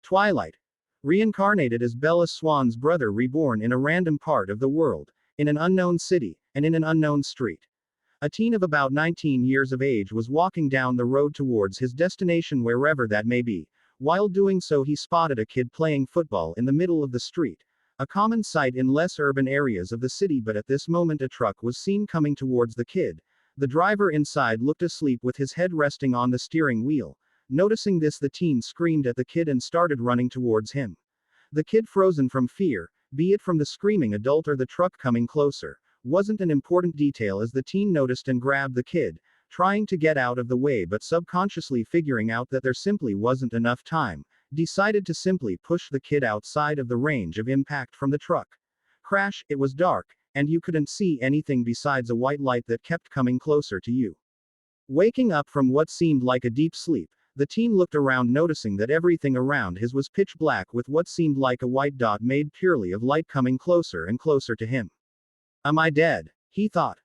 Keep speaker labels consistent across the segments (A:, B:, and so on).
A: Twilight. Reincarnated as Bella Swan's brother, reborn in a random part of the world, in an unknown city, and in an unknown street. A teen of about 19 years of age was walking down the road towards his destination, wherever that may be. While doing so, he spotted a kid playing football in the middle of the street, a common sight in less urban areas of the city, but at this moment a truck was seen coming towards the kid. The driver inside looked asleep with his head resting on the steering wheel. Noticing this, the teen screamed at the kid and started running towards him. The kid, frozen from fear, be it from the screaming adult or the truck coming closer, wasn't an important detail as the teen noticed and grabbed the kid, trying to get out of the way, but subconsciously figuring out that there simply wasn't enough time, decided to simply push the kid outside of the range of impact from the truck. Crash. It was dark, and you couldn't see anything besides a white light that kept coming closer to you. Waking up from what seemed like a deep sleep, the teen looked around, noticing that everything around his was pitch black, with what seemed like a white dot made purely of light coming closer and closer to him. Am I dead? He thought.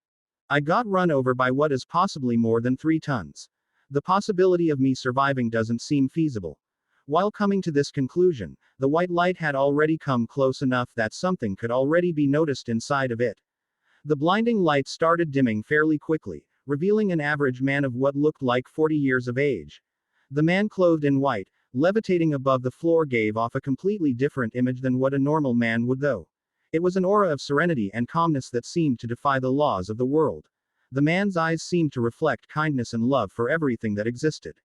A: I got run over by what is possibly more than 3 tons. The possibility of me surviving doesn't seem feasible. While coming to this conclusion, the white light had already come close enough that something could already be noticed inside of it. The blinding light started dimming fairly quickly, revealing an average man of what looked like 40 years of age. The man, clothed in white, levitating above the floor, gave off a completely different image than what a normal man would, though. It was an aura of serenity and calmness that seemed to defy the laws of the world. The man's eyes seemed to reflect kindness and love for everything that existed.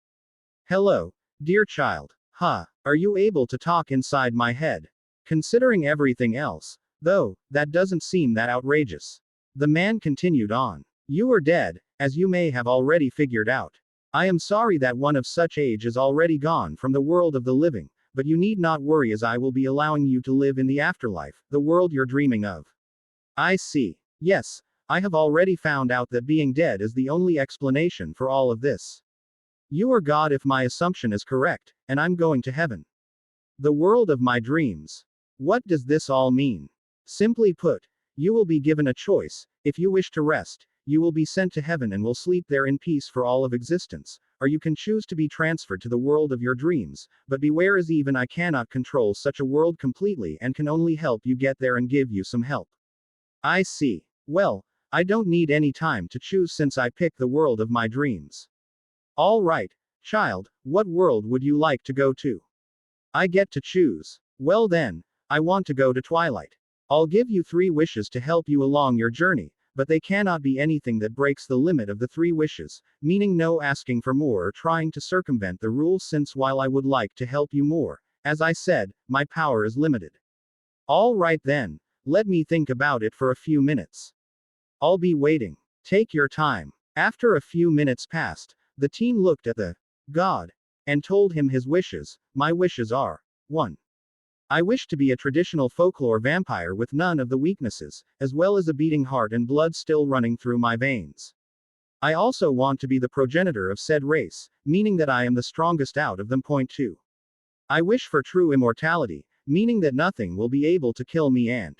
A: Hello, dear child. Are you able to talk inside my head? Considering everything else, though, that doesn't seem that outrageous. The man continued on. You are dead, as you may have already figured out. I am sorry that one of such age is already gone from the world of the living, but you need not worry, as I will be allowing you to live in the afterlife, the world you're dreaming of. I see. Yes, I have already found out that being dead is the only explanation for all of this. You are God if my assumption is correct, and I'm going to heaven. The world of my dreams. What does this all mean? Simply put, you will be given a choice. If you wish to rest, you will be sent to heaven and will sleep there in peace for all of existence, or you can choose to be transferred to the world of your dreams, but beware, as even I cannot control such a world completely and can only help you get there and give you some help. I see. Well, I don't need any time to choose since I picked the world of my dreams. All right, child, what world would you like to go to? I get to choose. Well then, I want to go to Twilight. I'll give you 3 wishes to help you along your journey, but they cannot be anything that breaks the limit of the 3 wishes, meaning no asking for more or trying to circumvent the rules, since while I would like to help you more, as I said, my power is limited. All right then, let me think about it for a few minutes. I'll be waiting. Take your time. After a few minutes passed, the teen looked at the god and told him his wishes. My wishes are: 1. I wish to be a traditional folklore vampire with none of the weaknesses, as well as a beating heart and blood still running through my veins. I also want to be the progenitor of said race, meaning that I am the strongest out of them. 2. I wish for true immortality, meaning that nothing will be able to kill me, and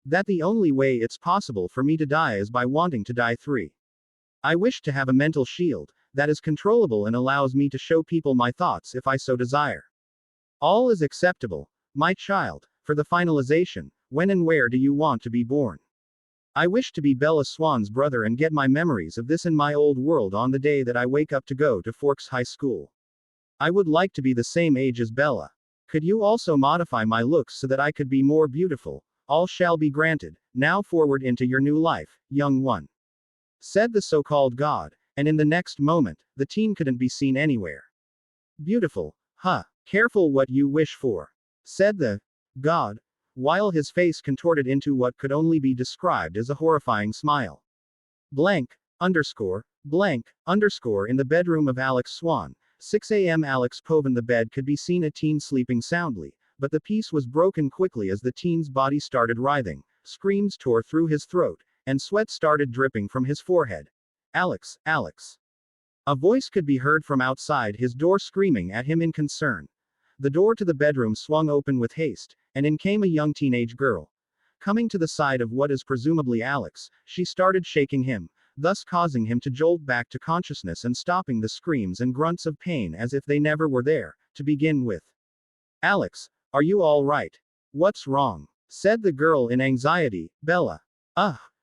A: that the only way it's possible for me to die is by wanting to die. 3. I wish to have a mental shield that is controllable and allows me to show people my thoughts if I so desire. All is acceptable, my child. For the finalization, when and where do you want to be born? I wish to be Bella Swan's brother and get my memories of this in my old world on the day that I wake up to go to Forks High School. I would like to be the same age as Bella. Could you also modify my looks so that I could be more beautiful? All shall be granted. Now forward into your new life, young one, said the so-called god, and in the next moment, the teen couldn't be seen anywhere. Beautiful, careful what you wish for, said the god, while his face contorted into what could only be described as a horrifying smile. Blank, underscore, blank, underscore. In the bedroom of Alex Swan, 6 a.m. Alex Poven. The bed could be seen a teen sleeping soundly, but the peace was broken quickly as the teen's body started writhing, screams tore through his throat, and sweat started dripping from his forehead. Alex, Alex. A voice could be heard from outside his door screaming at him in concern. The door to the bedroom swung open with haste, and in came a young teenage girl. Coming to the side of what is presumably Alex, she started shaking him, thus causing him to jolt back to consciousness and stopping the screams and grunts of pain as if they never were there, to begin with. Alex, are you all right? What's wrong? Said the girl in anxiety. Bella.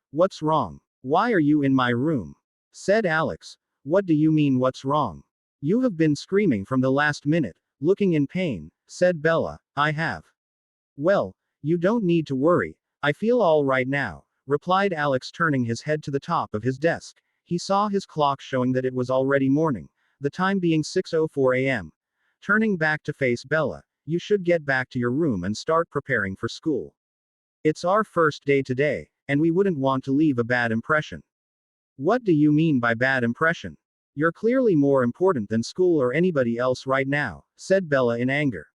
A: What's wrong? Why are you in my room? Said Alex. What do you mean what's wrong? You have been screaming from the last minute, looking in pain, said Bella. I have. Well, you don't need to worry. I feel all right now, replied Alex, turning his head to the top of his desk. He saw his clock showing that it was already morning, the time being 6:04 a.m. Turning back to face Bella, you should get back to your room and start preparing for school. It's our first day today, and we wouldn't want to leave a bad impression. What do you mean by bad impression? You're clearly more important than school or anybody else right now, said Bella in anger.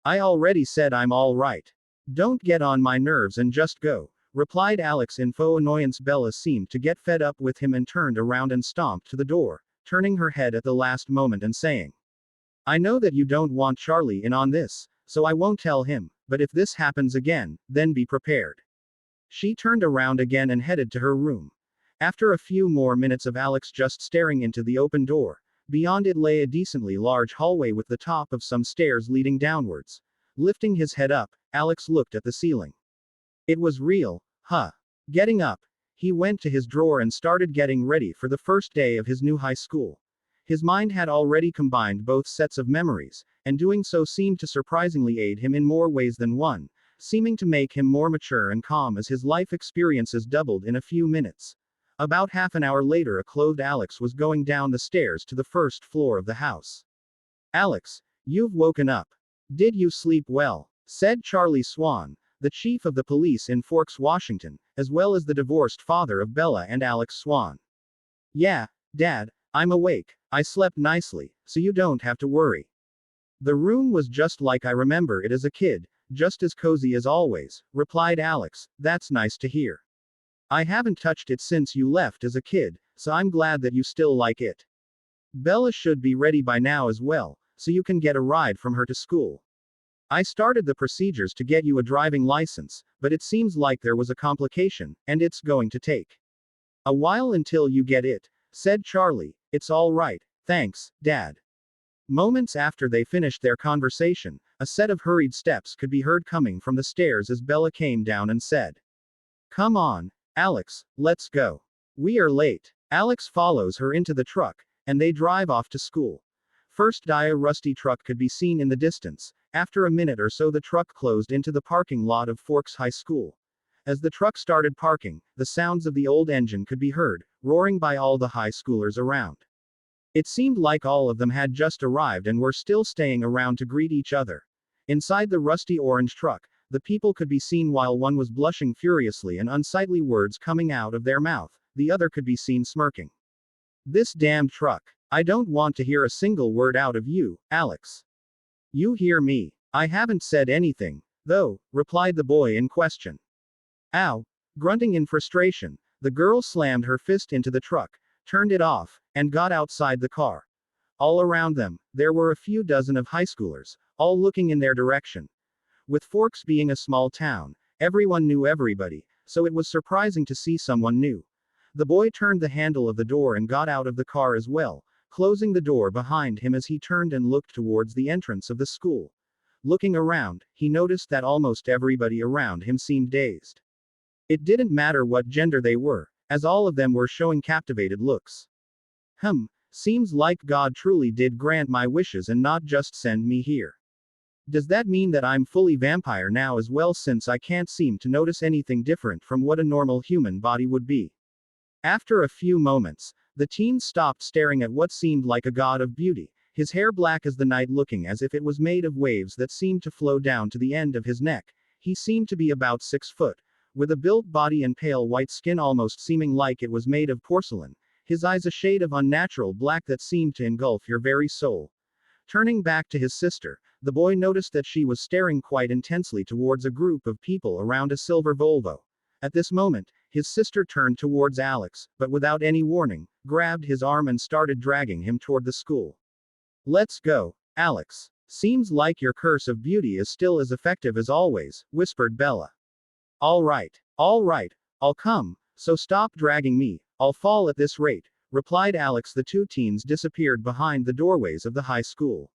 A: I already said I'm all right. Don't get on my nerves and just go, replied Alex in faux annoyance. Bella seemed to get fed up with him and turned around and stomped to the door, turning her head at the last moment and saying, I know that you don't want Charlie in on this, so I won't tell him, but if this happens again, then be prepared. She turned around again and headed to her room. After a few more minutes of Alex just staring into the open door, beyond it lay a decently large hallway with the top of some stairs leading downwards. Lifting his head up, Alex looked at the ceiling. It was real, huh? Getting up, he went to his drawer and started getting ready for the first day of his new high school. His mind had already combined both sets of memories, and doing so seemed to surprisingly aid him in more ways than one, seeming to make him more mature and calm as his life experiences doubled in a few minutes. About half an hour later, a clothed Alex was going down the stairs to the first floor of the house. Alex, you've woken up. Did you sleep well? Said Charlie Swan, the chief of the police in Forks, Washington, as well as the divorced father of Bella and Alex Swan. Yeah, Dad, I'm awake. I slept nicely, so you don't have to worry. The room was just like I remember it as a kid, just as cozy as always, replied Alex. That's nice to hear. I haven't touched it since you left as a kid, so I'm glad that you still like it. Bella should be ready by now as well, so you can get a ride from her to school. I started the procedures to get you a driving license, but it seems like there was a complication, and it's going to take a while until you get it, said Charlie. It's all right, thanks, Dad. Moments after they finished their conversation, a set of hurried steps could be heard coming from the stairs as Bella came down and said, Come on, Alex, let's go. We are late. Alex follows her into the truck, and they drive off to school. First, a rusty truck could be seen in the distance. After a minute or so, the truck closed into the parking lot of Forks High School. As the truck started parking, the sounds of the old engine could be heard, roaring by all the high schoolers around. It seemed like all of them had just arrived and were still staying around to greet each other. Inside the rusty orange truck, the people could be seen while one was blushing furiously and unsightly words coming out of their mouth, the other could be seen smirking. This damned truck. I don't want to hear a single word out of you, Alex. You hear me? I haven't said anything, though, replied the boy in question. Ow! Grunting in frustration, the girl slammed her fist into the truck, turned it off, and got outside the car. All around them, there were a few dozen of high schoolers, all looking in their direction. With Forks being a small town, everyone knew everybody, so it was surprising to see someone new. The boy turned the handle of the door and got out of the car as well, closing the door behind him as he turned and looked towards the entrance of the school. Looking around, he noticed that almost everybody around him seemed dazed. It didn't matter what gender they were, as all of them were showing captivated looks. Seems like God truly did grant my wishes and not just send me here. Does that mean that I'm fully vampire now as well, since I can't seem to notice anything different from what a normal human body would be? After a few moments, the teen stopped staring at what seemed like a god of beauty, his hair black as the night, looking as if it was made of waves that seemed to flow down to the end of his neck. He seemed to be about 6 foot, with a built body and pale white skin almost seeming like it was made of porcelain, his eyes a shade of unnatural black that seemed to engulf your very soul. Turning back to his sister, the boy noticed that she was staring quite intensely towards a group of people around a silver Volvo. At this moment, his sister turned towards Alex, but without any warning, grabbed his arm and started dragging him toward the school. Let's go, Alex. Seems like your curse of beauty is still as effective as always, whispered Bella. All right, I'll come, so stop dragging me, I'll fall at this rate, replied Alex. The two teens disappeared behind the doorways of the high school.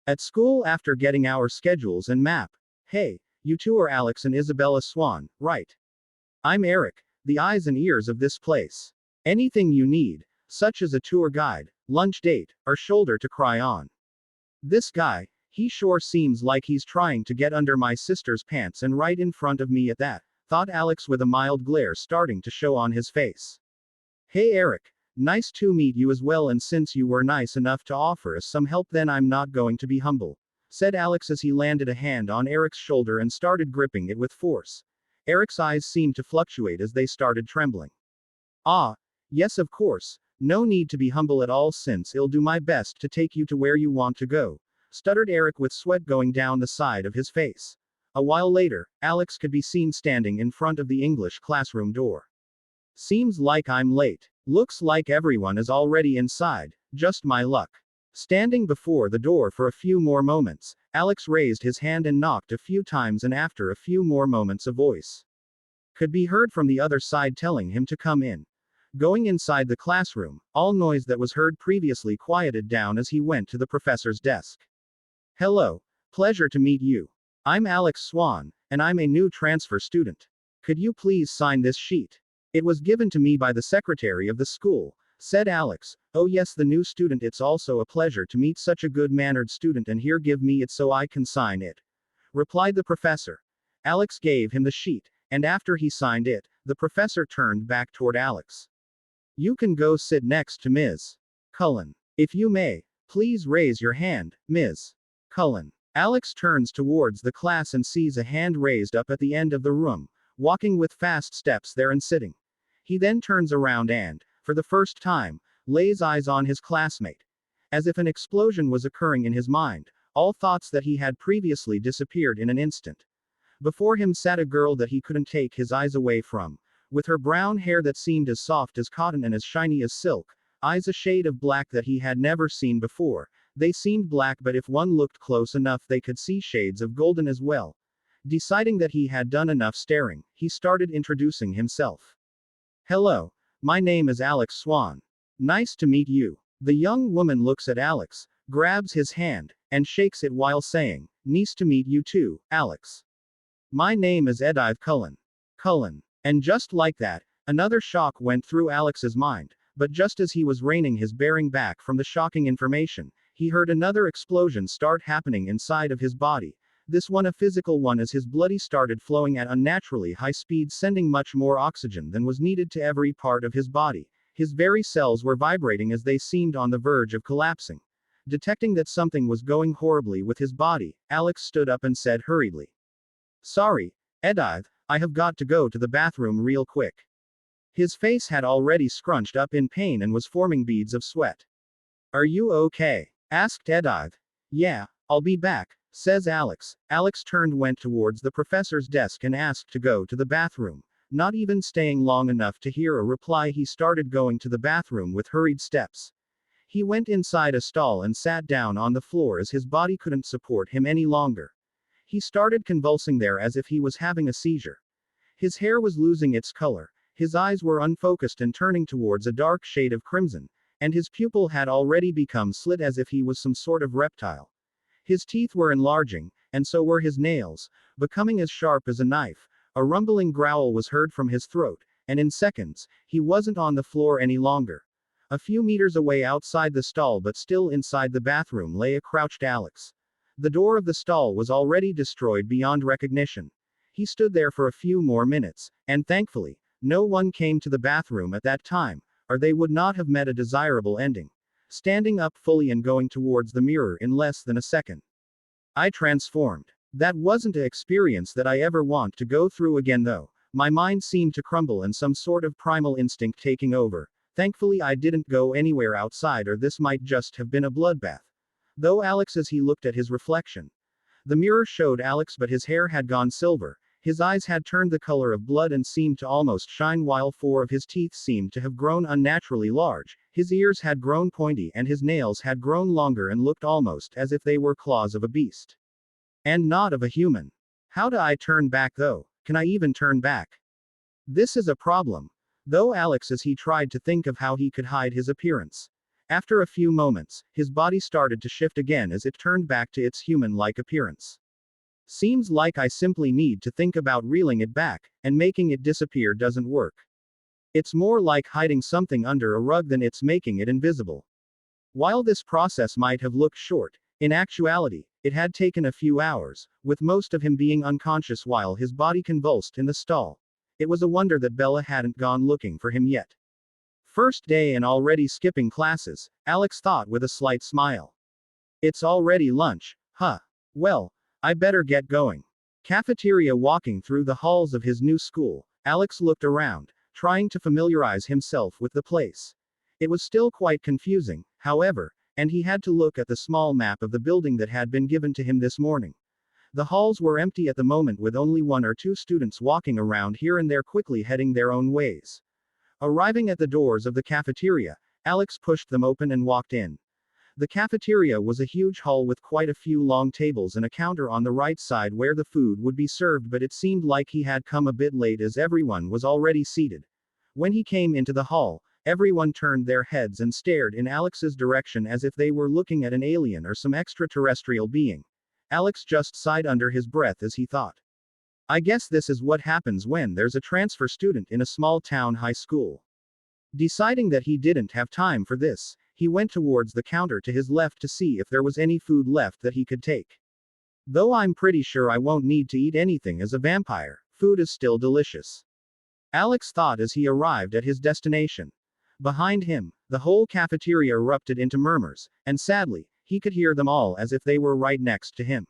A: At school after getting our schedules and map. Hey, you two are Alex and Isabella Swan, right? I'm Eric, the eyes and ears of this place. Anything you need, such as a tour guide, lunch date, or shoulder to cry on. This guy, he sure seems like he's trying to get under my sister's pants and right in front of me at that, thought Alex with a mild glare starting to show on his face. Hey Eric, nice to meet you as well, and since you were nice enough to offer us some help, then I'm not going to be humble, said Alex as he landed a hand on Eric's shoulder and started gripping it with force. Eric's eyes seemed to fluctuate as they started trembling. Ah, yes, of course, no need to be humble at all, since I'll do my best to take you to where you want to go, stuttered Eric with sweat going down the side of his face. A while later, Alex could be seen standing in front of the English classroom door. Seems like I'm late. Looks like everyone is already inside, just my luck. Standing before the door for a few more moments, Alex raised his hand and knocked a few times, and after a few more moments a voice could be heard from the other side telling him to come in. Going inside the classroom, all noise that was heard previously quieted down as he went to the professor's desk. Hello, pleasure to meet you. I'm Alex Swan, and I'm a new transfer student. Could you please sign this sheet? It was given to me by the secretary of the school, said Alex. Oh yes, the new student, it's also a pleasure to meet such a good-mannered student, and here, give me it so I can sign it, replied the professor. Alex gave him the sheet, and after he signed it, the professor turned back toward Alex. You can go sit next to Ms. Cullen. If you may, please raise your hand, Ms. Cullen. Alex turns towards the class and sees a hand raised up at the end of the room, walking with fast steps there and sitting. He then turns around and, for the first time, lays eyes on his classmate. As if an explosion was occurring in his mind, all thoughts that he had previously disappeared in an instant. Before him sat a girl that he couldn't take his eyes away from, with her brown hair that seemed as soft as cotton and as shiny as silk, eyes a shade of black that he had never seen before. They seemed black, but if one looked close enough they could see shades of golden as well. Deciding that he had done enough staring, he started introducing himself. Hello, my name is Alex Swan. Nice to meet you. The young woman looks at Alex, grabs his hand, and shakes it while saying, nice to meet you too, Alex. My name is Edith Cullen. Cullen. And just like that, another shock went through Alex's mind, but just as he was reining his bearing back from the shocking information, he heard another explosion start happening inside of his body. This one a physical one, as his blood started flowing at unnaturally high speed, sending much more oxygen than was needed to every part of his body. His very cells were vibrating as they seemed on the verge of collapsing. Detecting that something was going horribly with his body, Alex stood up and said hurriedly, sorry, Edith, I have got to go to the bathroom real quick. His face had already scrunched up in pain and was forming beads of sweat. Are you okay? Asked Edith. Yeah, I'll be back, says Alex. Alex went towards the professor's desk and asked to go to the bathroom. Not even staying long enough to hear a reply, he started going to the bathroom with hurried steps. He went inside a stall and sat down on the floor as his body couldn't support him any longer. He started convulsing there as if he was having a seizure. His hair was losing its color, his eyes were unfocused and turning towards a dark shade of crimson, and his pupil had already become slit as if he was some sort of reptile. His teeth were enlarging, and so were his nails, becoming as sharp as a knife. A rumbling growl was heard from his throat, and in seconds, he wasn't on the floor any longer. A few meters away outside the stall but still inside the bathroom lay a crouched Alex. The door of the stall was already destroyed beyond recognition. He stood there for a few more minutes, and thankfully, no one came to the bathroom at that time, or they would not have met a desirable ending. Standing up fully and going towards the mirror in less than a second, I transformed. That wasn't an experience that I ever want to go through again though. My mind seemed to crumble and some sort of primal instinct taking over. Thankfully I didn't go anywhere outside, or this might just have been a bloodbath. Though Alex, as he looked at his reflection, the mirror showed Alex, but his hair had gone silver, his eyes had turned the color of blood and seemed to almost shine, while 4 of his teeth seemed to have grown unnaturally large, his ears had grown pointy and his nails had grown longer and looked almost as if they were claws of a beast. And not of a human. How do I turn back though? Can I even turn back? This is a problem. Though Alex, as he tried to think of how he could hide his appearance. After a few moments, his body started to shift again as it turned back to its human-like appearance. Seems like I simply need to think about reeling it back, and making it disappear doesn't work. It's more like hiding something under a rug than it's making it invisible. While this process might have looked short, in actuality, it had taken a few hours, with most of him being unconscious while his body convulsed in the stall. It was a wonder that Bella hadn't gone looking for him yet. First day and already skipping classes, Alex thought with a slight smile. It's already lunch, huh? Well, I better get going. Cafeteria. Walking through the halls of his new school, Alex looked around, trying to familiarize himself with the place. It was still quite confusing, however, and he had to look at the small map of the building that had been given to him this morning. The halls were empty at the moment, with only one or two students walking around here and there, quickly heading their own ways. Arriving at the doors of the cafeteria, Alex pushed them open and walked in. The cafeteria was a huge hall with quite a few long tables and a counter on the right side where the food would be served, but it seemed like he had come a bit late as everyone was already seated. When he came into the hall, everyone turned their heads and stared in Alex's direction as if they were looking at an alien or some extraterrestrial being. Alex just sighed under his breath as he thought, I guess this is what happens when there's a transfer student in a small town high school. Deciding that he didn't have time for this, he went towards the counter to his left to see if there was any food left that he could take. Though I'm pretty sure I won't need to eat anything as a vampire, food is still delicious. Alex thought as he arrived at his destination. Behind him, the whole cafeteria erupted into murmurs, and sadly, he could hear them all as if they were right next to him.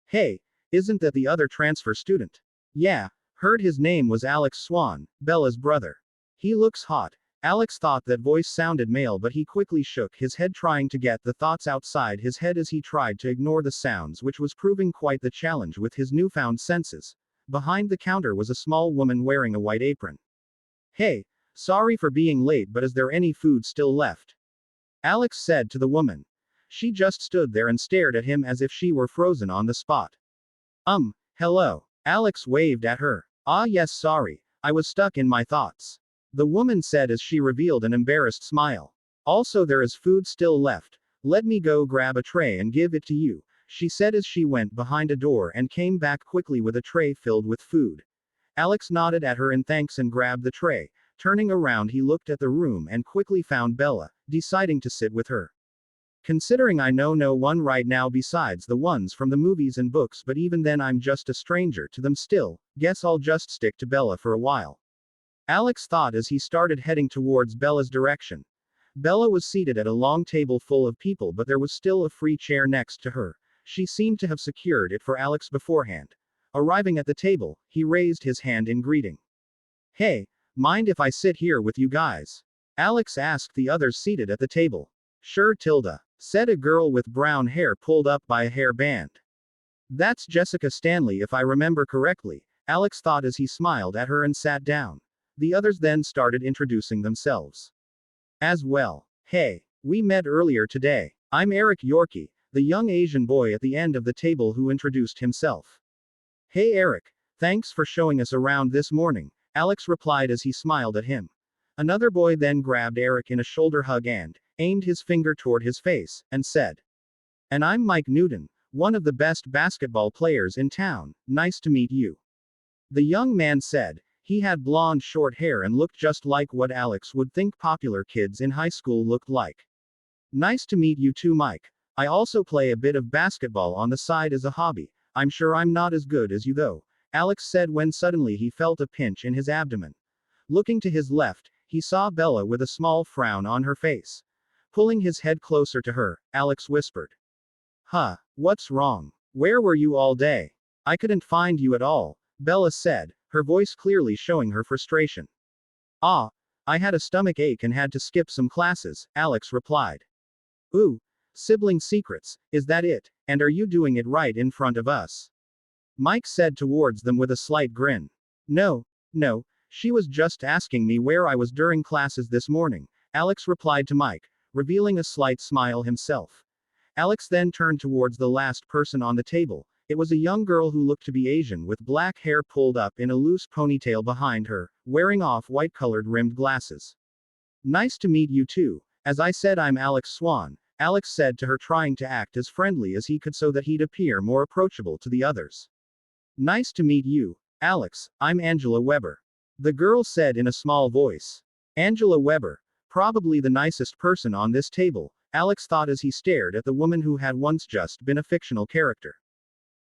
A: Hey, isn't that the other transfer student? Yeah, heard his name was Alex Swan, Bella's brother. He looks hot. Alex thought that voice sounded male, but he quickly shook his head, trying to get the thoughts outside his head as he tried to ignore the sounds, which was proving quite the challenge with his newfound senses. Behind the counter was a small woman wearing a white apron. Hey, sorry for being late, but is there any food still left? Alex said to the woman. She just stood there and stared at him as if she were frozen on the spot. Hello. Alex waved at her. Ah yes, sorry, I was stuck in my thoughts. The woman said as she revealed an embarrassed smile. Also, there is food still left. Let me go grab a tray and give it to you, she said as she went behind a door and came back quickly with a tray filled with food. Alex nodded at her in thanks and grabbed the tray. Turning around, he looked at the room and quickly found Bella, deciding to sit with her. Considering I know no one right now besides the ones from the movies and books, but even then I'm just a stranger to them still, guess I'll just stick to Bella for a while. Alex thought as he started heading towards Bella's direction. Bella was seated at a long table full of people, but there was still a free chair next to her. She seemed to have secured it for Alex beforehand. Arriving at the table, he raised his hand in greeting. Hey, mind if I sit here with you guys? Alex asked the others seated at the table. Sure, Tilda, said a girl with brown hair pulled up by a hairband. That's Jessica Stanley if I remember correctly, Alex thought as he smiled at her and sat down. The others then started introducing themselves. As well. Hey, we met earlier today. I'm Eric Yorkie, the young Asian boy at the end of the table who introduced himself. Hey Eric, thanks for showing us around this morning, Alex replied as he smiled at him. Another boy then grabbed Eric in a shoulder hug and aimed his finger toward his face, and said, And I'm Mike Newton, one of the best basketball players in town, nice to meet you. The young man said. He had blonde short hair and looked just like what Alex would think popular kids in high school looked like. Nice to meet you too, Mike. I also play a bit of basketball on the side as a hobby. I'm sure I'm not as good as you though, Alex said when suddenly he felt a pinch in his abdomen. Looking to his left, he saw Bella with a small frown on her face. Pulling his head closer to her, Alex whispered. Huh, what's wrong? Where were you all day? I couldn't find you at all, Bella said, her voice clearly showing her frustration. Ah, I had a stomach ache and had to skip some classes, Alex replied. Ooh, sibling secrets, is that it, and are you doing it right in front of us? Mike said towards them with a slight grin. No, she was just asking me where I was during classes this morning, Alex replied to Mike, revealing a slight smile himself. Alex then turned towards the last person on the table. It was a young girl who looked to be Asian with black hair pulled up in a loose ponytail behind her, wearing off-white colored rimmed glasses. Nice to meet you too, As I said, I'm Alex Swan, Alex said to her, trying to act as friendly as he could so that he'd appear more approachable to the others. Nice to meet you, Alex, I'm Angela Weber. The girl said in a small voice. Angela Weber, probably the nicest person on this table, Alex thought as he stared at the woman who had once just been a fictional character.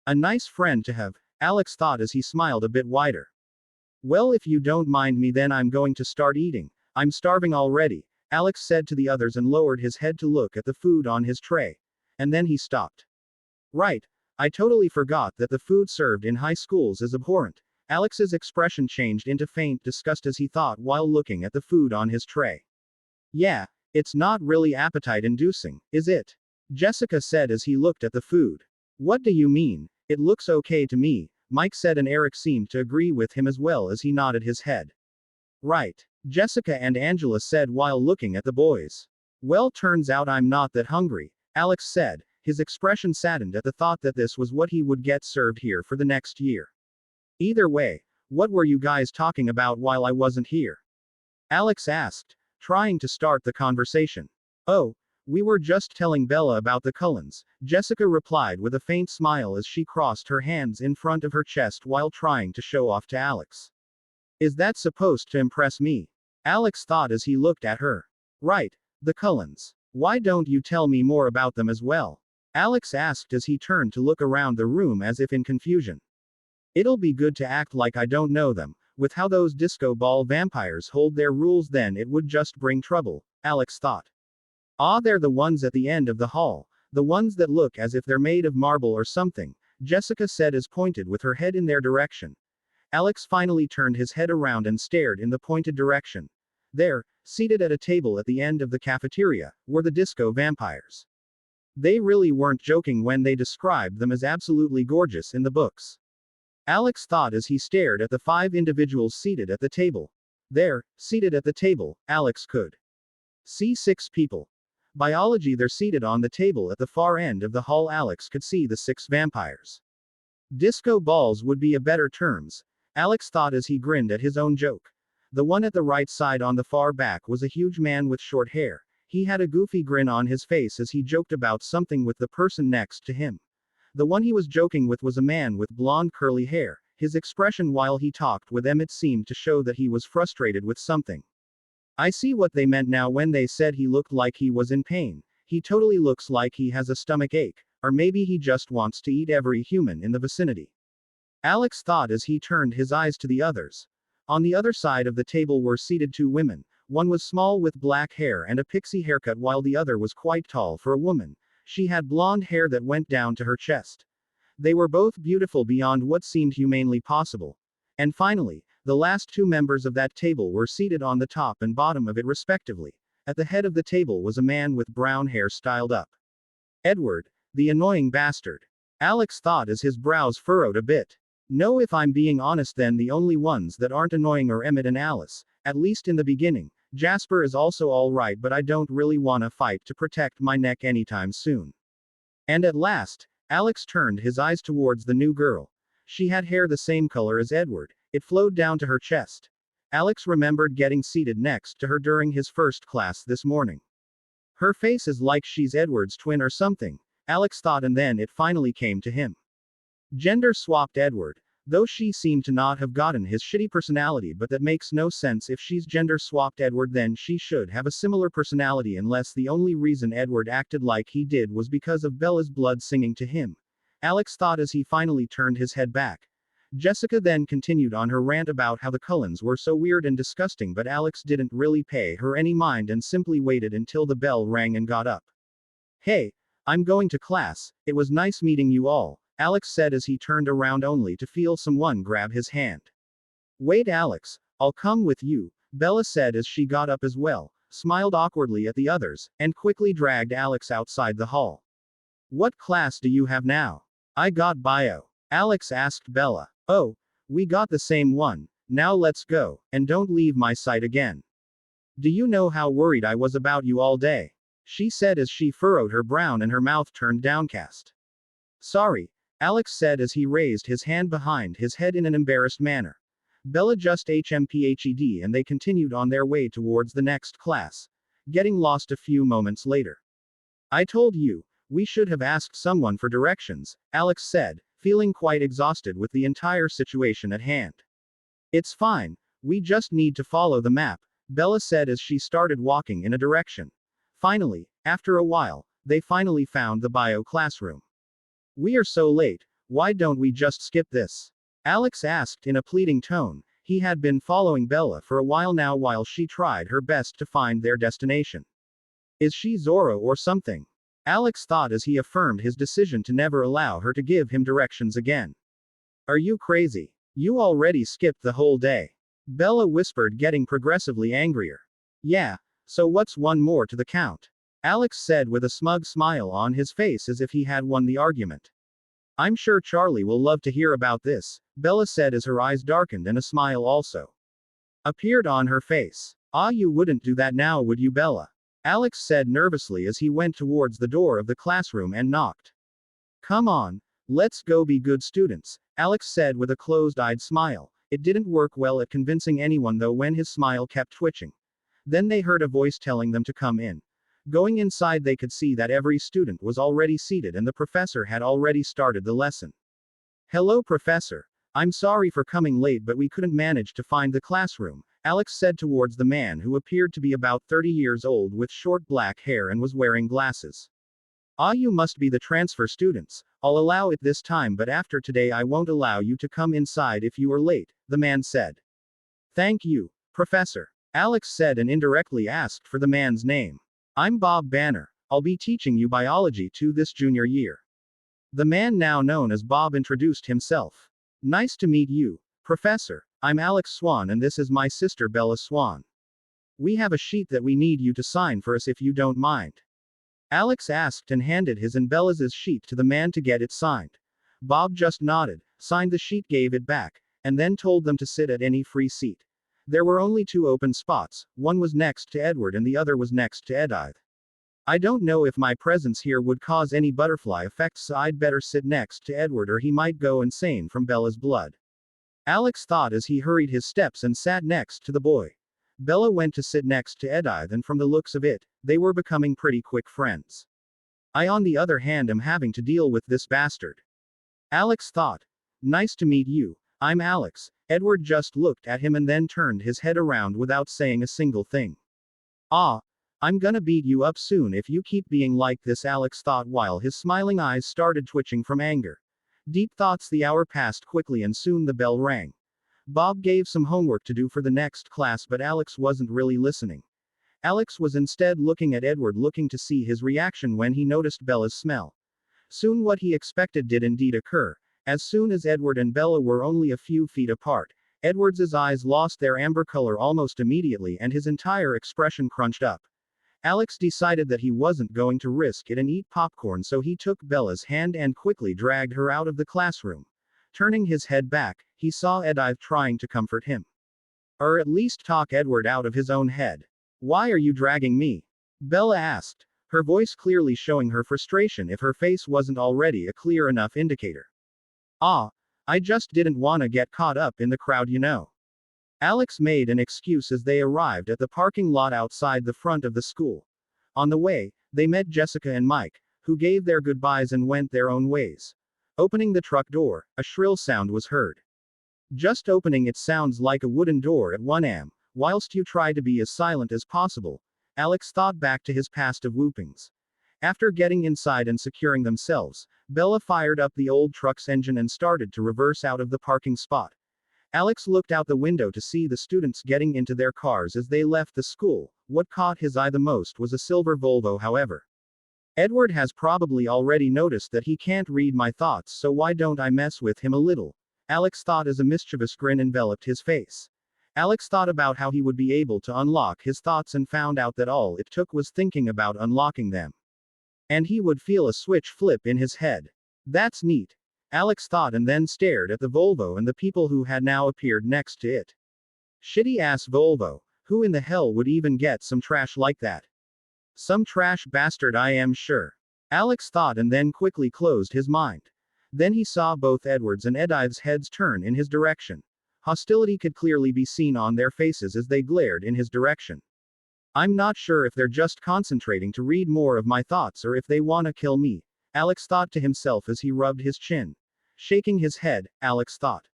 A: A nice friend to have, Alex thought as he smiled a bit wider. Well, if you don't mind me, then I'm going to start eating. I'm starving already, Alex said to the others and lowered his head to look at the food on his tray. And then he stopped. Right, I totally forgot that the food served in high schools is abhorrent. Alex's expression changed into faint disgust as he thought while looking at the food on his tray. Yeah, it's not really appetite-inducing, is it? Jessica said as he looked at the food. What do you mean? It looks okay to me, Mike said, and Eric seemed to agree with him as well as he nodded his head. Right, Jessica and Angela said while looking at the boys. Well, turns out I'm not that hungry, Alex said, his expression saddened at the thought that this was what he would get served here for the next year. Either way, what were you guys talking about while I wasn't here? Alex asked, trying to start the conversation. Oh, we were just telling Bella about the Cullens, Jessica replied with a faint smile as she crossed her hands in front of her chest while trying to show off to Alex. Is that supposed to impress me? Alex thought as he looked at her. Right, the Cullens. Why don't you tell me more about them as well? Alex asked as he turned to look around the room as if in confusion. It'll be good to act like I don't know them. With how those disco ball vampires hold their rules, then it would just bring trouble, Alex thought. Ah, they're the ones at the end of the hall. The ones that look as if they're made of marble or something, Jessica said as pointed with her head in their direction. Alex finally turned his head around and stared in the pointed direction. There, seated at a table at the end of the cafeteria, were the disco vampires. They really weren't joking when they described them as absolutely gorgeous in the books. Alex thought as he stared at the 5 individuals seated at the table. There, seated at the table, Alex could see 6 people. Biology, they're seated on the table at the far end of the hall. Alex could see the 6 vampires. Disco balls would be a better terms, Alex thought as he grinned at his own joke. The one at the right side on the far back was a huge man with short hair. He had a goofy grin on his face as he joked about something with the person next to him. The one he was joking with was a man with blonde curly hair. His expression while he talked with Emmett seemed to show that he was frustrated with something. I see what they meant now when they said he looked like he was in pain. He totally looks like he has a stomach ache, or maybe he just wants to eat every human in the vicinity. Alex thought as he turned his eyes to the others. On the other side of the table were seated 2 women. One was small with black hair and a pixie haircut while the other was quite tall for a woman. She had blonde hair that went down to her chest. They were both beautiful beyond what seemed humanly possible. And finally, the last 2 members of that table were seated on the top and bottom of it respectively. At the head of the table was a man with brown hair styled up. Edward, the annoying bastard. Alex thought as his brows furrowed a bit. No, if I'm being honest, then the only ones that aren't annoying are Emmett and Alice, at least in the beginning. Jasper is also alright, but I don't really wanna fight to protect my neck anytime soon. And at last, Alex turned his eyes towards the new girl. She had hair the same color as Edward. It flowed down to her chest. Alex remembered getting seated next to her during his first class this morning. Her face is like she's Edward's twin or something, Alex thought, and then it finally came to him. Gender swapped Edward. Though she seemed to not have gotten his shitty personality, but that makes no sense. If she's gender swapped Edward, then she should have a similar personality, unless the only reason Edward acted like he did was because of Bella's blood singing to him. Alex thought as he finally turned his head back. Jessica then continued on her rant about how the Cullens were so weird and disgusting, but Alex didn't really pay her any mind and simply waited until the bell rang and got up. Hey, I'm going to class. It was nice meeting you all, Alex said as he turned around only to feel someone grab his hand. Wait, Alex, I'll come with you, Bella said as she got up as well, smiled awkwardly at the others, and quickly dragged Alex outside the hall. What class do you have now? I got bio, Alex asked Bella. Oh, we got the same one. Now let's go, and don't leave my sight again. Do you know how worried I was about you all day? She said as she furrowed her brow and her mouth turned downcast. Sorry, Alex said as he raised his hand behind his head in an embarrassed manner. Bella just HMPHED and they continued on their way towards the next class. getting lost a few moments later. I told you, we should have asked someone for directions, Alex said, feeling quite exhausted with the entire situation at hand. It's fine, we just need to follow the map, Bella said as she started walking in a direction. Finally, after a while, they finally found the bio classroom. We are so late, why don't we just skip this? Alex asked in a pleading tone. He had been following Bella for a while now while she tried her best to find their destination. Is she Zorro or something? Alex thought as he affirmed his decision to never allow her to give him directions again. Are you crazy? You already skipped the whole day. Bella whispered, getting progressively angrier. Yeah, so what's one more to the count? Alex said with a smug smile on his face as if he had won the argument. I'm sure Charlie will love to hear about this, Bella said as her eyes darkened and a smile also appeared on her face. Ah, you wouldn't do that now, would you, Bella? Alex said nervously as he went towards the door of the classroom and knocked. Come on, let's go be good students, Alex said with a closed-eyed smile. It didn't work well at convincing anyone though when his smile kept twitching. Then they heard a voice telling them to come in. Going inside they could see that every student was already seated and the professor had already started the lesson. Hello, Professor. I'm sorry for coming late, but we couldn't manage to find the classroom, Alex said towards the man who appeared to be about 30 years old with short black hair and was wearing glasses. Ah, you must be the transfer students. I'll allow it this time, but after today I won't allow you to come inside if you are late, the man said. Thank you, Professor, Alex said and indirectly asked for the man's name. I'm Bob Banner. I'll be teaching you biology to this junior year. The man now known as Bob introduced himself. Nice to meet you, Professor. I'm Alex Swan and this is my sister Bella Swan. We have a sheet that we need you to sign for us if you don't mind. Alex asked and handed his and Bella's sheet to the man to get it signed. Bob just nodded, signed the sheet, gave it back, and then told them to sit at any free seat. There were only 2 open spots, one was next to Edward and the other was next to Edith. I don't know if my presence here would cause any butterfly effects, so I'd better sit next to Edward or he might go insane from Bella's blood. Alex thought as he hurried his steps and sat next to the boy. Bella went to sit next to Edith and from the looks of it, they were becoming pretty quick friends. I on the other hand am having to deal with this bastard. Alex thought. Nice to meet you. I'm Alex. Edward just looked at him and then turned his head around without saying a single thing. Ah, I'm gonna beat you up soon if you keep being like this, Alex thought while his smiling eyes started twitching from anger. Deep thoughts. The hour passed quickly and soon the bell rang. Bob gave some homework to do for the next class, but Alex wasn't really listening. Alex was instead looking at Edward, looking to see his reaction when he noticed Bella's smell. Soon what he expected did indeed occur. As soon as Edward and Bella were only a few feet apart, Edward's eyes lost their amber color almost immediately and his entire expression crunched up. Alex decided that he wasn't going to risk it and eat popcorn, so he took Bella's hand and quickly dragged her out of the classroom. Turning his head back, he saw Edith trying to comfort him. Or at least talk Edward out of his own head. Why are you dragging me? Bella asked, her voice clearly showing her frustration if her face wasn't already a clear enough indicator. Ah, I just didn't want to get caught up in the crowd, you know. Alex made an excuse as they arrived at the parking lot outside the front of the school. On the way, they met Jessica and Mike, who gave their goodbyes and went their own ways. Opening the truck door, a shrill sound was heard. Just opening it sounds like a wooden door at 1 am, whilst you try to be as silent as possible, Alex thought back to his past of whoopings. After getting inside and securing themselves, Bella fired up the old truck's engine and started to reverse out of the parking spot. Alex looked out the window to see the students getting into their cars as they left the school. What caught his eye the most was a silver Volvo, however. Edward has probably already noticed that he can't read my thoughts, so why don't I mess with him a little? Alex thought as a mischievous grin enveloped his face. Alex thought about how he would be able to unlock his thoughts and found out that all it took was thinking about unlocking them. And he would feel a switch flip in his head. That's neat, Alex thought and then stared at the Volvo and the people who had now appeared next to it. Shitty ass Volvo, who in the hell would even get some trash like that? Some trash bastard, I am sure. Alex thought and then quickly closed his mind. Then he saw both Edward's and Edith's heads turn in his direction. Hostility could clearly be seen on their faces as they glared in his direction. I'm not sure if they're just concentrating to read more of my thoughts or if they wanna kill me, Alex thought to himself as he rubbed his chin. Shaking his head, Alex thought.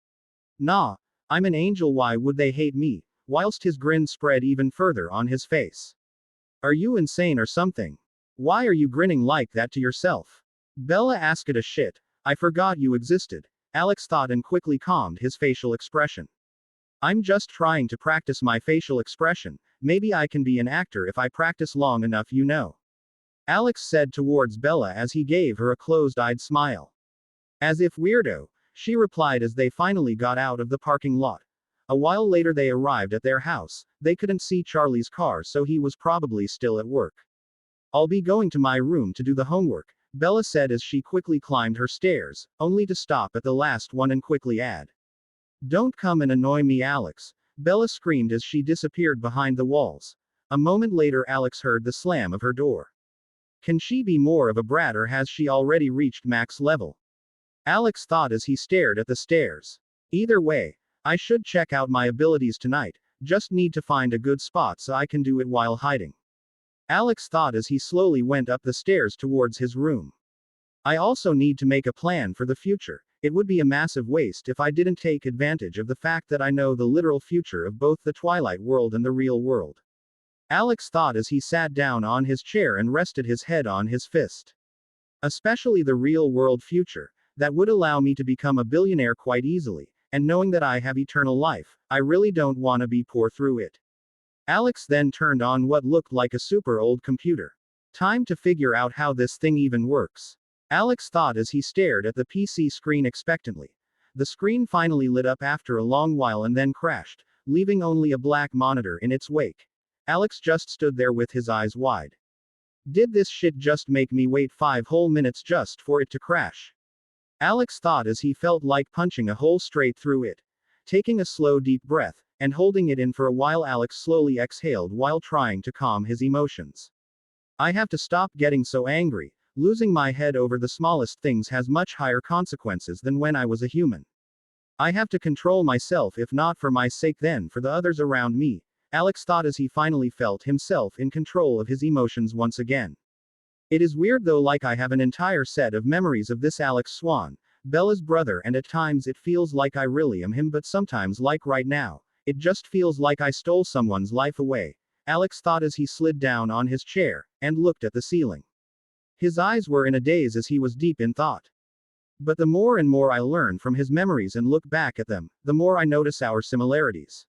A: Nah, I'm an angel, why would they hate me? Whilst his grin spread even further on his face. Are you insane or something? Why are you grinning like that to yourself? Bella asked it a shit. I forgot you existed, Alex thought and quickly calmed his facial expression. I'm just trying to practice my facial expression, maybe I can be an actor if I practice long enough, you know. Alex said towards Bella as he gave her a closed-eyed smile. As if weirdo, she replied as they finally got out of the parking lot. A while later they arrived at their house. They couldn't see Charlie's car, so he was probably still at work. I'll be going to my room to do the homework, Bella said as she quickly climbed her stairs, only to stop at the last one and quickly add. Don't come and annoy me, Alex, Bella screamed as she disappeared behind the walls. A moment later Alex heard the slam of her door. Can she be more of a brat, or has she already reached max level? Alex thought as he stared at the stairs. Either way, I should check out my abilities tonight, just need to find a good spot so I can do it while hiding. Alex thought as he slowly went up the stairs towards his room. I also need to make a plan for the future. It would be a massive waste if I didn't take advantage of the fact that I know the literal future of both the Twilight world and the real world. Alex thought as he sat down on his chair and rested his head on his fist. Especially the real world future, that would allow me to become a billionaire quite easily, and knowing that I have eternal life, I really don't want to be poor through it. Alex then turned on what looked like a super old computer. Time to figure out how this thing even works. Alex thought as he stared at the PC screen expectantly. The screen finally lit up after a long while and then crashed, leaving only a black monitor in its wake. Alex just stood there with his eyes wide. Did this shit just make me wait 5 whole minutes just for it to crash? Alex thought as he felt like punching a hole straight through it. Taking a slow deep breath, and holding it in for a while, Alex slowly exhaled while trying to calm his emotions. I have to stop getting so angry. Losing my head over the smallest things has much higher consequences than when I was a human. I have to control myself, if not for my sake then for the others around me, Alex thought as he finally felt himself in control of his emotions once again. It is weird though, like I have an entire set of memories of this Alex Swan, Bella's brother, and at times it feels like I really am him, but sometimes, like right now, it just feels like I stole someone's life away, Alex thought as he slid down on his chair, and looked at the ceiling. His eyes were in a daze as he was deep in thought. But the more and more I learn from his memories and look back at them, the more I notice our similarities.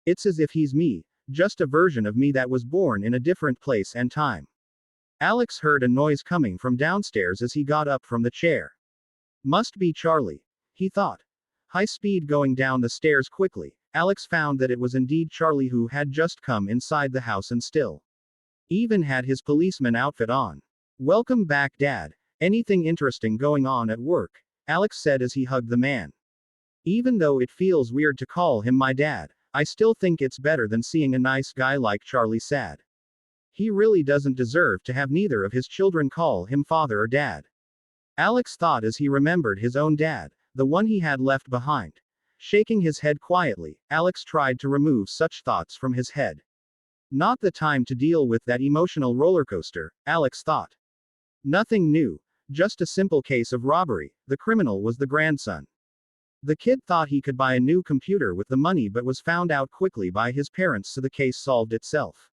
A: It's as if he's me, just a version of me that was born in a different place and time. Alex heard a noise coming from downstairs as he got up from the chair. Must be Charlie, he thought. High speed going down the stairs quickly, Alex found that it was indeed Charlie who had just come inside the house and still even had his policeman outfit on. Welcome back, Dad. Anything interesting going on at work? Alex said as he hugged the man. Even though it feels weird to call him my dad, I still think it's better than seeing a nice guy like Charlie sad. He really doesn't deserve to have neither of his children call him father or dad. Alex thought as he remembered his own dad, the one he had left behind. Shaking his head quietly, Alex tried to remove such thoughts from his head. Not the time to deal with that emotional roller coaster, Alex thought. Nothing new, just a simple case of robbery. The criminal was the grandson. The kid thought he could buy a new computer with the money but was found out quickly by his parents, so the case solved itself.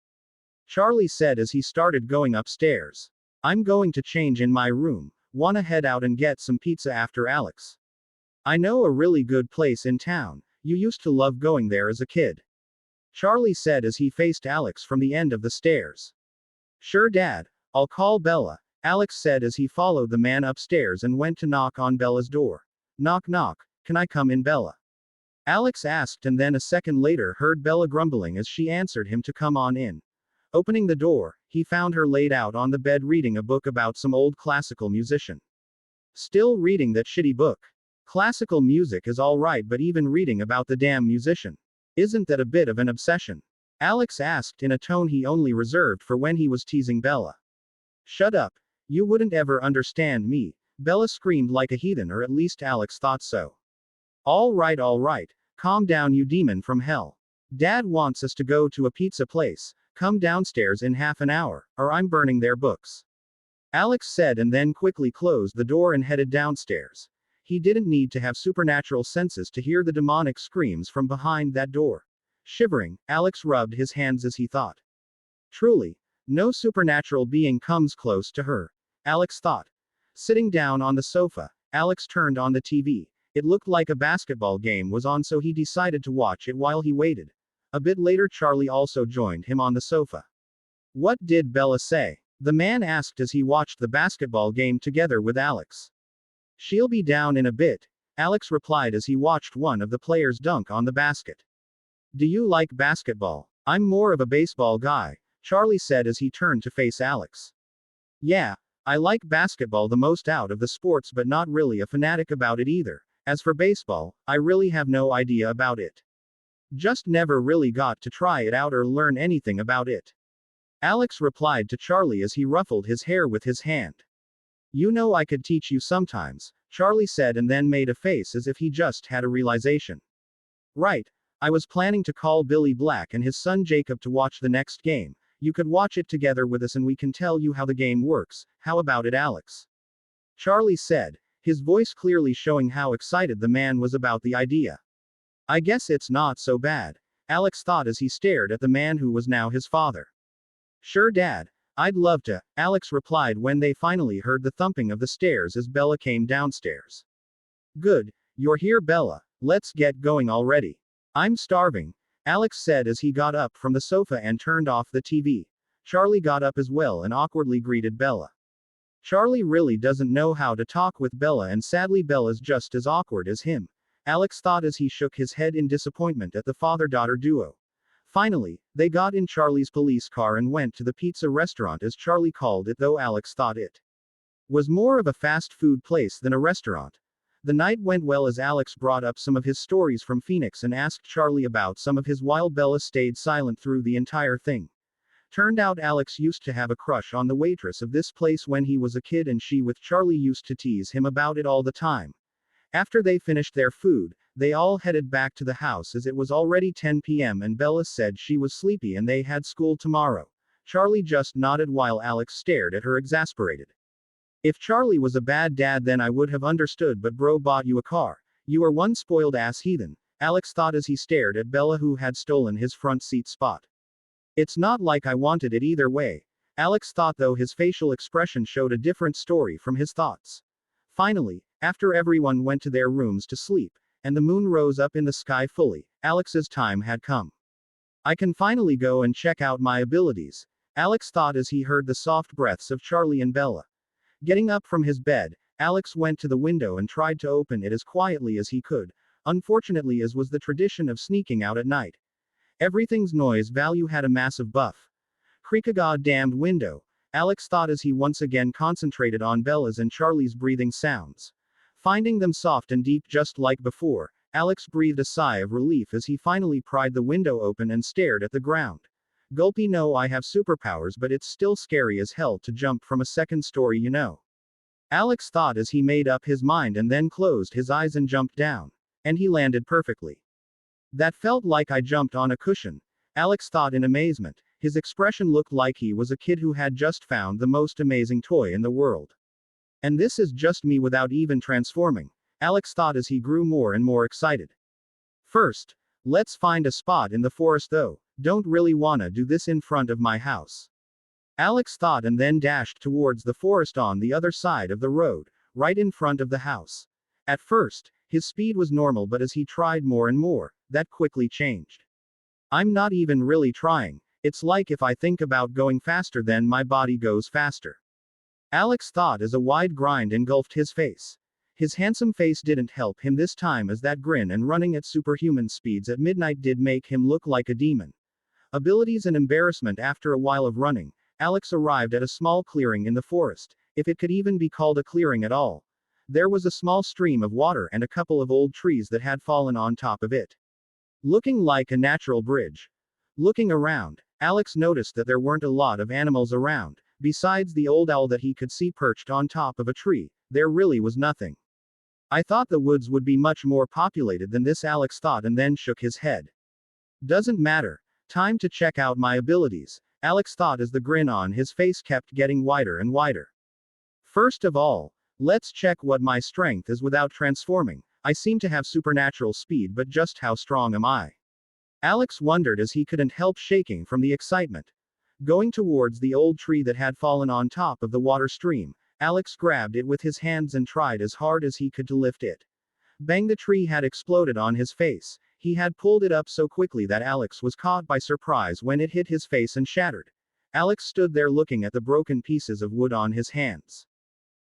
A: Charlie said as he started going upstairs. I'm going to change in my room. Wanna head out and get some pizza after, Alex? I know a really good place in town. You used to love going there as a kid. Charlie said as he faced Alex from the end of the stairs. Sure, Dad. I'll call Bella, Alex said as he followed the man upstairs and went to knock on Bella's door. Knock knock, can I come in, Bella? Alex asked, and then a second later heard Bella grumbling as she answered him to come on in. Opening the door, he found her laid out on the bed reading a book about some old classical musician. Still reading that shitty book? Classical music is alright, but even reading about the damn musician. Isn't that a bit of an obsession? Alex asked in a tone he only reserved for when he was teasing Bella. Shut up. You wouldn't ever understand me, Bella screamed like a heathen, or at least Alex thought so. All right, calm down, you demon from hell. Dad wants us to go to a pizza place. Come downstairs in half an hour, or I'm burning their books. Alex said and then quickly closed the door and headed downstairs. He didn't need to have supernatural senses to hear the demonic screams from behind that door. Shivering, Alex rubbed his hands as he thought. Truly, no supernatural being comes close to her, Alex thought. Sitting down on the sofa, Alex turned on the TV. It looked like a basketball game was on, so he decided to watch it while he waited. A bit later, Charlie also joined him on the sofa. What did Bella say? The man asked as he watched the basketball game together with Alex. She'll be down in a bit, Alex replied as he watched one of the players dunk on the basket. Do you like basketball? I'm more of a baseball guy, Charlie said as he turned to face Alex. Yeah, I like basketball the most out of the sports, but not really a fanatic about it either. As for baseball, I really have no idea about it. Just never really got to try it out or learn anything about it, Alex replied to Charlie as he ruffled his hair with his hand. You know, I could teach you sometimes, Charlie said and then made a face as if he just had a realization. Right. I was planning to call Billy Black and his son Jacob to watch the next game. You could watch it together with us and we can tell you how the game works. How about it, Alex? Charlie said, his voice clearly showing how excited the man was about the idea. I guess it's not so bad, Alex thought as he stared at the man who was now his father. Sure, Dad. I'd love to, Alex replied when they finally heard the thumping of the stairs as Bella came downstairs. Good, you're here, Bella. Let's get going already. I'm starving, Alex said as he got up from the sofa and turned off the TV. Charlie got up as well and awkwardly greeted Bella. Charlie really doesn't know how to talk with Bella, and sadly Bella's just as awkward as him, Alex thought as he shook his head in disappointment at the father-daughter duo. Finally, they got in Charlie's police car and went to the pizza restaurant, as Charlie called it, though Alex thought it was more of a fast food place than a restaurant. The night went well as Alex brought up some of his stories from Phoenix and asked Charlie about some of his while Bella stayed silent through the entire thing. Turned out Alex used to have a crush on the waitress of this place when he was a kid, and she with Charlie used to tease him about it all the time. After they finished their food, they all headed back to the house as it was already 10 p.m. and Bella said she was sleepy and they had school tomorrow. Charlie just nodded while Alex stared at her exasperated. If Charlie was a bad dad then I would have understood, but bro bought you a car. You are one spoiled ass heathen, Alex thought as he stared at Bella who had stolen his front seat spot. It's not like I wanted it either way, Alex thought, though his facial expression showed a different story from his thoughts. Finally, after everyone went to their rooms to sleep, and the moon rose up in the sky fully, Alex's time had come. I can finally go and check out my abilities, Alex thought as he heard the soft breaths of Charlie and Bella. Getting up from his bed, Alex went to the window and tried to open it as quietly as he could, unfortunately, as was the tradition of sneaking out at night. Everything's noise value had a massive buff. Creak a goddamned window, Alex thought as he once again concentrated on Bella's and Charlie's breathing sounds. Finding them soft and deep just like before, Alex breathed a sigh of relief as he finally pried the window open and stared at the ground. Gulpy, no, I have superpowers, but it's still scary as hell to jump from a second story, you know. Alex thought as he made up his mind and then closed his eyes and jumped down. And he landed perfectly. That felt like I jumped on a cushion, Alex thought in amazement. His expression looked like he was a kid who had just found the most amazing toy in the world. And this is just me without even transforming, Alex thought as he grew more and more excited. First, let's find a spot in the forest though, don't really wanna do this in front of my house, Alex thought and then dashed towards the forest on the other side of the road, right in front of the house. At first, his speed was normal, but as he tried more and more, that quickly changed. I'm not even really trying, it's like if I think about going faster then my body goes faster, Alex thought as a wide grin engulfed his face. His handsome face didn't help him this time, as that grin and running at superhuman speeds at midnight did make him look like a demon. Abilities and embarrassment. After a while of running, Alex arrived at a small clearing in the forest, if it could even be called a clearing at all. There was a small stream of water and a couple of old trees that had fallen on top of it, looking like a natural bridge. Looking around, Alex noticed that there weren't a lot of animals around. Besides the old owl that he could see perched on top of a tree, there really was nothing. I thought the woods would be much more populated than this, Alex thought and then shook his head. Doesn't matter. Time to check out my abilities, Alex thought as the grin on his face kept getting wider and wider. First of all, let's check what my strength is without transforming. I seem to have supernatural speed, but just how strong am I? Alex wondered as he couldn't help shaking from the excitement. Going towards the old tree that had fallen on top of the water stream, Alex grabbed it with his hands and tried as hard as he could to lift it. Bang! The tree had exploded on his face. He had pulled it up so quickly that Alex was caught by surprise when it hit his face and shattered. Alex stood there looking at the broken pieces of wood on his hands.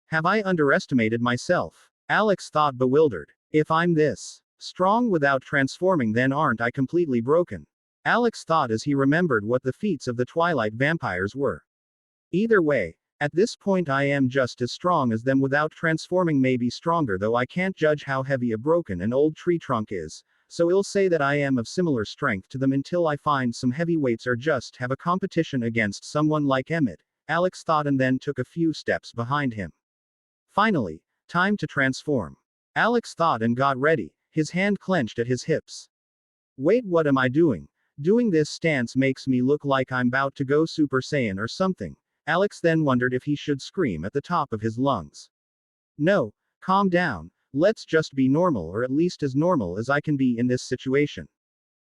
A: Have I underestimated myself? Alex thought, bewildered. If I'm this strong without transforming, then aren't I completely broken? Alex thought as he remembered what the feats of the Twilight vampires were. Either way, at this point I am just as strong as them without transforming, maybe stronger, though I can't judge how heavy a broken and old tree trunk is, so I'll say that I am of similar strength to them until I find some heavyweights or just have a competition against someone like Emmett, Alex thought, and then took a few steps behind him. Finally, time to transform. Alex thought and got ready, his hand clenched at his hips. Wait, what am I doing? Doing this stance makes me look like I'm about to go Super Saiyan or something. Alex then wondered if he should scream at the top of his lungs. No, calm down, let's just be normal, or at least as normal as I can be in this situation.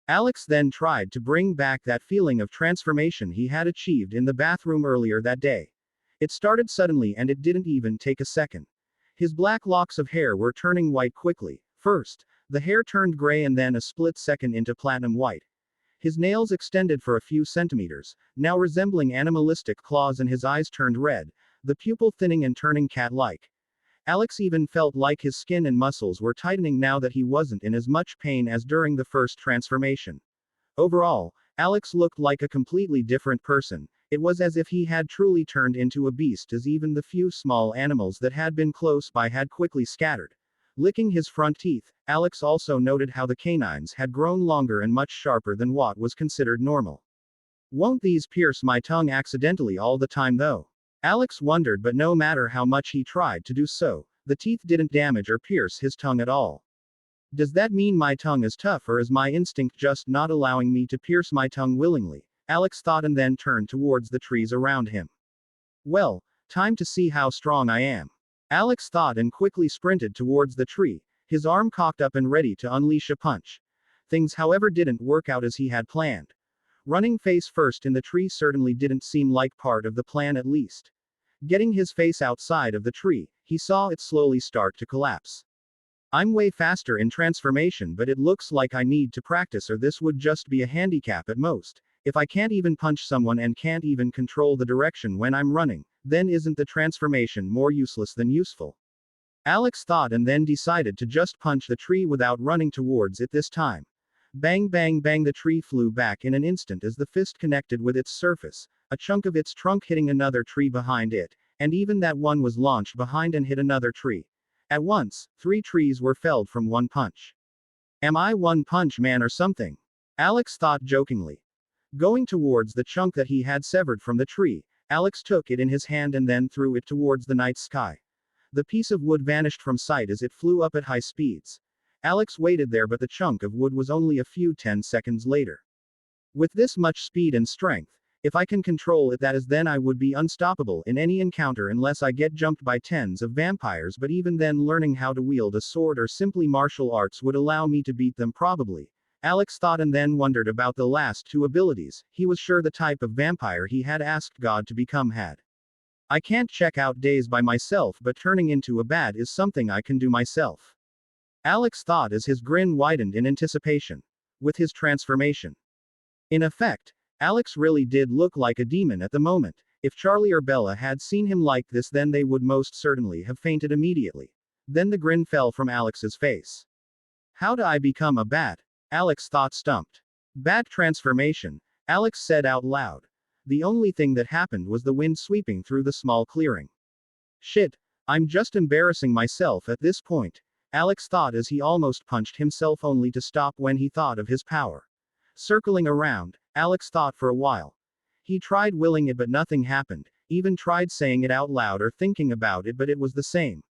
A: Alex then tried to bring back that feeling of transformation he had achieved in the bathroom earlier that day. It started suddenly and it didn't even take a second. His black locks of hair were turning white quickly. First, the hair turned gray and then a split second into platinum white. His nails extended for a few centimeters, now resembling animalistic claws, and his eyes turned red, the pupil thinning and turning cat-like. Alex even felt like his skin and muscles were tightening now that he wasn't in as much pain as during the first transformation. Overall, Alex looked like a completely different person. It was as if he had truly turned into a beast, as even the few small animals that had been close by had quickly scattered. Licking his front teeth, Alex also noted how the canines had grown longer and much sharper than what was considered normal. Won't these pierce my tongue accidentally all the time though? Alex wondered, but no matter how much he tried to do so, the teeth didn't damage or pierce his tongue at all. Does that mean my tongue is tough, or is my instinct just not allowing me to pierce my tongue willingly? Alex thought, and then turned towards the trees around him. Well, time to see how strong I am. Alex thought and quickly sprinted towards the tree, his arm cocked up and ready to unleash a punch. Things, however, didn't work out as he had planned. Running face first in the tree certainly didn't seem like part of the plan, at least. Getting his face outside of the tree, he saw it slowly start to collapse. I'm way faster in transformation, but it looks like I need to practice, or this would just be a handicap at most. If I can't even punch someone and can't even control the direction when I'm running, then isn't the transformation more useless than useful? Alex thought, and then decided to just punch the tree without running towards it this time. Bang bang bang! The tree flew back in an instant as the fist connected with its surface, a chunk of its trunk hitting another tree behind it, and even that one was launched behind and hit another tree. At once, 3 trees were felled from one punch. Am I One Punch Man or something? Alex thought jokingly. Going towards the chunk that he had severed from the tree, Alex took it in his hand and then threw it towards the night sky. The piece of wood vanished from sight as it flew up at high speeds. Alex waited there, but the chunk of wood was only a few 10 seconds later. With this much speed and strength, if I can control it, that is, then I would be unstoppable in any encounter unless I get jumped by tens of vampires, but even then learning how to wield a sword or simply martial arts would allow me to beat them probably. Alex thought, and then wondered about the last 2 abilities. He was sure the type of vampire he had asked God to become had. I can't check out days by myself, but turning into a bat is something I can do myself. Alex thought as his grin widened in anticipation. With his transformation. In effect, Alex really did look like a demon at the moment. If Charlie or Bella had seen him like this, then they would most certainly have fainted immediately. Then the grin fell from Alex's face. How do I become a bat? Alex thought, stumped. Bat transformation, Alex said out loud. The only thing that happened was the wind sweeping through the small clearing. Shit, I'm just embarrassing myself at this point, Alex thought as he almost punched himself, only to stop when he thought of his power. Circling around, Alex thought for a while. He tried willing it, but nothing happened, even tried saying it out loud or thinking about it, but it was the same.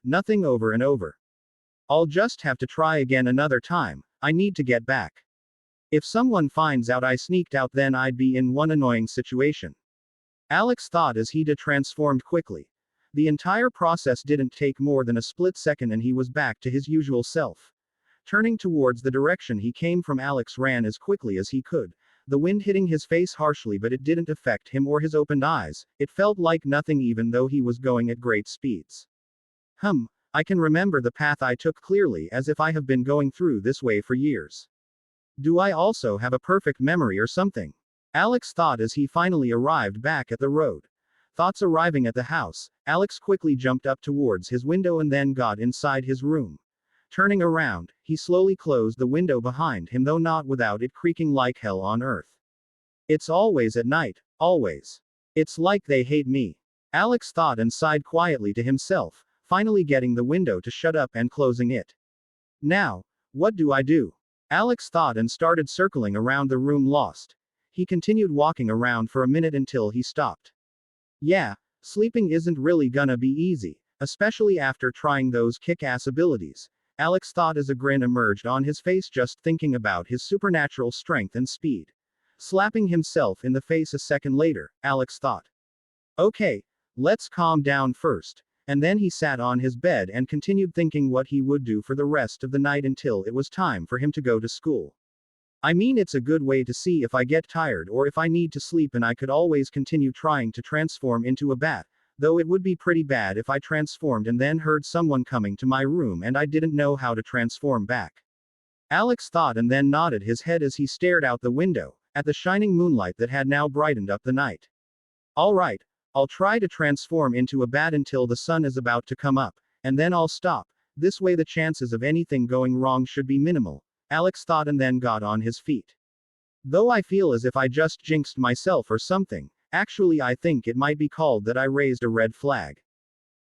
A: Nothing, over and over. I'll just have to try again another time. I need to get back. If someone finds out I sneaked out, then I'd be in one annoying situation. Alex thought as he transformed quickly. The entire process didn't take more than a split second and he was back to his usual self. Turning towards the direction he came from, Alex ran as quickly as he could, the wind hitting his face harshly, but it didn't affect him or his opened eyes. It felt like nothing even though he was going at great speeds. I can remember the path I took clearly, as if I have been going through this way for years. Do I also have a perfect memory or something? Alex thought as he finally arrived back at the road. Thoughts arriving at the house, Alex quickly jumped up towards his window and then got inside his room. Turning around, he slowly closed the window behind him, though not without it creaking like hell on earth. It's always at night, always. It's like they hate me. Alex thought and sighed quietly to himself, finally getting the window to shut up and closing it. Now, what do I do? Alex thought and started circling around the room, lost. He continued walking around for a minute until he stopped. Yeah, sleeping isn't really gonna be easy, especially after trying those kick-ass abilities, Alex thought as a grin emerged on his face just thinking about his supernatural strength and speed. Slapping himself in the face a second later, Alex thought. Okay, let's calm down first. And then he sat on his bed and continued thinking what he would do for the rest of the night until it was time for him to go to school. I mean, it's a good way to see if I get tired or if I need to sleep, and I could always continue trying to transform into a bat, though it would be pretty bad if I transformed and then heard someone coming to my room and I didn't know how to transform back. Alex thought and then nodded his head as he stared out the window, at the shining moonlight that had now brightened up the night. Alright, I'll try to transform into a bat until the sun is about to come up, and then I'll stop. This way the chances of anything going wrong should be minimal, Alex thought and then got on his feet. Though I feel as if I just jinxed myself or something, actually I think it might be called that I raised a red flag.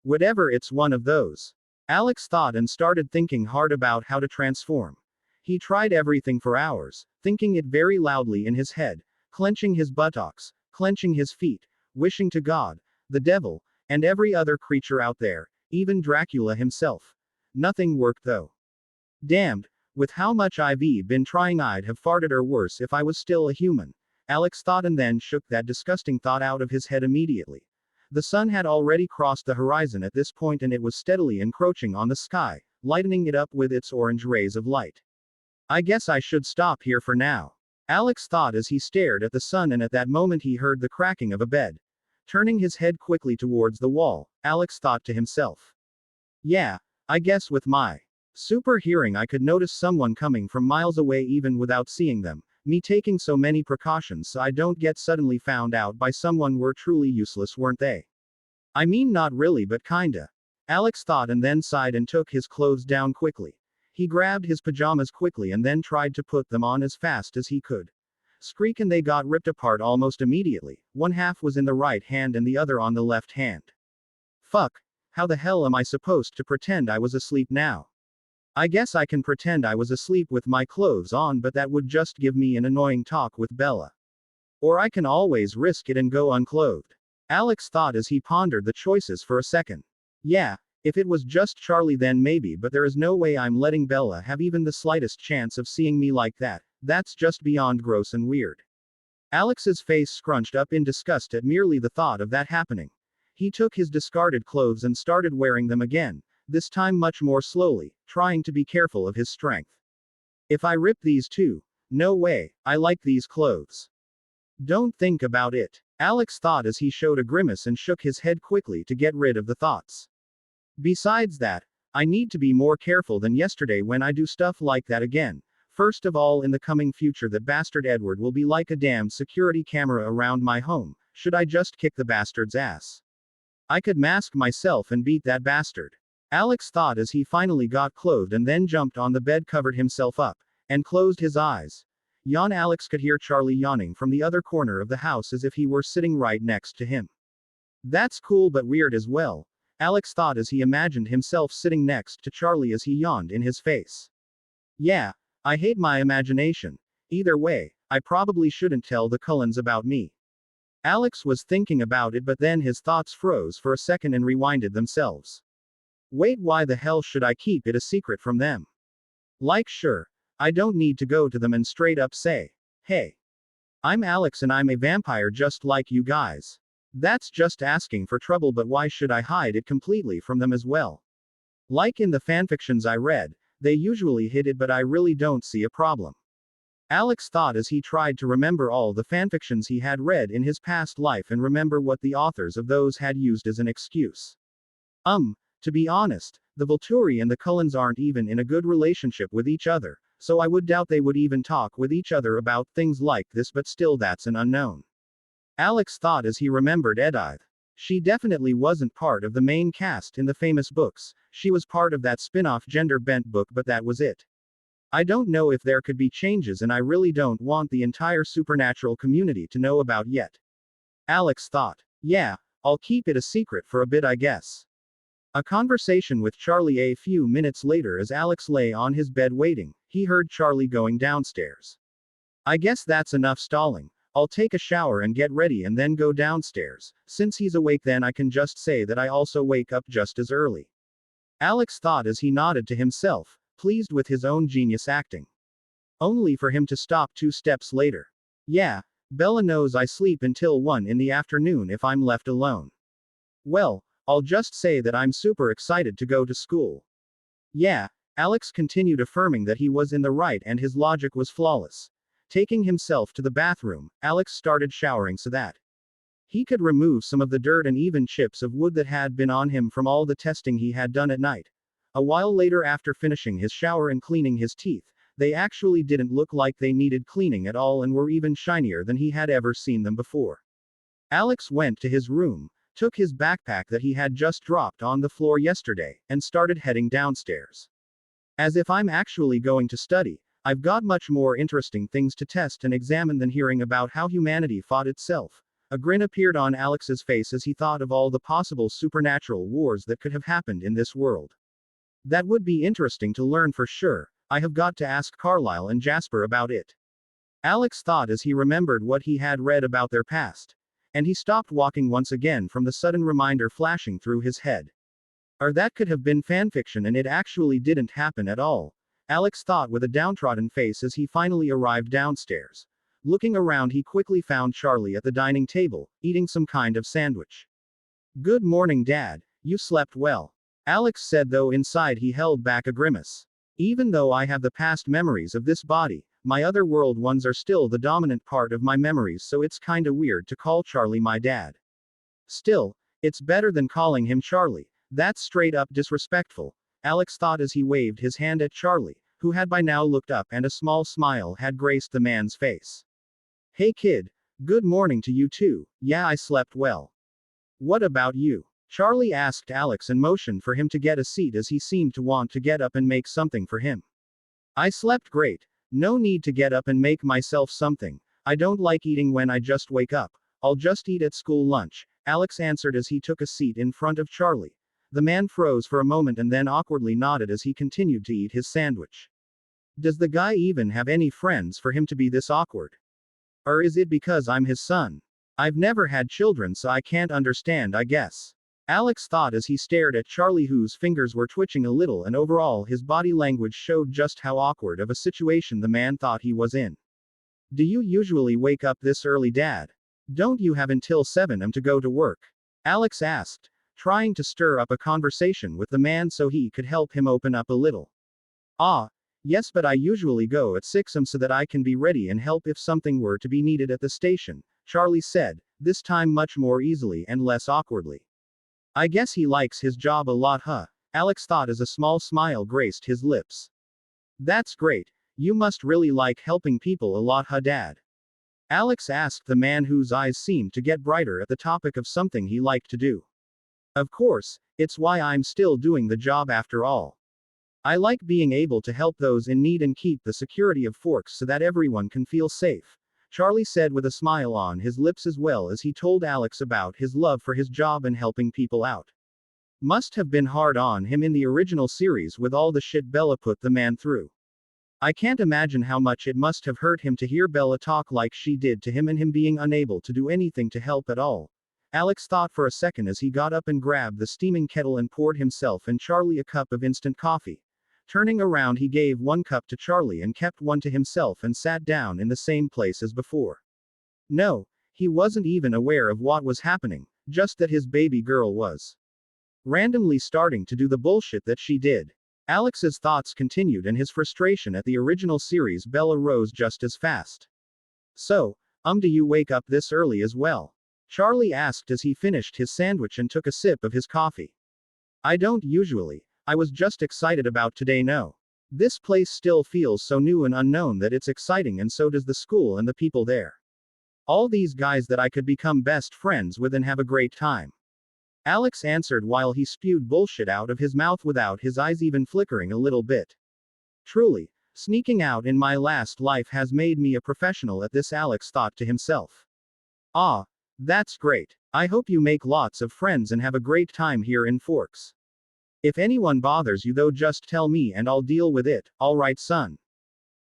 A: Whatever, it's one of those. Alex thought and started thinking hard about how to transform. He tried everything for hours, thinking it very loudly in his head, clenching his buttocks, clenching his feet, wishing to God, the devil, and every other creature out there, even Dracula himself. Nothing worked though. Damned, with how much I've been trying, I'd have farted or worse if I was still a human, Alex thought and then shook that disgusting thought out of his head immediately. The sun had already crossed the horizon at this point and it was steadily encroaching on the sky, lightening it up with its orange rays of light. I guess I should stop here for now, Alex thought as he stared at the sun, and at that moment he heard the cracking of a bed. Turning his head quickly towards the wall, Alex thought to himself. Yeah, I guess with my super hearing I could notice someone coming from miles away even without seeing them. Me taking so many precautions so I don't get suddenly found out by someone were truly useless, weren't they? I mean, not really, but kinda. Alex thought and then sighed and took his clothes down quickly. He grabbed his pajamas quickly and then tried to put them on as fast as he could. Squeak, and they got ripped apart almost immediately. One half was in the right hand and the other on the left hand. Fuck, how the hell am I supposed to pretend I was asleep now? I guess I can pretend I was asleep with my clothes on, but that would just give me an annoying talk with Bella. Or I can always risk it and go unclothed. Alex thought as he pondered the choices for a second. Yeah, if it was just Charlie then maybe, but there is no way I'm letting Bella have even the slightest chance of seeing me like that. That's just beyond gross and weird. Alex's face scrunched up in disgust at merely the thought of that happening. He took his discarded clothes and started wearing them again, this time much more slowly, trying to be careful of his strength. If I rip these too? No way, I like these clothes. Don't think about it, Alex thought as he showed a grimace and shook his head quickly to get rid of the thoughts. Besides that, I need to be more careful than yesterday when I do stuff like that again. First of all, in the coming future that bastard Edward will be like a damn security camera around my home. Should I just kick the bastard's ass? I could mask myself and beat that bastard, Alex thought as he finally got clothed and then jumped on the bed, covered himself up, and closed his eyes. Yawn. Alex could hear Charlie yawning from the other corner of the house as if he were sitting right next to him. That's cool but weird as well, Alex thought as he imagined himself sitting next to Charlie as he yawned in his face. Yeah, I hate my imagination. Either way, I probably shouldn't tell the Cullens about me. Alex was thinking about it, but then his thoughts froze for a second and rewinded themselves. Wait, why the hell should I keep it a secret from them? Like, sure, I don't need to go to them and straight up say, hey, I'm Alex and I'm a vampire just like you guys. That's just asking for trouble, but why should I hide it completely from them as well? Like in the fanfictions I read, they usually hid it, but I really don't see a problem. Alex thought as he tried to remember all the fanfictions he had read in his past life and remember what the authors of those had used as an excuse. To be honest, the Volturi and the Cullens aren't even in a good relationship with each other, so I would doubt they would even talk with each other about things like this, but still that's an unknown. Alex thought as he remembered Edith. She definitely wasn't part of the main cast in the famous books, she was part of that spin-off gender-bent book, but that was it. I don't know if there could be changes, and I really don't want the entire supernatural community to know about yet. Alex thought. Yeah, I'll keep it a secret for a bit, I guess. A conversation with Charlie. A few minutes later, as Alex lay on his bed waiting, he heard Charlie going downstairs. I guess that's enough stalling. I'll take a shower and get ready and then go downstairs. Since he's awake, then I can just say that I also wake up just as early. Alex thought as he nodded to himself, pleased with his own genius acting. Only for him to stop 2 steps later. Yeah, Bella knows I sleep until 1 in the afternoon if I'm left alone. Well, I'll just say that I'm super excited to go to school. Yeah, Alex continued, affirming that he was in the right and his logic was flawless. Taking himself to the bathroom, Alex started showering so that he could remove some of the dirt and even chips of wood that had been on him from all the testing he had done at night. A while later, after finishing his shower and cleaning his teeth, they actually didn't look like they needed cleaning at all and were even shinier than he had ever seen them before. Alex went to his room, took his backpack that he had just dropped on the floor yesterday, and started heading downstairs. As if I'm actually going to study, I've got much more interesting things to test and examine than hearing about how humanity fought itself. A grin appeared on Alex's face as he thought of all the possible supernatural wars that could have happened in this world. That would be interesting to learn for sure. I have got to ask Carlisle and Jasper about it. Alex thought as he remembered what he had read about their past. And he stopped walking once again from the sudden reminder flashing through his head. Or that could have been fanfiction and it actually didn't happen at all. Alex thought with a downtrodden face as he finally arrived downstairs. Looking around, he quickly found Charlie at the dining table, eating some kind of sandwich. Good morning, Dad. You slept well. Alex said, though inside he held back a grimace. Even though I have the past memories of this body, my other world ones are still the dominant part of my memories, so it's kinda weird to call Charlie my dad. Still, it's better than calling him Charlie. That's straight up disrespectful, Alex thought as he waved his hand at Charlie, who had by now looked up and a small smile had graced the man's face. Hey kid, good morning to you too. Yeah, I slept well. What about you? Charlie asked Alex and motioned for him to get a seat as he seemed to want to get up and make something for him. I slept great. No need to get up and make myself something. I don't like eating when I just wake up. I'll just eat at school lunch, Alex answered as he took a seat in front of Charlie. The man froze for a moment and then awkwardly nodded as he continued to eat his sandwich. Does the guy even have any friends for him to be this awkward? Or is it because I'm his son? I've never had children, so I can't understand, I guess. Alex thought as he stared at Charlie, whose fingers were twitching a little and overall his body language showed just how awkward of a situation the man thought he was in. Do you usually wake up this early, Dad? Don't you have until 7 am to go to work? Alex asked, trying to stir up a conversation with the man so he could help him open up a little. Yes, but I usually go at 6 am so that I can be ready and help if something were to be needed at the station, Charlie said, this time much more easily and less awkwardly. I guess he likes his job a lot, huh? Alex thought as a small smile graced his lips. That's great. You must really like helping people a lot, huh, Dad? Alex asked the man, whose eyes seemed to get brighter at the topic of something he liked to do. Of course, it's why I'm still doing the job after all. I like being able to help those in need and keep the security of Forks so that everyone can feel safe, Charlie said with a smile on his lips as well as he told Alex about his love for his job and helping people out. Must have been hard on him in the original series with all the shit Bella put the man through. I can't imagine how much it must have hurt him to hear Bella talk like she did to him and him being unable to do anything to help at all. Alex thought for a second as he got up and grabbed the steaming kettle and poured himself and Charlie a cup of instant coffee. Turning around, he gave one cup to Charlie and kept one to himself and sat down in the same place as before. No, he wasn't even aware of what was happening, just that his baby girl was randomly starting to do the bullshit that she did. Alex's thoughts continued and his frustration at the original series Bella rose just as fast. So, do you wake up this early as well? Charlie asked as he finished his sandwich and took a sip of his coffee. I don't usually. I was just excited about today. No. This place still feels so new and unknown that it's exciting, and so does the school and the people there. All these guys that I could become best friends with and have a great time. Alex answered while he spewed bullshit out of his mouth without his eyes even flickering a little bit. Truly, sneaking out in my last life has made me a professional at this, Alex thought to himself. Ah, that's great. I hope you make lots of friends and have a great time here in Forks. If anyone bothers you though, just tell me and I'll deal with it, alright son?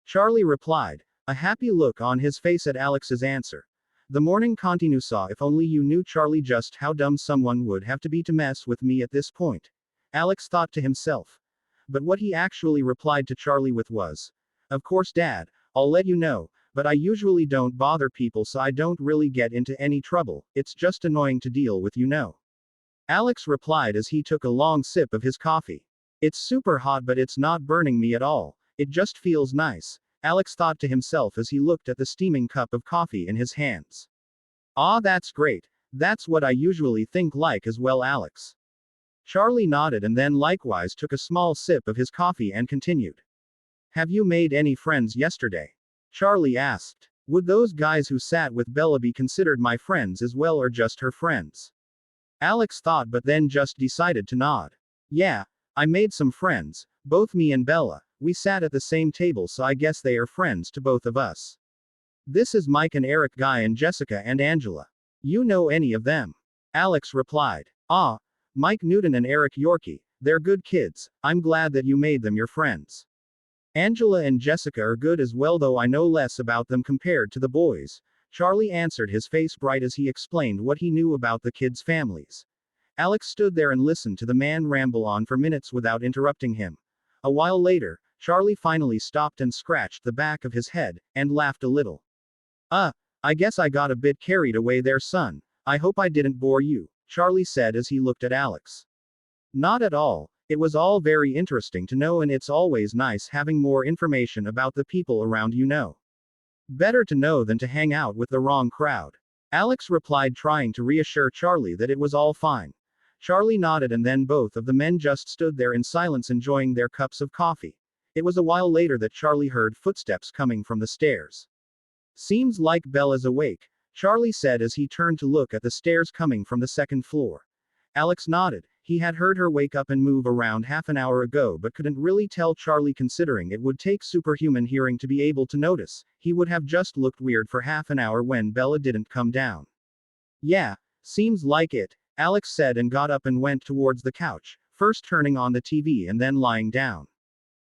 A: Charlie replied, a happy look on his face at Alex's answer. The morning continued. Saw, if only you knew, Charlie, just how dumb someone would have to be to mess with me at this point. Alex thought to himself. But what he actually replied to Charlie with was, of course Dad, I'll let you know, but I usually don't bother people, so I don't really get into any trouble, it's just annoying to deal with, you know. Alex replied as he took a long sip of his coffee. It's super hot, but it's not burning me at all, it just feels nice, Alex thought to himself as he looked at the steaming cup of coffee in his hands. Ah, that's great. That's what I usually think like as well, Alex. Charlie nodded and then likewise took a small sip of his coffee and continued. Have you made any friends yesterday? Charlie asked. Would those guys who sat with Bella be considered my friends as well, or just her friends? Alex thought but then just decided to nod. Yeah, I made some friends, both me and Bella. We sat at the same table, so I guess they are friends to both of us. This is Mike and Eric, Guy and Jessica and Angela. You know any of them? Alex replied. Ah, Mike Newton and Eric Yorkie, they're good kids, I'm glad that you made them your friends. Angela and Jessica are good as well, though I know less about them compared to the boys. Charlie answered, his face bright as he explained what he knew about the kids' families. Alex stood there and listened to the man ramble on for minutes without interrupting him. A while later, Charlie finally stopped and scratched the back of his head, and laughed a little. I guess I got a bit carried away there, son. I hope I didn't bore you, Charlie said as he looked at Alex. Not at all. It was all very interesting to know, and it's always nice having more information about the people around you know. Better to know than to hang out with the wrong crowd. Alex replied, trying to reassure Charlie that it was all fine. Charlie nodded and then both of the men just stood there in silence enjoying their cups of coffee. It was a while later that Charlie heard footsteps coming from the stairs. Seems like Bella's awake, Charlie said as he turned to look at the stairs coming from the second floor. Alex nodded. He had heard her wake up and move around half an hour ago, but couldn't really tell Charlie, considering it would take superhuman hearing to be able to notice. He would have just looked weird for half an hour when Bella didn't come down. Yeah, seems like it, Alex said and got up and went towards the couch, first turning on the TV and then lying down.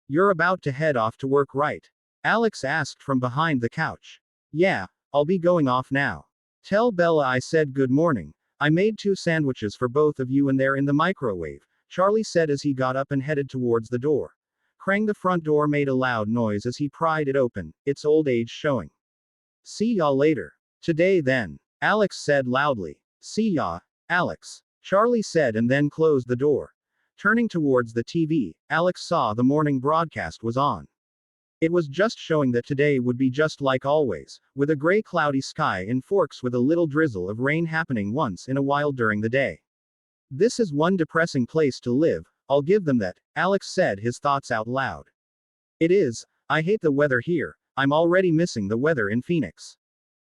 A: You're about to head off to work, right? Alex asked from behind the couch. Yeah, I'll be going off now. Tell Bella I said good morning. I made 2 sandwiches for both of you and they're in the microwave, Charlie said as he got up and headed towards the door. Krang, the front door made a loud noise as he pried it open, its old age showing. See y'all later. Today then, Alex said loudly. See ya, Alex, Charlie said and then closed the door. Turning towards the TV, Alex saw the morning broadcast was on. It was just showing that today would be just like always, with a gray cloudy sky in Forks with a little drizzle of rain happening once in a while during the day. This is one depressing place to live, I'll give them that, Alex said his thoughts out loud. It is. I hate the weather here, I'm already missing the weather in Phoenix.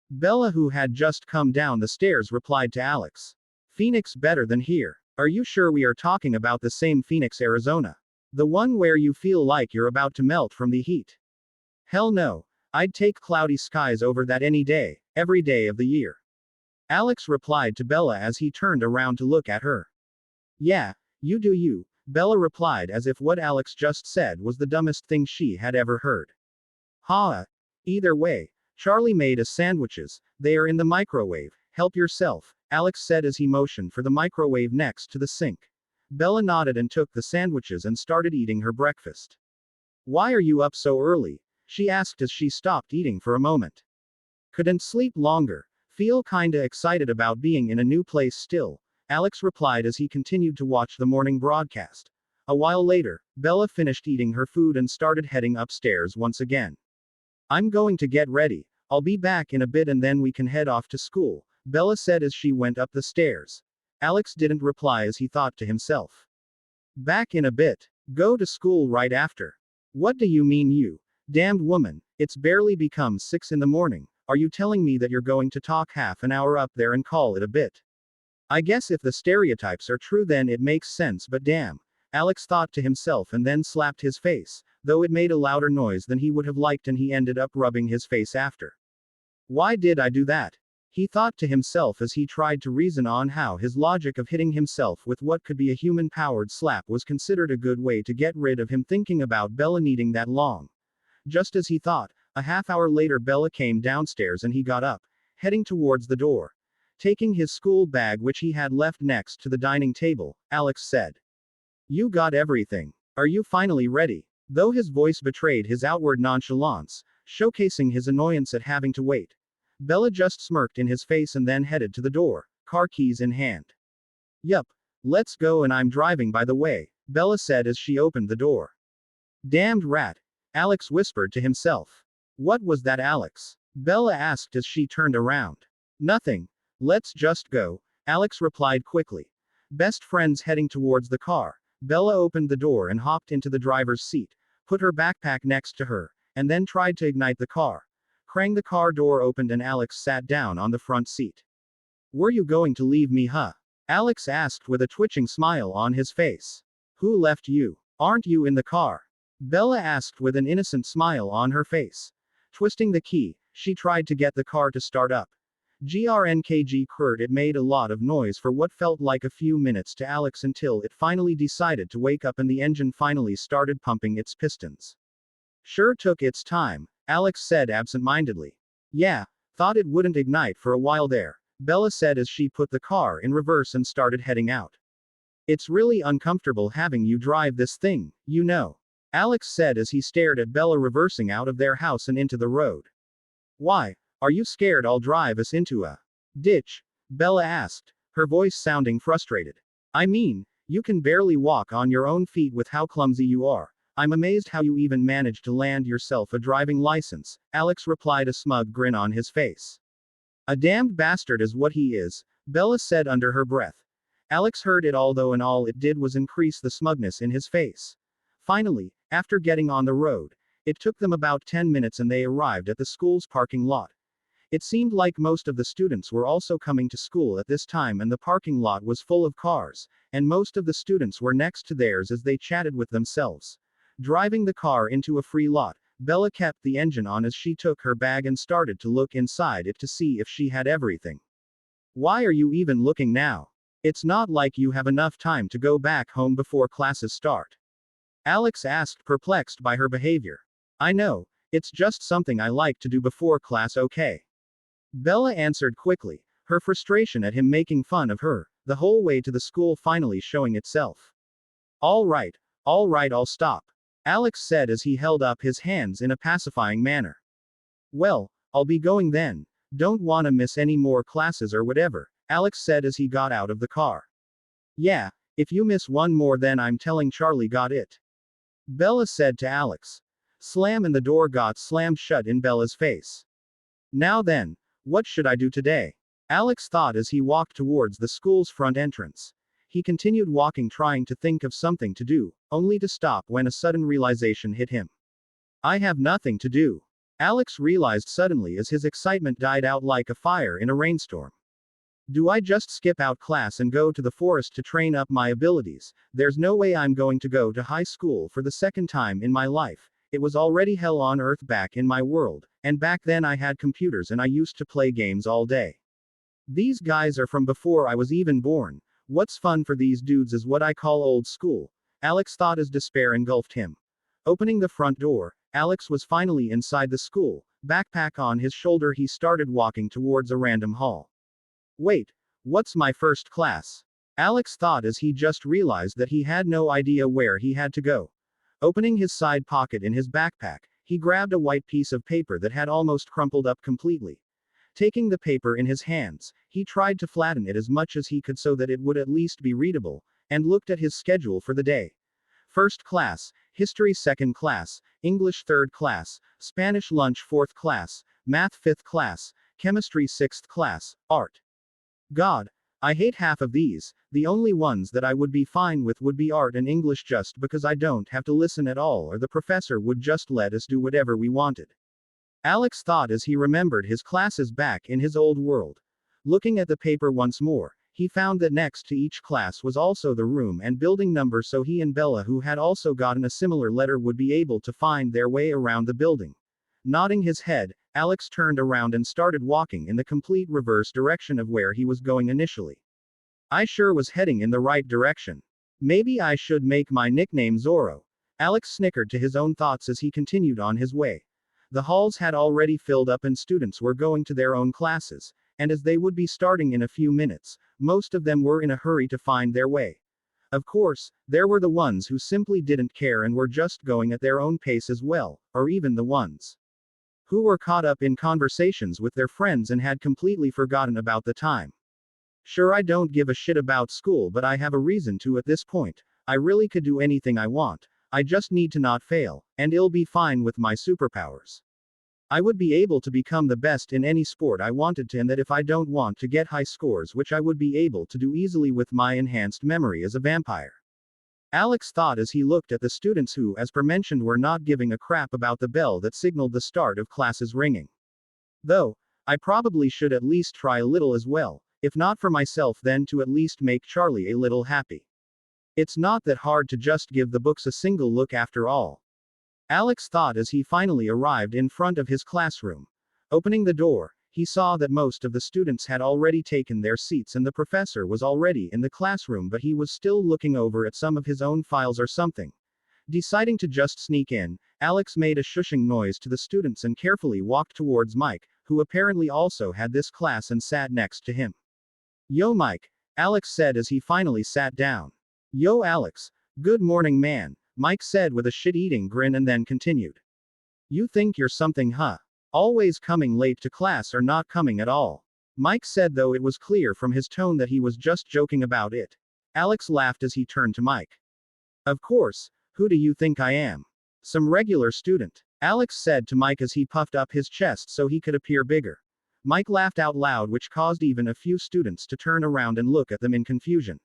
A: Bella, who had just come down the stairs, replied to Alex. Phoenix better than here. Are you sure we are talking about the same Phoenix, Arizona? The one where you feel like you're about to melt from the heat? Hell no. I'd take cloudy skies over that any day, every day of the year. Alex replied to Bella as he turned around to look at her. Yeah, you do you, Bella replied as if what Alex just said was the dumbest thing she had ever heard. Ha! Either way, Charlie made us sandwiches, they are in the microwave, help yourself, Alex said as he motioned for the microwave next to the sink. Bella nodded and took the sandwiches and started eating her breakfast. Why are you up so early? She asked as she stopped eating for a moment. Couldn't sleep longer. Feel kinda excited about being in a new place still, Alex replied as he continued to watch the morning broadcast. A while later, Bella finished eating her food and started heading upstairs once again. I'm going to get ready. I'll be back in a bit and then we can head off to school, Bella said as she went up the stairs. Alex didn't reply as he thought to himself. Back in a bit. Go to school right after. What do you mean you? Damned woman, it's barely become 6 in the morning. Are you telling me that you're going to talk half an hour up there and call it a bit? I guess if the stereotypes are true then it makes sense, but damn. Alex thought to himself and then slapped his face, though it made a louder noise than he would have liked and he ended up rubbing his face after. Why did I do that? He thought to himself as he tried to reason on how his logic of hitting himself with what could be a human-powered slap was considered a good way to get rid of him thinking about Bella needing that long. Just as he thought, a half hour later Bella came downstairs and he got up, heading towards the door. Taking his school bag which he had left next to the dining table, Alex said. You got everything. Are you finally ready? Though his voice betrayed his outward nonchalance, showcasing his annoyance at having to wait. Bella just smirked in his face and then headed to the door, car keys in hand. Yup. Let's go and I'm driving by the way, Bella said as she opened the door. Damned rat. Alex whispered to himself. What was that, Alex? Bella asked as she turned around. Nothing. Let's just go, Alex replied quickly. Best friends heading towards the car. Bella opened the door and hopped into the driver's seat, put her backpack next to her, and then tried to ignite the car. Krang, the car door opened and Alex sat down on the front seat. Were you going to leave me, huh? Alex asked with a twitching smile on his face. Who left you? Aren't you in the car? Bella asked with an innocent smile on her face. Twisting the key, she tried to get the car to start up. Grnkg Kurt, it made a lot of noise for what felt like a few minutes to Alex until it finally decided to wake up and the engine finally started pumping its pistons. Sure took its time, Alex said absent-mindedly. Yeah, thought it wouldn't ignite for a while there, Bella said as she put the car in reverse and started heading out. It's really uncomfortable having you drive this thing, you know, Alex said as he stared at Bella reversing out of their house and into the road. Why? Are you scared I'll drive us into a ditch? Bella asked, her voice sounding frustrated. I mean, you can barely walk on your own feet with how clumsy you are. I'm amazed how you even managed to land yourself a driving license, Alex replied, a smug grin on his face. A damned bastard is what he is, Bella said under her breath. Alex heard it all though and all it did was increase the smugness in his face. Finally, after getting on the road, it took them about 10 minutes and they arrived at the school's parking lot. It seemed like most of the students were also coming to school at this time and the parking lot was full of cars, and most of the students were next to theirs as they chatted with themselves. Driving the car into a free lot, Bella kept the engine on as she took her bag and started to look inside it to see if she had everything. Why are you even looking now? It's not like you have enough time to go back home before classes start. Alex asked, perplexed by her behavior. I know, it's just something I like to do before class, okay? Bella answered quickly, her frustration at him making fun of her, the whole way to the school finally showing itself. All right, I'll stop, Alex said as he held up his hands in a pacifying manner. Well, I'll be going then. Don't wanna miss any more classes or whatever, Alex said as he got out of the car. Yeah, if you miss one more then I'm telling Charlie, got it? Bella said to Alex. Slam, and the door got slammed shut in Bella's face. Now then, what should I do today? Alex thought as he walked towards the school's front entrance. He continued walking trying to think of something to do, only to stop when a sudden realization hit him. I have nothing to do. Alex realized suddenly as his excitement died out like a fire in a rainstorm. Do I just skip out class and go to the forest to train up my abilities? There's no way I'm going to go to high school for the second time in my life. It was already hell on earth back in my world, and back then I had computers and I used to play games all day. These guys are from before I was even born. What's fun for these dudes is what I call old school, Alex thought as despair engulfed him. Opening the front door, Alex was finally inside the school. Backpack on his shoulder, he started walking towards a random hall. Wait, what's my first class? Alex thought as he just realized that he had no idea where he had to go. Opening his side pocket in his backpack, he grabbed a white piece of paper that had almost crumpled up completely. Taking the paper in his hands, he tried to flatten it as much as he could so that it would at least be readable, and looked at his schedule for the day. First class, History second class, English third class, Spanish lunch fourth class, Math fifth class, Chemistry sixth class, Art. God, I hate half of these. The only ones that I would be fine with would be art and English just because I don't have to listen at all or the professor would just let us do whatever we wanted. Alex thought as he remembered his classes back in his old world. Looking at the paper once more, he found that next to each class was also the room and building number so he and Bella who had also gotten a similar letter would be able to find their way around the building. Nodding his head, Alex turned around and started walking in the complete reverse direction of where he was going initially. I sure was heading in the right direction. Maybe I should make my nickname Zorro. Alex snickered to his own thoughts as he continued on his way. The halls had already filled up and students were going to their own classes, and as they would be starting in a few minutes, most of them were in a hurry to find their way. Of course, there were the ones who simply didn't care and were just going at their own pace as well, or even the ones who were caught up in conversations with their friends and had completely forgotten about the time. Sure, I don't give a shit about school, but I have a reason to at this point. I really could do anything I want. I just need to not fail, and I'll be fine with my superpowers. I would be able to become the best in any sport I wanted to, and that if I don't want to get high scores, which I would be able to do easily with my enhanced memory as a vampire. Alex thought as he looked at the students who, as per mentioned, were not giving a crap about the bell that signaled the start of classes ringing. Though, I probably should at least try a little as well, if not for myself then to at least make Charlie a little happy. It's not that hard to just give the books a single look after all. Alex thought as he finally arrived in front of his classroom. Opening the door, he saw that most of the students had already taken their seats and the professor was already in the classroom, but he was still looking over at some of his own files or something. Deciding to just sneak in, Alex made a shushing noise to the students and carefully walked towards Mike, who apparently also had this class and sat next to him. Yo Mike, Alex said as he finally sat down. Yo Alex, good morning man, Mike said with a shit-eating grin and then continued. You think you're something, huh? Always coming late to class or not coming at all. Mike said, though it was clear from his tone that he was just joking about it. Alex laughed as he turned to Mike. Of course, who do you think I am? Some regular student, Alex said to Mike as he puffed up his chest so he could appear bigger. Mike laughed out loud, which caused even a few students to turn around and look at them in confusion.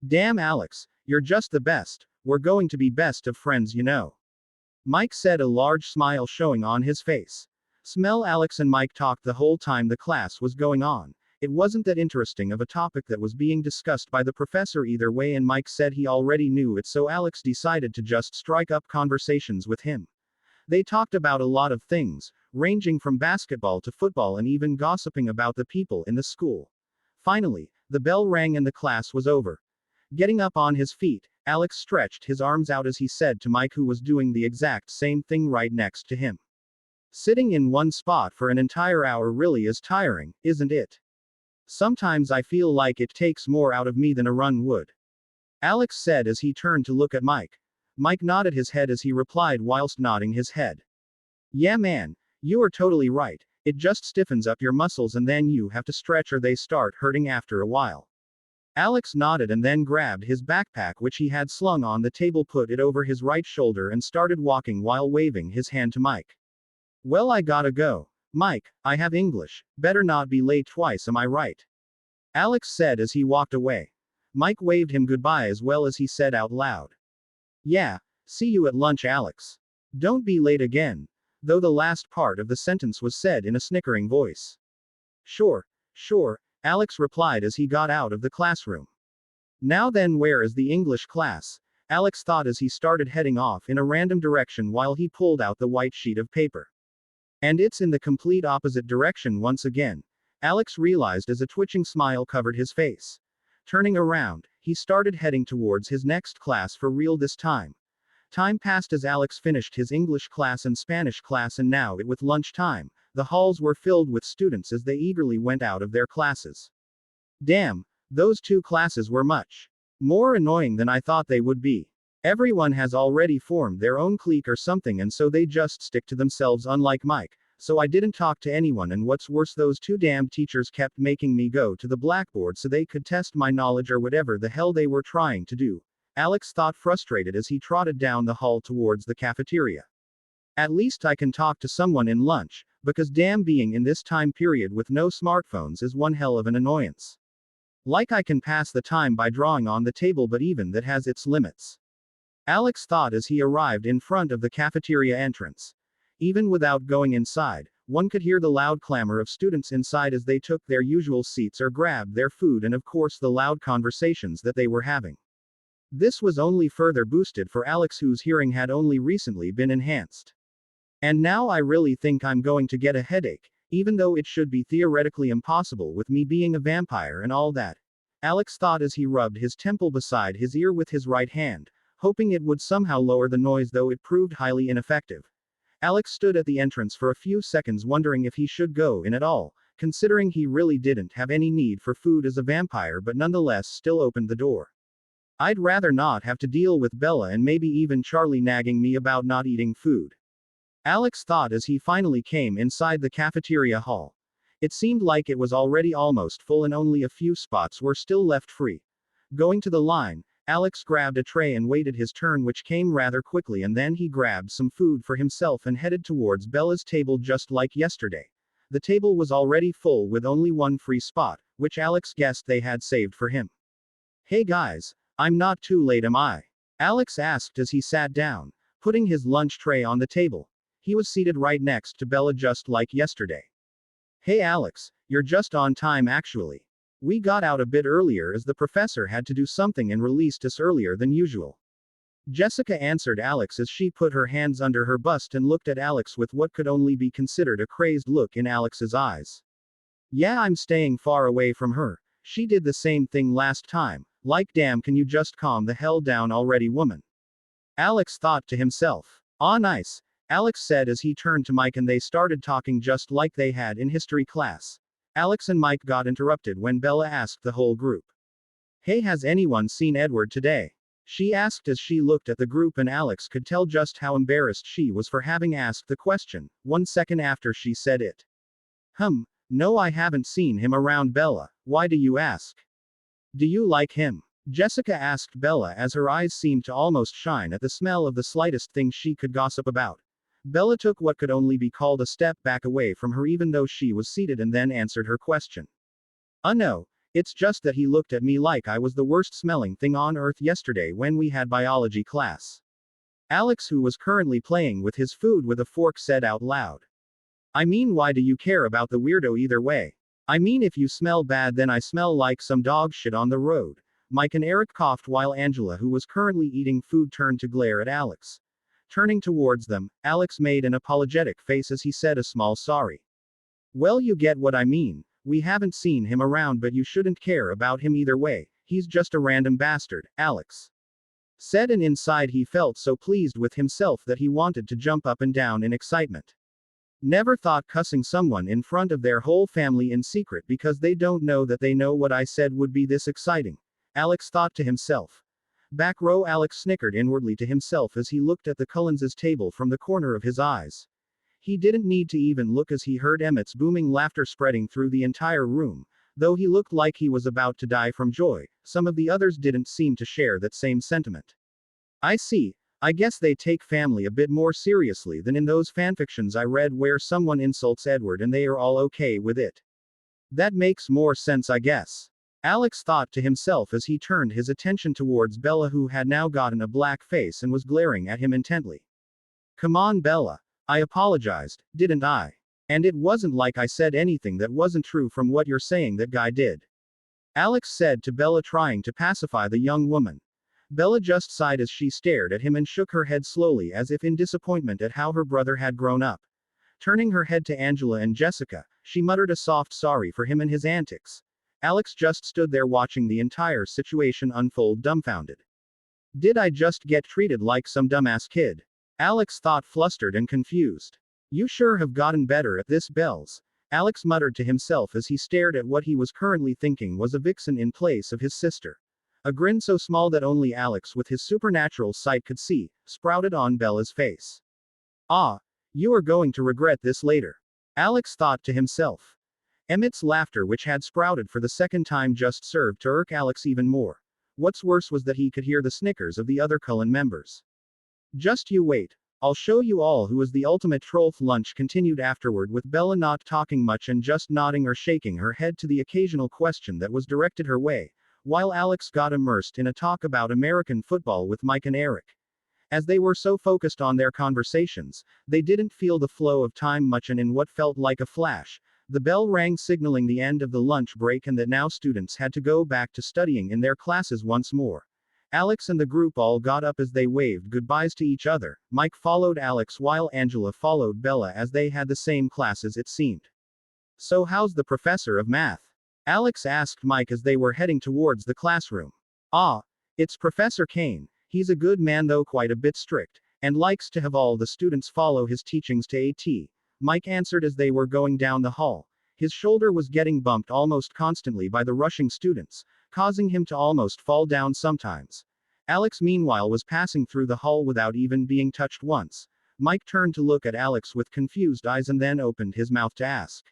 A: Damn Alex, you're just the best. We're going to be best of friends, you know. Mike said, a large smile showing on his face. Smell. Alex and Mike talked the whole time the class was going on. It wasn't that interesting of a topic that was being discussed by the professor either way, and Mike said he already knew it, so Alex decided to just strike up conversations with him. They talked about a lot of things, ranging from basketball to football and even gossiping about the people in the school. Finally, the bell rang and the class was over. Getting up on his feet, Alex stretched his arms out as he said to Mike, who was doing the exact same thing right next to him. Sitting in one spot for an entire hour really is tiring, isn't it? Sometimes I feel like it takes more out of me than a run would. Alex said as he turned to look at Mike. Mike nodded his head as he replied whilst nodding his head. Yeah man, you are totally right, it just stiffens up your muscles and then you have to stretch or they start hurting after a while. Alex nodded and then grabbed his backpack which he had slung on the table, put it over his right shoulder and started walking while waving his hand to Mike. Well, I gotta go. Mike, I have English, better not be late twice, am I right? Alex said as he walked away. Mike waved him goodbye as well as he said out loud. Yeah, see you at lunch Alex. Don't be late again. Though the last part of the sentence was said in a snickering voice. Sure, Alex replied as he got out of the classroom. Now then, where is the English class? Alex thought as he started heading off in a random direction while he pulled out the white sheet of paper. And it's in the complete opposite direction once again, Alex realized as a twitching smile covered his face. Turning around, he started heading towards his next class for real this time. Time passed as Alex finished his English class and Spanish class, and now it was lunchtime. The halls were filled with students as they eagerly went out of their classes. Damn, Those two classes were much more annoying than I thought they would be. Everyone has already formed their own clique or something, and so they just stick to themselves, unlike Mike. So I didn't talk to anyone, and what's worse, those two damned teachers kept making me go to the blackboard so they could test my knowledge or whatever the hell they were trying to do. Alex thought, frustrated as he trotted down the hall towards the cafeteria. At least I can talk to someone in lunch, because damn, being in this time period with no smartphones is one hell of an annoyance. Like I can pass the time by drawing on the table, but even that has its limits. Alex thought as he arrived in front of the cafeteria entrance. Even without going inside, one could hear the loud clamor of students inside as they took their usual seats or grabbed their food, and of course the loud conversations that they were having. This was only further boosted for Alex, whose hearing had only recently been enhanced. And now I really think I'm going to get a headache, even though it should be theoretically impossible with me being a vampire and all that. Alex thought as he rubbed his temple beside his ear with his right hand, hoping it would somehow lower the noise, though it proved highly ineffective. Alex stood at the entrance for a few seconds, wondering if he should go in at all, considering he really didn't have any need for food as a vampire, but nonetheless still opened the door. I'd rather not have to deal with Bella and maybe even Charlie nagging me about not eating food. Alex thought as he finally came inside the cafeteria hall. It seemed like it was already almost full and only a few spots were still left free. Going to the line, Alex grabbed a tray and waited his turn, which came rather quickly, and then he grabbed some food for himself and headed towards Bella's table just like yesterday. The table was already full with only one free spot, which Alex guessed they had saved for him. Hey guys, I'm not too late, am I? Alex asked as he sat down, putting his lunch tray on the table. He was seated right next to Bella just like yesterday. Hey Alex, you're just on time actually. We got out a bit earlier as the professor had to do something and released us earlier than usual. Jessica answered Alex as she put her hands under her bust and looked at Alex with what could only be considered a crazed look in Alex's eyes. Yeah, I'm staying far away from her. She did the same thing last time. Like, damn, can you just calm the hell down already, woman? Alex thought to himself. Ah, nice, Alex said as he turned to Mike and they started talking just like they had in history class. Alex and Mike got interrupted when Bella asked the whole group. Hey, has anyone seen Edward today? She asked as she looked at the group, and Alex could tell just how embarrassed she was for having asked the question, 1 second after she said it. No, I haven't seen him around, Bella. Why do you ask? Do you like him? Jessica asked Bella as her eyes seemed to almost shine at the smell of the slightest thing she could gossip about. Bella took what could only be called a step back away from her even though she was seated, and then answered her question. No, it's just that he looked at me like I was the worst smelling thing on earth yesterday when we had biology class. Alex, who was currently playing with his food with a fork, said out loud. I mean, why do you care about the weirdo either way? I mean, if you smell bad, then I smell like some dog shit on the road. Mike and Eric coughed while Angela, who was currently eating food, turned to glare at Alex. Turning towards them, Alex made an apologetic face as he said a small sorry. Well, you get what I mean. We haven't seen him around, but you shouldn't care about him either way. He's just a random bastard, Alex said, and inside he felt so pleased with himself that he wanted to jump up and down in excitement. Never thought cussing someone in front of their whole family in secret because they don't know that they know what I said would be this exciting, Alex thought to himself. Back row, Alex snickered inwardly to himself as he looked at the Cullens' table from the corner of his eyes. He didn't need to even look as he heard Emmett's booming laughter spreading through the entire room. Though he looked like he was about to die from joy, some of the others didn't seem to share that same sentiment. I see. I guess they take family a bit more seriously than in those fanfictions I read where someone insults Edward and they are all okay with it. That makes more sense, I guess. Alex thought to himself as he turned his attention towards Bella, who had now gotten a black face and was glaring at him intently. Come on, Bella. I apologized, didn't I? And it wasn't like I said anything that wasn't true from what you're saying that guy did. Alex said to Bella, trying to pacify the young woman. Bella just sighed as she stared at him and shook her head slowly as if in disappointment at how her brother had grown up. Turning her head to Angela and Jessica, she muttered a soft sorry for him and his antics. Alex just stood there watching the entire situation unfold, dumbfounded. Did I just get treated like some dumbass kid? Alex thought, flustered and confused. You sure have gotten better at this, Bells. Alex muttered to himself as he stared at what he was currently thinking was a vixen in place of his sister. A grin so small that only Alex with his supernatural sight could see, sprouted on Bella's face. Ah, you are going to regret this later. Alex thought to himself. Emmett's laughter, which had sprouted for the second time, just served to irk Alex even more. What's worse was that he could hear the snickers of the other Cullen members. Just you wait. I'll show you all who is the ultimate troll. Lunch continued afterward, with Bella not talking much and just nodding or shaking her head to the occasional question that was directed her way, while Alex got immersed in a talk about American football with Mike and Eric. As they were so focused on their conversations, they didn't feel the flow of time much, and in what felt like a flash, the bell rang signaling the end of the lunch break and that now students had to go back to studying in their classes once more. Alex and the group all got up as they waved goodbyes to each other. Mike followed Alex while Angela followed Bella, as they had the same classes, it seemed. So how's the professor of math? Alex asked Mike as they were heading towards the classroom. Ah, it's Professor Kane. He's a good man, though quite a bit strict, and likes to have all the students follow his teachings to AT. Mike answered as they were going down the hall. His shoulder was getting bumped almost constantly by the rushing students, causing him to almost fall down sometimes. Alex meanwhile was passing through the hall without even being touched once. Mike turned to look at Alex with confused eyes and then opened his mouth to ask,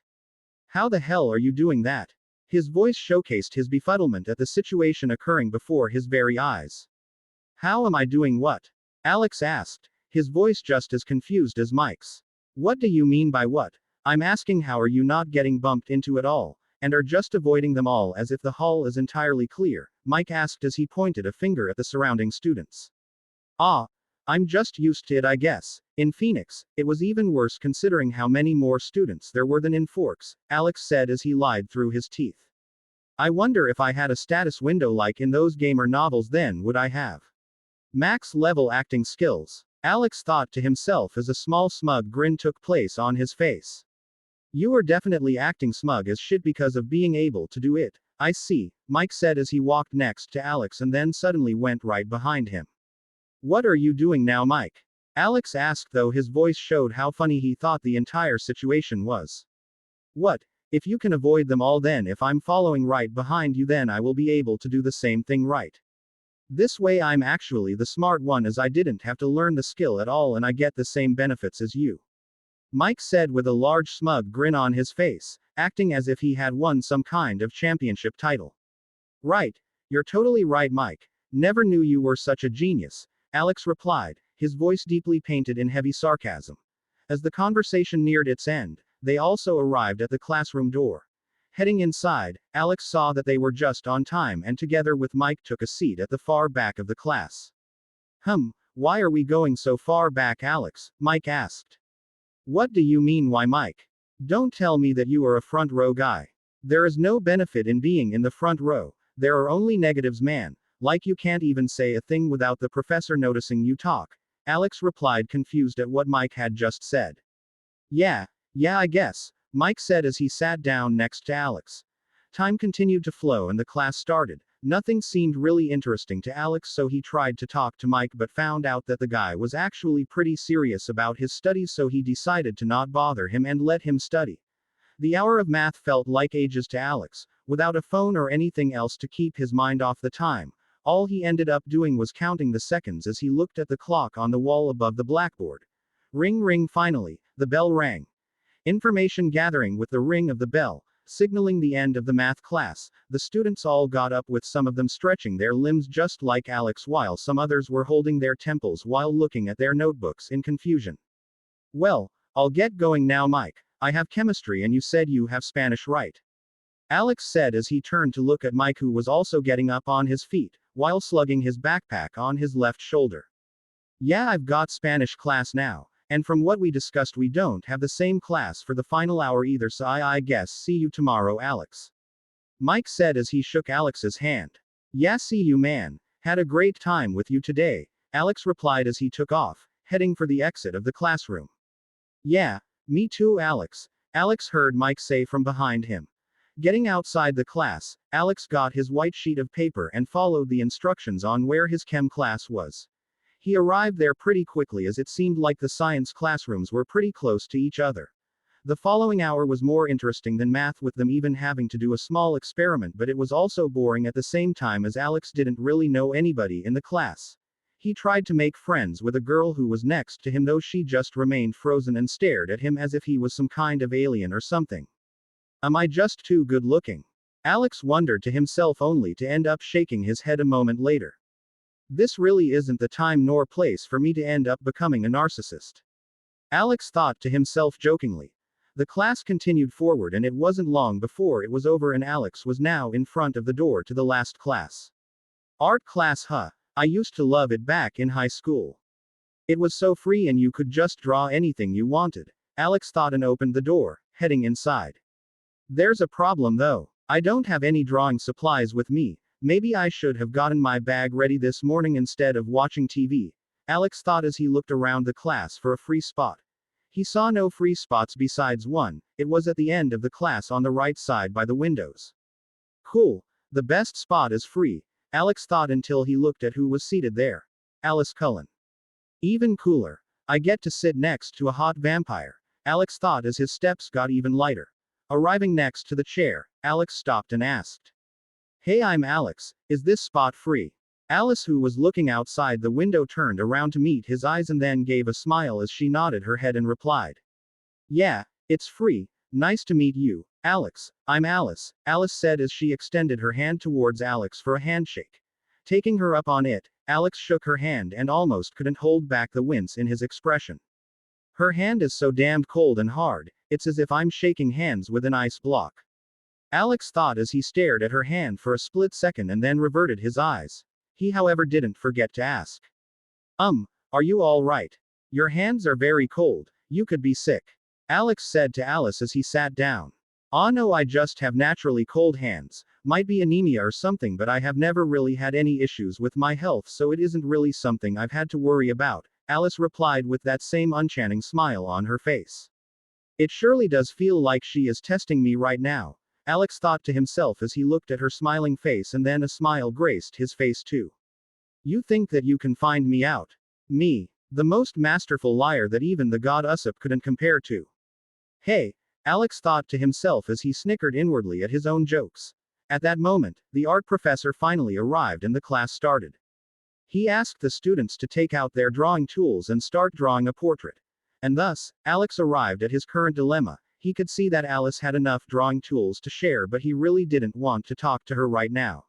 A: "How the hell are you doing that?" His voice showcased his befuddlement at the situation occurring before his very eyes. "How am I doing what?" Alex asked, his voice just as confused as Mike's. "What do you mean by what? I'm asking how are you not getting bumped into at all, and are just avoiding them all as if the hall is entirely clear?" Mike asked as he pointed a finger at the surrounding students. "Ah, I'm just used to it, I guess. In Phoenix, it was even worse considering how many more students there were than in Forks," Alex said as he lied through his teeth. "I wonder if I had a status window like in those gamer novels, then would I have max level acting skills?" Alex thought to himself as a small smug grin took place on his face. "You are definitely acting smug as shit because of being able to do it. I see," Mike said as he walked next to Alex and then suddenly went right behind him. "What are you doing now, Mike?" Alex asked, though his voice showed how funny he thought the entire situation was. "What? If you can avoid them all, then if I'm following right behind you, then I will be able to do the same thing, right? This way I'm actually the smart one, as I didn't have to learn the skill at all and I get the same benefits as you," Mike said with a large smug grin on his face, acting as if he had won some kind of championship title. "Right. You're totally right, Mike. Never knew you were such a genius," Alex replied, his voice deeply painted in heavy sarcasm. As the conversation neared its end, they also arrived at the classroom door. Heading inside, Alex saw that they were just on time and together with Mike took a seat at the far back of the class. Why are we going so far back, Alex?" Mike asked. "What do you mean, why, Mike? Don't tell me that you are a front row guy. There is no benefit in being in the front row. There are only negatives, man. Like you can't even say a thing without the professor noticing you talk," Alex replied, confused at what Mike had just said. Yeah, I guess," Mike said as he sat down next to Alex. Time continued to flow and the class started. Nothing seemed really interesting to Alex, so he tried to talk to Mike but found out that the guy was actually pretty serious about his studies, so he decided to not bother him and let him study. The hour of math felt like ages to Alex. Without a phone or anything else to keep his mind off the time, all he ended up doing was counting the seconds as he looked at the clock on the wall above the blackboard. Ring ring, finally, the bell rang. Information gathering with the ring of the bell, signaling the end of the math class. The students all got up, with some of them stretching their limbs just like Alex, while some others were holding their temples while looking at their notebooks in confusion. "Well, I'll get going now, Mike. I have chemistry and you said you have Spanish, right?" Alex said as he turned to look at Mike, who was also getting up on his feet, while slugging his backpack on his left shoulder. "Yeah, I've got Spanish class now. And from what we discussed, we don't have the same class for the final hour either, so I guess see you tomorrow, Alex," Mike said as he shook Alex's hand. "Yeah, see you, man. Had a great time with you today," Alex replied as he took off, heading for the exit of the classroom. "Yeah, me too, Alex," Alex heard Mike say from behind him. Getting outside the class, Alex got his white sheet of paper and followed the instructions on where his chem class was. He arrived there pretty quickly, as it seemed like the science classrooms were pretty close to each other. The following hour was more interesting than math, with them even having to do a small experiment, but it was also boring at the same time as Alex didn't really know anybody in the class. He tried to make friends with a girl who was next to him, though she just remained frozen and stared at him as if he was some kind of alien or something. Am I just too good looking? Alex wondered to himself, only to end up shaking his head a moment later. This really isn't the time nor place for me to end up becoming a narcissist. Alex thought to himself jokingly. The class continued forward, and it wasn't long before it was over and Alex was now in front of the door to the last class. Art class, huh? I used to love it back in high school. It was so free and you could just draw anything you wanted. Alex thought and opened the door, heading inside. There's a problem though. I don't have any drawing supplies with me. Maybe I should have gotten my bag ready this morning instead of watching TV. Alex thought as he looked around the class for a free spot. He saw no free spots besides one. It was at the end of the class on the right side by the windows. Cool. The best spot is free, Alex thought until he looked at who was seated there. Alice Cullen. Even cooler. I get to sit next to a hot vampire, Alex thought as his steps got even lighter. Arriving next to the chair, Alex stopped and asked. Hey, I'm Alex, is this spot free? Alice, who was looking outside the window, turned around to meet his eyes and then gave a smile as she nodded her head and replied. Yeah, it's free. Nice to meet you, Alex. I'm Alice, Alice said as she extended her hand towards Alex for a handshake. Taking her up on it, Alex shook her hand and almost couldn't hold back the wince in his expression. Her hand is so damned cold and hard, it's as if I'm shaking hands with an ice block. Alex thought as he stared at her hand for a split second and then reverted his eyes. He, however, didn't forget to ask. Are you all right? Your hands are very cold, you could be sick. Alex said to Alice as he sat down. Oh no, I just have naturally cold hands, might be anemia or something, but I have never really had any issues with my health, so it isn't really something I've had to worry about, Alice replied with that same enchanting smile on her face. It surely does feel like she is testing me right now, Alex thought to himself as he looked at her smiling face, and then a smile graced his face too. You think that you can find me out? Me, the most masterful liar that even the god Usopp couldn't compare to. Hey, Alex thought to himself as he snickered inwardly at his own jokes. At that moment, the art professor finally arrived and the class started. He asked the students to take out their drawing tools and start drawing a portrait. And thus, Alex arrived at his current dilemma. He could see that Alice had enough drawing tools to share, but he really didn't want to talk to her right now.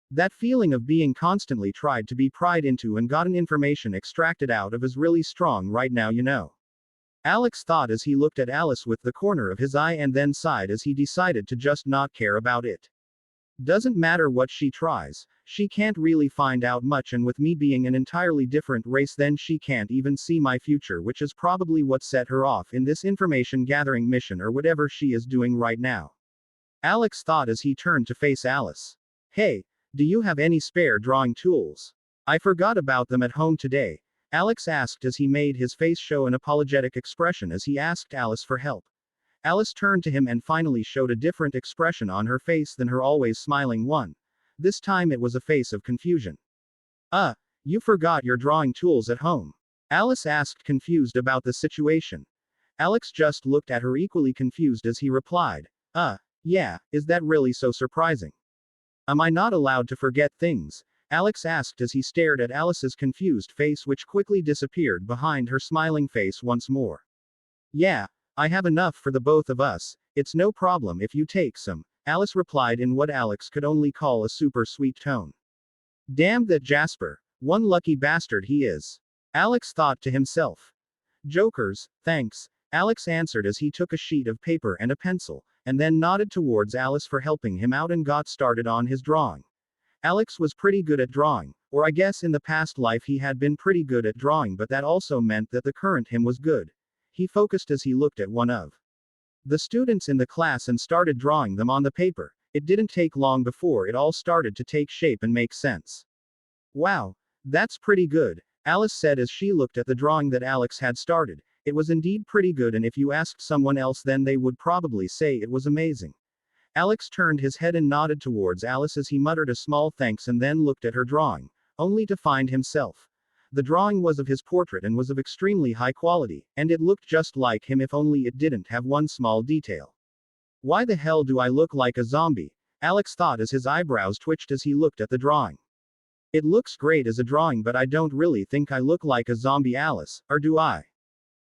A: That feeling of being constantly tried to be pried into and gotten information extracted out of is really strong right now, you know. Alex thought as he looked at Alice with the corner of his eye and then sighed as he decided to just not care about it. Doesn't matter what she tries, she can't really find out much, and with me being an entirely different race, then she can't even see my future, which is probably what set her off in this information gathering mission or whatever she is doing right now. Alex thought as he turned to face Alice. Hey, do you have any spare drawing tools? I forgot about them at home today, Alex asked as he made his face show an apologetic expression as he asked Alice for help. Alice turned to him and finally showed a different expression on her face than her always smiling one. This time it was a face of confusion. You forgot your drawing tools at home? Alice asked, confused about the situation. Alex just looked at her equally confused as he replied. Yeah, is that really so surprising? Am I not allowed to forget things? Alex asked as he stared at Alice's confused face, which quickly disappeared behind her smiling face once more. Yeah, I have enough for the both of us, it's no problem if you take some, Alice replied in what Alex could only call a super sweet tone. Damn that Jasper, one lucky bastard he is. Alex thought to himself. Jokers, thanks, Alex answered as he took a sheet of paper and a pencil, and then nodded towards Alice for helping him out and got started on his drawing. Alex was pretty good at drawing, or I guess in the past life he had been pretty good at drawing, but that also meant that the current him was good. He focused as he looked at one of the students in the class and started drawing them on the paper. It didn't take long before it all started to take shape and make sense. Wow, that's pretty good, Alice said as she looked at the drawing that Alex had started. It was indeed pretty good, and if you asked someone else then they would probably say it was amazing. Alex turned his head and nodded towards Alice as he muttered a small thanks and then looked at her drawing, only to find himself The drawing was of his portrait and was of extremely high quality, and it looked just like him if only it didn't have one small detail. Why the hell do I look like a zombie? Alex thought as his eyebrows twitched as he looked at the drawing. It looks great as a drawing, but I don't really think I look like a zombie, Alice, or do I?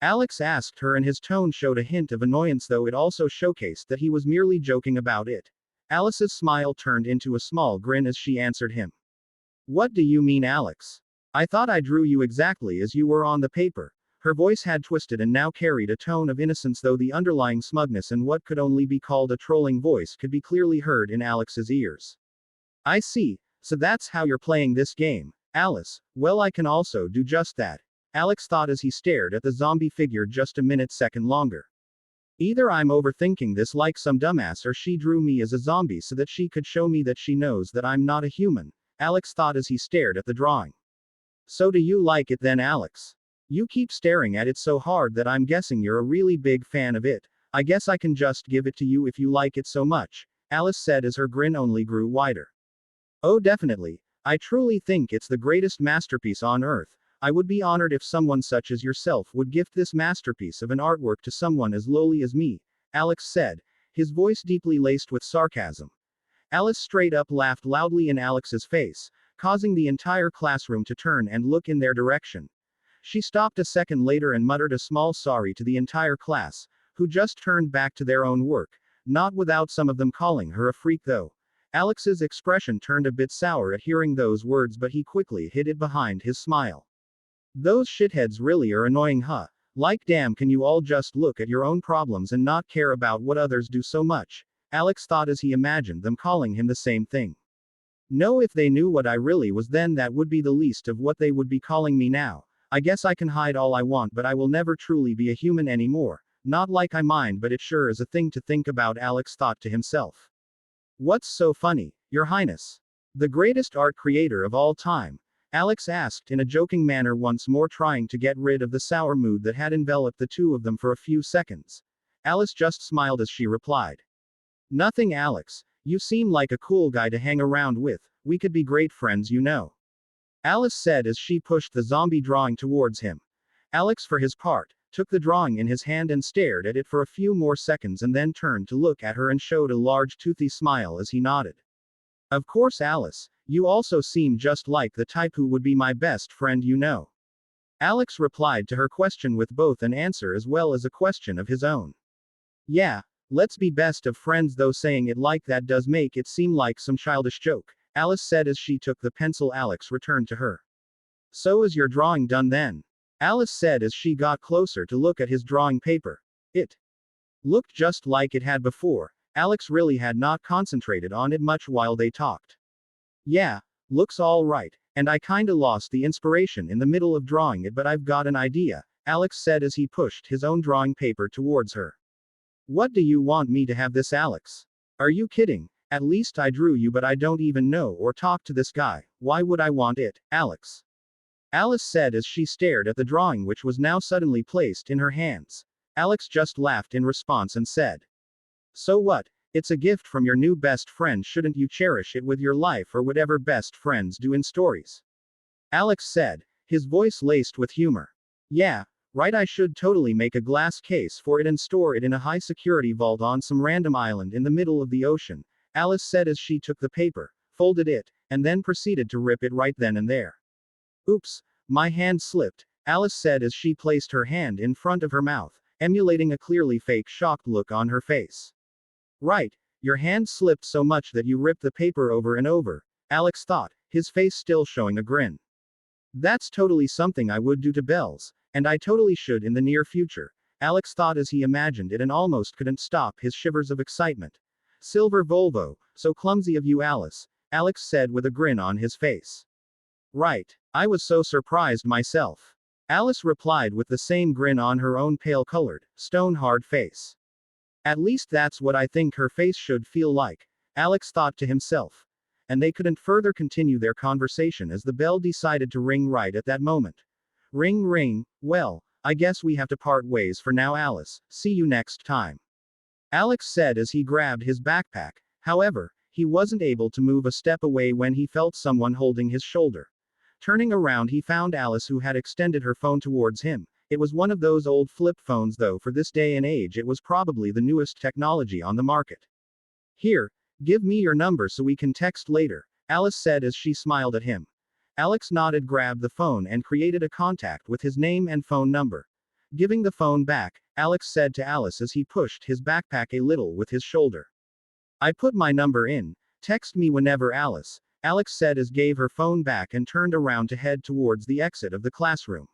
A: Alex asked her, and his tone showed a hint of annoyance, though it also showcased that he was merely joking about it. Alice's smile turned into a small grin as she answered him. What do you mean, Alex? I thought I drew you exactly as you were on the paper. Her voice had twisted and now carried a tone of innocence, though the underlying smugness and what could only be called a trolling voice could be clearly heard in Alex's ears. I see, so that's how you're playing this game, Alice. Well, I can also do just that. Alex thought as he stared at the zombie figure just a second longer. Either I'm overthinking this like some dumbass, or she drew me as a zombie so that she could show me that she knows that I'm not a human, Alex thought as he stared at the drawing. So do you like it then, Alex? You keep staring at it so hard that I'm guessing you're a really big fan of it. I guess I can just give it to you if you like it so much, Alice said as her grin only grew wider. Oh, definitely. I truly think it's the greatest masterpiece on earth. I would be honored if someone such as yourself would gift this masterpiece of an artwork to someone as lowly as me, Alex said, his voice deeply laced with sarcasm. Alice straight up laughed loudly in Alex's face, causing the entire classroom to turn and look in their direction. She stopped a second later and muttered a small sorry to the entire class, who just turned back to their own work, not without some of them calling her a freak though. Alex's expression turned a bit sour at hearing those words, but he quickly hid it behind his smile. Those shitheads really are annoying, huh? Like damn, can you all just look at your own problems and not care about what others do so much? Alex thought as he imagined them calling him the same thing. No, if they knew what I really was, then that would be the least of what they would be calling me now. I guess I can hide all I want, but I will never truly be a human anymore. Not like I mind, but it sure is a thing to think about, Alex thought to himself. What's so funny, Your Highness? The greatest art creator of all time? Alex asked in a joking manner, once more trying to get rid of the sour mood that had enveloped the two of them for a few seconds. Alice just smiled as she replied. Nothing, Alex. You seem like a cool guy to hang around with. We could be great friends, you know. Alice said as she pushed the zombie drawing towards him. Alex, for his part, took the drawing in his hand and stared at it for a few more seconds and then turned to look at her and showed a large toothy smile as he nodded. Of course, Alice. You also seem just like the type who would be my best friend, you know. Alex replied to her question with both an answer as well as a question of his own. Yeah, let's be best of friends, though saying it like that does make it seem like some childish joke, Alice said as she took the pencil Alex returned to her. So is your drawing done then? Alice said as she got closer to look at his drawing paper. It looked just like it had before. Alex really had not concentrated on it much while they talked. Yeah, looks all right, and I kinda lost the inspiration in the middle of drawing it, but I've got an idea, Alex said as he pushed his own drawing paper towards her. What do you want me to have this, Alex? Are you kidding? At least I drew you, but I don't even know or talk to this guy. Why would I want it, Alex? Alice said as she stared at the drawing, which was now suddenly placed in her hands. Alex just laughed in response and said, so what? It's a gift from your new best friend, shouldn't you cherish it with your life or whatever best friends do in stories? Alex said, his voice laced with humor. Yeah, right, I should totally make a glass case for it and store it in a high security vault on some random island in the middle of the ocean, Alice said as she took the paper, folded it, and then proceeded to rip it right then and there. Oops, my hand slipped, Alice said as she placed her hand in front of her mouth, emulating a clearly fake shocked look on her face. Right, your hand slipped so much that you ripped the paper over and over, Alex thought, his face still showing a grin. That's totally something I would do to Bells, and I totally should in the near future, Alex thought as he imagined it and almost couldn't stop his shivers of excitement. Silver Volvo, so clumsy of you, Alice, Alex said with a grin on his face. Right, I was so surprised myself. Alice replied with the same grin on her own pale-colored, stone-hard face. At least that's what I think her face should feel like, Alex thought to himself. And they couldn't further continue their conversation as the bell decided to ring right at that moment. Ring ring, well, I guess we have to part ways for now, Alice, see you next time. Alex said as he grabbed his backpack. However, he wasn't able to move a step away when he felt someone holding his shoulder. Turning around, he found Alice, who had extended her phone towards him. It was one of those old flip phones, though for this day and age it was probably the newest technology on the market. Here, give me your number so we can text later, Alice said as she smiled at him. Alex nodded, grabbed the phone, and created a contact with his name and phone number. Giving the phone back, Alex said to Alice as he pushed his backpack a little with his shoulder. I put my number in. Text me whenever, Alex said as gave her phone back and turned around to head towards the exit of the classroom.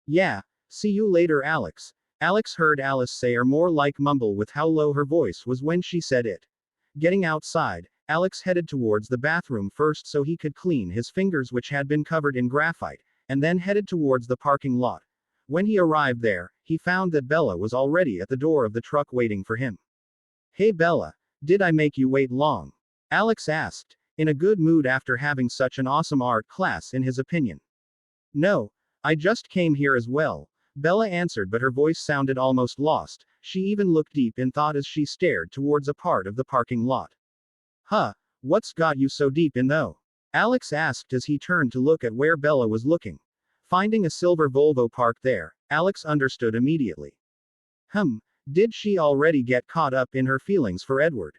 A: Yeah, see you later, Alex heard Alice say, or more like mumble, with how low her voice was when she said it. Getting outside, Alex headed towards the bathroom first so he could clean his fingers, which had been covered in graphite, and then headed towards the parking lot. When he arrived there, he found that Bella was already at the door of the truck waiting for him. Hey Bella, did I make you wait long? Alex asked, in a good mood after having such an awesome art class in his opinion. No, I just came here as well, Bella answered, but her voice sounded almost lost. She even looked deep in thought as she stared towards a part of the parking lot. Huh, what's got you so deep in though? Alex asked as he turned to look at where Bella was looking. Finding a silver Volvo parked there, Alex understood immediately. Did she already get caught up in her feelings for Edward?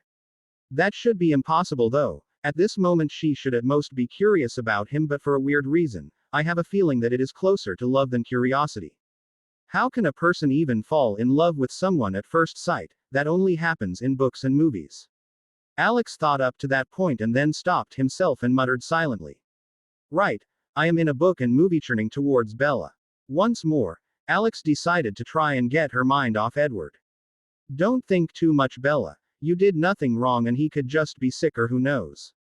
A: That should be impossible though. At this moment she should at most be curious about him, but for a weird reason, I have a feeling that it is closer to love than curiosity. How can a person even fall in love with someone at first sight? That only happens in books and movies. Alex thought up to that point and then stopped himself and muttered silently. Right, I am in a book and movie. Turning towards Bella. Once more, Alex decided to try and get her mind off Edward. Don't think too much, Bella. You did nothing wrong and he could just be sick, or who knows.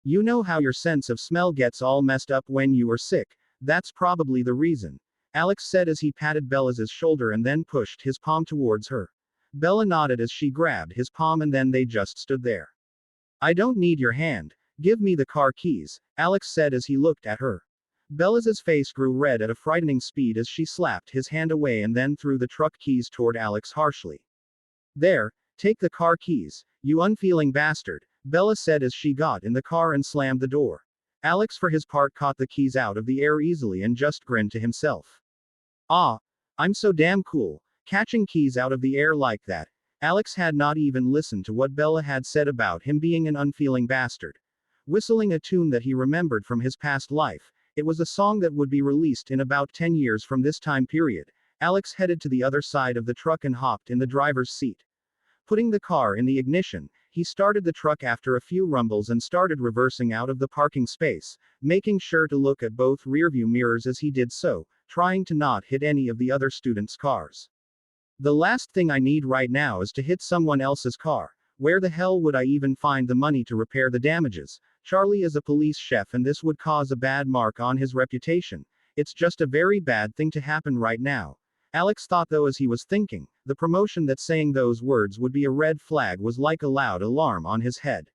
A: You know how your sense of smell gets all messed up when you are sick, that's probably the reason, Alex said as he patted Bella's shoulder and then pushed his palm towards her. Bella nodded as she grabbed his palm and then they just stood there. I don't need your hand, give me the car keys, Alex said as he looked at her. Bella's face grew red at a frightening speed as she slapped his hand away and then threw the truck keys toward Alex harshly. There, take the car keys, you unfeeling bastard, Bella said as she got in the car and slammed the door. Alex for his part caught the keys out of the air easily and just grinned to himself. Ah, I'm so damn cool, catching keys out of the air like that. Alex had not even listened to what Bella had said about him being an unfeeling bastard. Whistling a tune that he remembered from his past life, it was a song that would be released in about 10 years from this time period. Alex headed to the other side of the truck and hopped in the driver's seat. Putting the car in the ignition, he started the truck after a few rumbles and started reversing out of the parking space, making sure to look at both rearview mirrors as he did so, trying to not hit any of the other students' cars. The last thing I need right now is to hit someone else's car. Where the hell would I even find the money to repair the damages? Charlie is a police chef and this would cause a bad mark on his reputation. It's just a very bad thing to happen right now. Alex thought, though, as he was thinking, the promotion that saying those words would be a red flag was like a loud alarm on his head.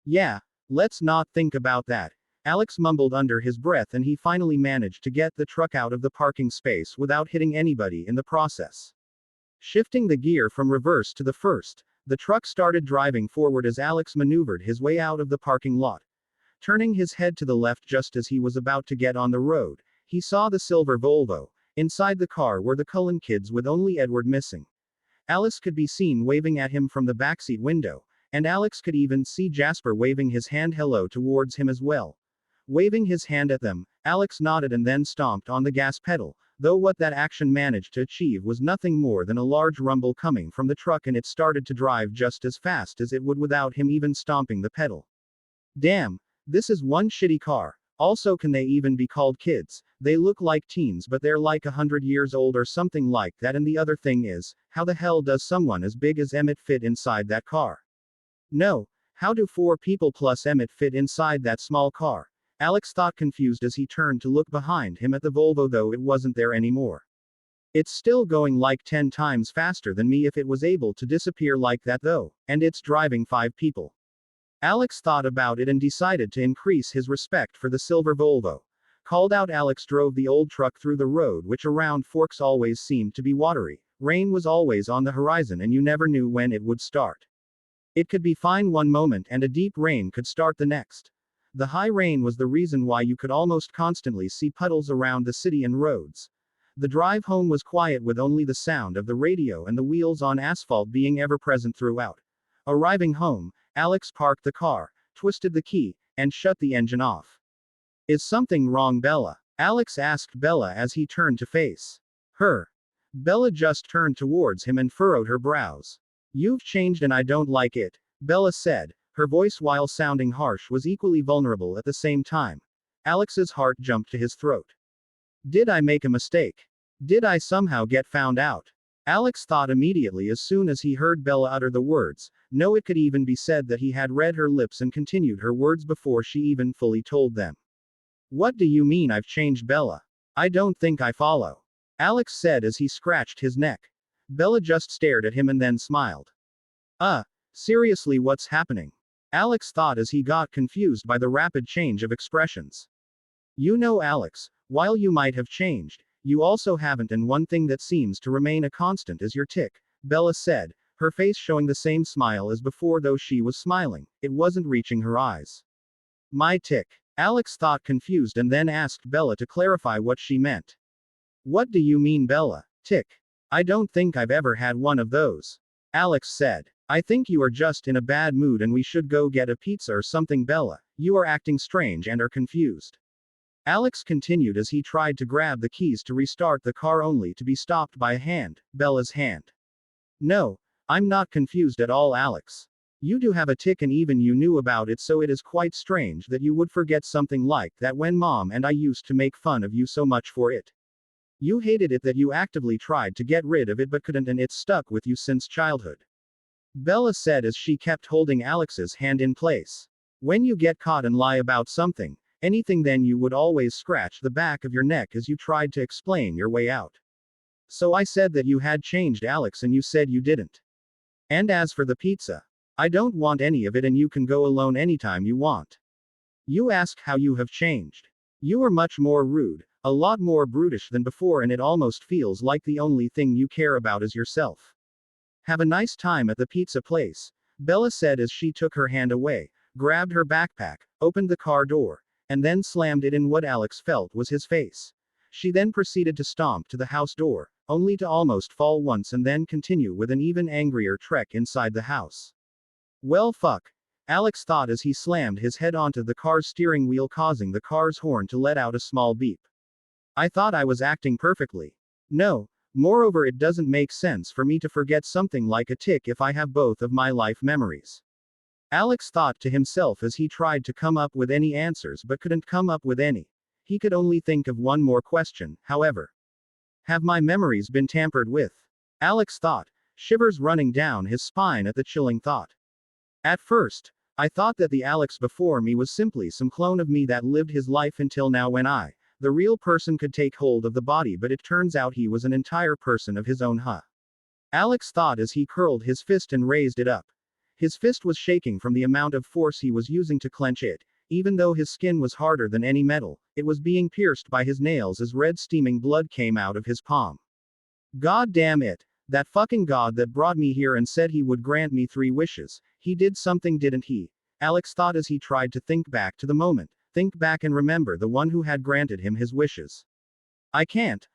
A: Yeah, let's not think about that, Alex mumbled under his breath, and he finally managed to get the truck out of the parking space without hitting anybody in the process. Shifting the gear from reverse to the first, the truck started driving forward as Alex maneuvered his way out of the parking lot. Turning his head to the left just as he was about to get on the road, he saw the silver Volvo. Inside the car were the Cullen kids with only Edward missing. Alice could be seen waving at him from the backseat window, and Alex could even see Jasper waving his hand hello towards him as well. Waving his hand at them, Alex nodded and then stomped on the gas pedal, though what that action managed to achieve was nothing more than a large rumble coming from the truck, and it started to drive just as fast as it would without him even stomping the pedal. Damn, this is one shitty car. Also, can they even be called kids? They look like teens, but they're like 100 years old or something like that. And the other thing is, how the hell does someone as big as Emmett fit inside that car? No, how do 4 people plus Emmett fit inside that small car? Alex thought, confused as he turned to look behind him at the Volvo, though it wasn't there anymore. It's still going like 10 times faster than me if it was able to disappear like that though, and it's driving 5 people. Alex thought about it and decided to increase his respect for the silver Volvo. Called out, Alex drove the old truck through the road, which around forks always seemed to be watery. Rain was always on the horizon and you never knew when it would start. It could be fine one moment and a deep rain could start the next. The high rain was the reason why you could almost constantly see puddles around the city and roads. The drive home was quiet with only the sound of the radio and the wheels on asphalt being ever present throughout. Arriving home, Alex parked the car, twisted the key, and shut the engine off. Is something wrong, Bella? Alex asked Bella as he turned to face her. Bella just turned towards him and furrowed her brows. You've changed and I don't like it, Bella said. Her voice, while sounding harsh, was equally vulnerable at the same time. Alex's heart jumped to his throat. Did I make a mistake? Did I somehow get found out? Alex thought immediately as soon as he heard Bella utter the words. No, it could even be said that he had read her lips and continued her words before she even fully told them. What do you mean I've changed, Bella? I don't think I follow. Alex said as he scratched his neck. Bella just stared at him and then smiled. Seriously, what's happening? Alex thought as he got confused by the rapid change of expressions. You know, Alex, while you might have changed, you also haven't, and one thing that seems to remain a constant is your tic, Bella said, her face showing the same smile as before, though she was smiling, it wasn't reaching her eyes. My tic. Alex thought, confused, and then asked Bella to clarify what she meant. What do you mean, Bella? Tic. I don't think I've ever had one of those. Alex said. I think you are just in a bad mood and we should go get a pizza or something, Bella. You are acting strange and are confused. Alex continued as he tried to grab the keys to restart the car, only to be stopped by a hand, Bella's hand. No, I'm not confused at all, Alex. You do have a tic and even you knew about it, so it is quite strange that you would forget something like that when Mom and I used to make fun of you so much for it. You hated it that you actively tried to get rid of it but couldn't, and it's stuck with you since childhood. Bella said as she kept holding Alex's hand in place. When you get caught and lie about something, anything, then you would always scratch the back of your neck as you tried to explain your way out. So I said that you had changed, Alex, and you said you didn't. And as for the pizza, I don't want any of it and you can go alone anytime you want. You ask how you have changed. You are much more rude, a lot more brutish than before, and it almost feels like the only thing you care about is yourself. Have a nice time at the pizza place, Bella said as she took her hand away, grabbed her backpack, opened the car door, and then slammed it in what Alex felt was his face. She then proceeded to stomp to the house door, only to almost fall once and then continue with an even angrier trek inside the house. Well, fuck, Alex thought as he slammed his head onto the car's steering wheel, causing the car's horn to let out a small beep. I thought I was acting perfectly. No, moreover, it doesn't make sense for me to forget something like a tic if I have both of my life memories. Alex thought to himself as he tried to come up with any answers but couldn't come up with any. He could only think of one more question, however. Have my memories been tampered with? Alex thought, shivers running down his spine at the chilling thought. At first, I thought that the Alex before me was simply some clone of me that lived his life until now, when I, the real person, could take hold of the body, but it turns out he was an entire person of his own, Alex thought as he curled his fist and raised it up. His fist was shaking from the amount of force he was using to clench it. Even though his skin was harder than any metal, it was being pierced by his nails as red steaming blood came out of his palm. God damn it. That fucking God that brought me here and said he would grant me 3 wishes. He did something, didn't he? Alex thought as he tried to think back to the moment. Think back and remember the one who had granted him his wishes. I can't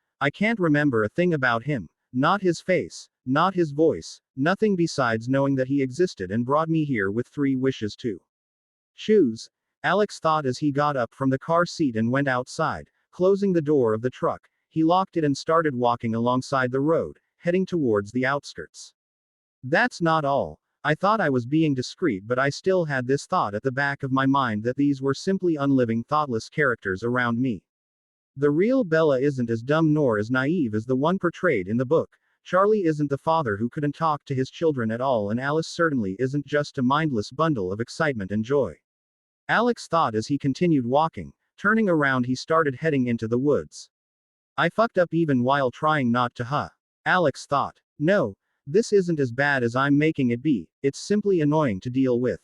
A: remember a thing about him. Not his face, not his voice, nothing besides knowing that he existed and brought me here with 3 wishes to choose. Alex thought as he got up from the car seat and went outside, closing the door of the truck. He locked it and started walking alongside the road, heading towards the outskirts. That's not all. I thought I was being discreet, but I still had this thought at the back of my mind that these were simply unliving, thoughtless characters around me. The real Bella isn't as dumb nor as naive as the one portrayed in the book. Charlie isn't the father who couldn't talk to his children at all, and Alice certainly isn't just a mindless bundle of excitement and joy. Alex thought as he continued walking. Turning around, he started heading into the woods. I fucked up even while trying not to, Alex thought. No, this isn't as bad as I'm making it be, it's simply annoying to deal with.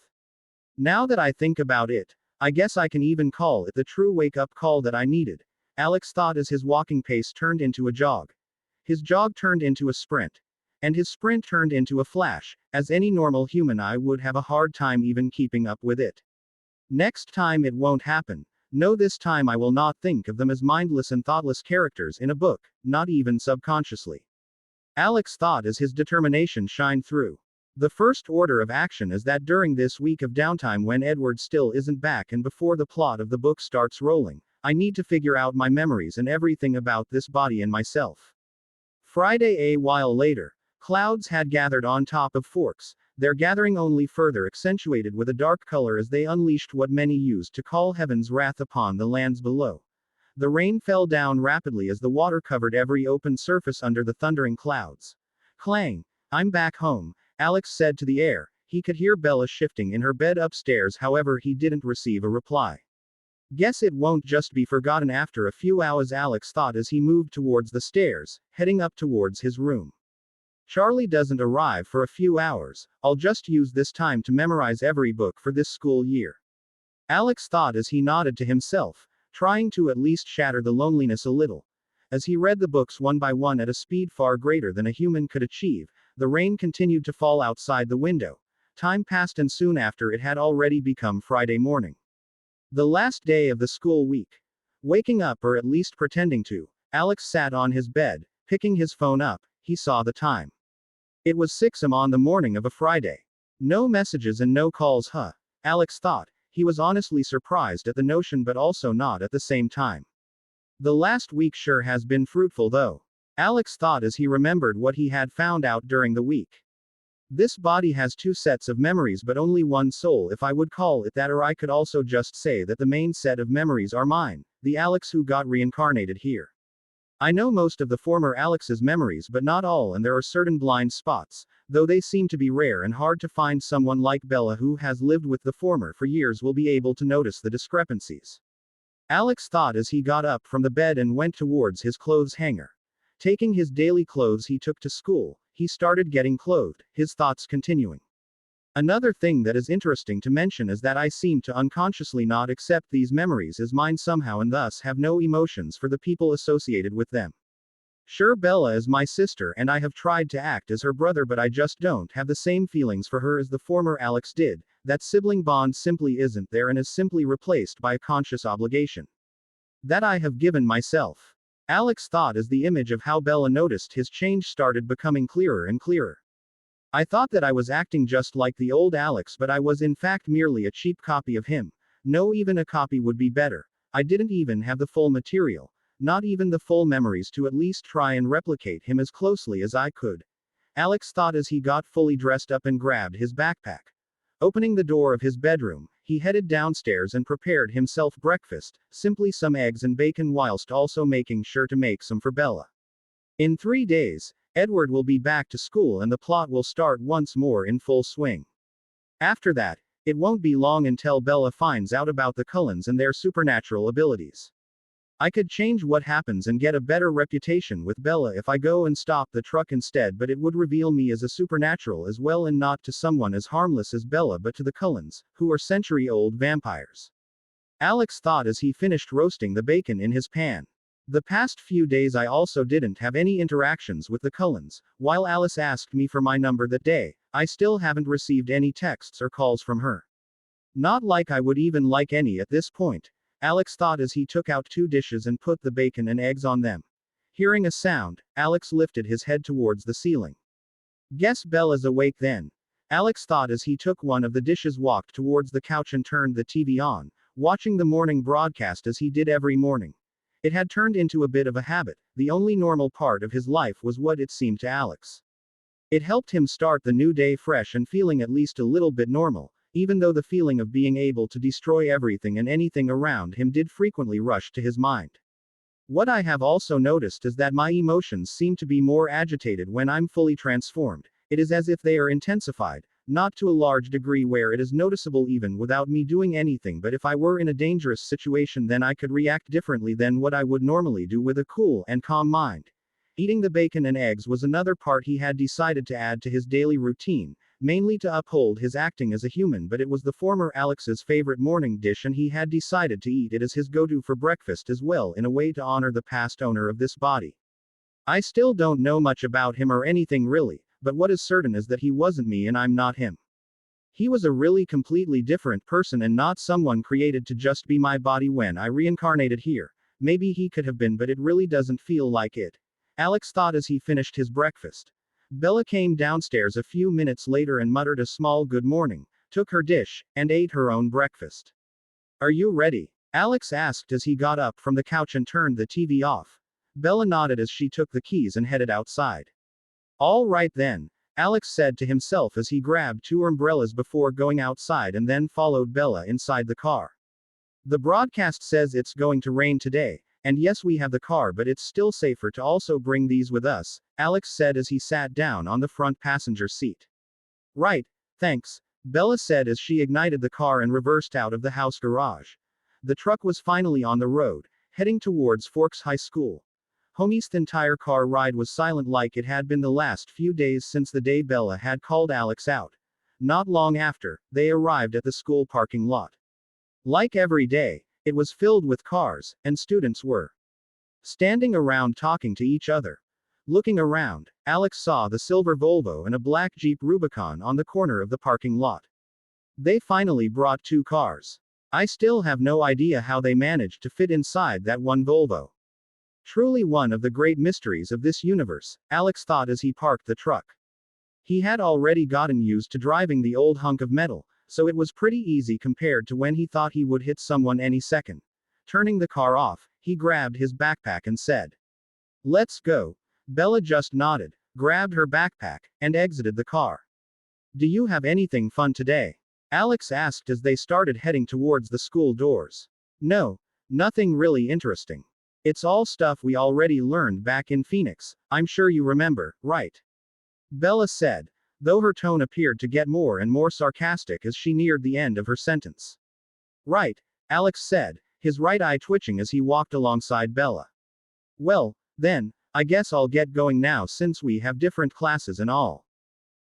A: Now that I think about it, I guess I can even call it the true wake-up call that I needed, Alex thought as his walking pace turned into a jog. His jog turned into a sprint. And his sprint turned into a flash, as any normal human eye would have a hard time even keeping up with it. Next time it won't happen. No, this time I will not think of them as mindless and thoughtless characters in a book, not even subconsciously. Alex thought as his determination shined through. The first order of action is that during this week of downtime when Edward still isn't back and before the plot of the book starts rolling, I need to figure out my memories and everything about this body and myself. Friday. A while later, clouds had gathered on top of Forks, their gathering only further accentuated with a dark color as they unleashed what many used to call heaven's wrath upon the lands below. The rain fell down rapidly as the water covered every open surface under the thundering clouds. Clang! I'm back home, Alex said to the air. He could hear Bella shifting in her bed upstairs, however, he didn't receive a reply. Guess it won't just be forgotten after a few hours, Alex thought as he moved towards the stairs, heading up towards his room. Charlie doesn't arrive for a few hours. I'll just use this time to memorize every book for this school year. Alex thought as he nodded to himself, trying to at least shatter the loneliness a little. As he read the books one by one at a speed far greater than a human could achieve, the rain continued to fall outside the window. Time passed and soon after it had already become Friday morning. The last day of the school week. Waking up, or at least pretending to, Alex sat on his bed, picking his phone up. He saw the time. It was 6 a.m. on the morning of a Friday. No messages and no calls, huh? Alex thought. He was honestly surprised at the notion but also not at the same time. The last week sure has been fruitful though. Alex thought as he remembered what he had found out during the week. This body has 2 sets of memories but only one soul, if I would call it that, or I could also just say that the main set of memories are mine, the Alex who got reincarnated here. I know most of the former Alex's memories but not all, and there are certain blind spots, though they seem to be rare and hard to find. Someone like Bella who has lived with the former for years will be able to notice the discrepancies. Alex thought as he got up from the bed and went towards his clothes hanger. Taking his daily clothes he took to school, he started getting clothed, his thoughts continuing. Another thing that is interesting to mention is that I seem to unconsciously not accept these memories as mine somehow and thus have no emotions for the people associated with them. Sure, Bella is my sister and I have tried to act as her brother, but I just don't have the same feelings for her as the former Alex did. That sibling bond simply isn't there and is simply replaced by a conscious obligation that I have given myself. Alex thought as the image of how Bella noticed his change started becoming clearer and clearer. I thought that I was acting just like the old Alex, but I was in fact merely a cheap copy of him. No, even a copy would be better. I didn't even have the full material, not even the full memories to at least try and replicate him as closely as I could. Alex thought as he got fully dressed up and grabbed his backpack. Opening the door of his bedroom, he headed downstairs and prepared himself breakfast, simply some eggs and bacon, whilst also making sure to make some for Bella. In 3 days, Edward will be back to school and the plot will start once more in full swing. After that, it won't be long until Bella finds out about the Cullens and their supernatural abilities. I could change what happens and get a better reputation with Bella if I go and stop the truck instead, but it would reveal me as a supernatural as well, and not to someone as harmless as Bella but to the Cullens, who are century-old vampires. Alex thought as he finished roasting the bacon in his pan. The past few days I also didn't have any interactions with the Cullens. While Alice asked me for my number that day, I still haven't received any texts or calls from her. Not like I would even like any at this point, Alex thought as he took out 2 dishes and put the bacon and eggs on them. Hearing a sound, Alex lifted his head towards the ceiling. Guess Bella's awake then. Alex thought as he took one of the dishes, walked towards the couch and turned the TV on, watching the morning broadcast as he did every morning. It had turned into a bit of a habit. The only normal part of his life was what it seemed to Alex. It helped him start the new day fresh and feeling at least a little bit normal, even though the feeling of being able to destroy everything and anything around him did frequently rush to his mind. What I have also noticed is that my emotions seem to be more agitated when I'm fully transformed. It is as if they are intensified, not to a large degree where it is noticeable even without me doing anything, but if I were in a dangerous situation then I could react differently than what I would normally do with a cool and calm mind. Eating the bacon and eggs was another part he had decided to add to his daily routine, mainly to uphold his acting as a human, but it was the former Alex's favorite morning dish and he had decided to eat it as his go-to for breakfast as well, in a way to honor the past owner of this body. I still don't know much about him or anything really, but what is certain is that he wasn't me and I'm not him. He was a really completely different person and not someone created to just be my body when I reincarnated here. Maybe he could have been, but it really doesn't feel like it. Alex thought as he finished his breakfast. Bella came downstairs a few minutes later and muttered a small good morning, took her dish, and ate her own breakfast. Are you ready? Alex asked as he got up from the couch and turned the TV off. Bella nodded as she took the keys and headed outside. All right then, Alex said to himself as he grabbed 2 umbrellas before going outside and then followed Bella inside the car. The broadcast says it's going to rain today, and yes, we have the car, but it's still safer to also bring these with us, Alex said as he sat down on the front passenger seat. Right, thanks, Bella said as she ignited the car and reversed out of the house garage. The truck was finally on the road, heading towards Forks High School. Homie's entire car ride was silent like it had been the last few days since the day Bella had called Alex out. Not long after, they arrived at the school parking lot. Like every day, it was filled with cars, and students were standing around talking to each other. Looking around, Alex saw the silver Volvo and a black Jeep Rubicon on the corner of the parking lot. They finally brought 2 cars. I still have no idea how they managed to fit inside that one Volvo. Truly one of the great mysteries of this universe, Alex thought as he parked the truck. He had already gotten used to driving the old hunk of metal, so it was pretty easy compared to when he thought he would hit someone any second. Turning the car off, he grabbed his backpack and said, "Let's go." Bella just nodded, grabbed her backpack, and exited the car. "Do you have anything fun today?" Alex asked as they started heading towards the school doors. "No, nothing really interesting. It's all stuff we already learned back in Phoenix, I'm sure you remember, right?" Bella said, though her tone appeared to get more and more sarcastic as she neared the end of her sentence. "Right," Alex said, his right eye twitching as he walked alongside Bella. "Well, then, I guess I'll get going now since we have different classes and all.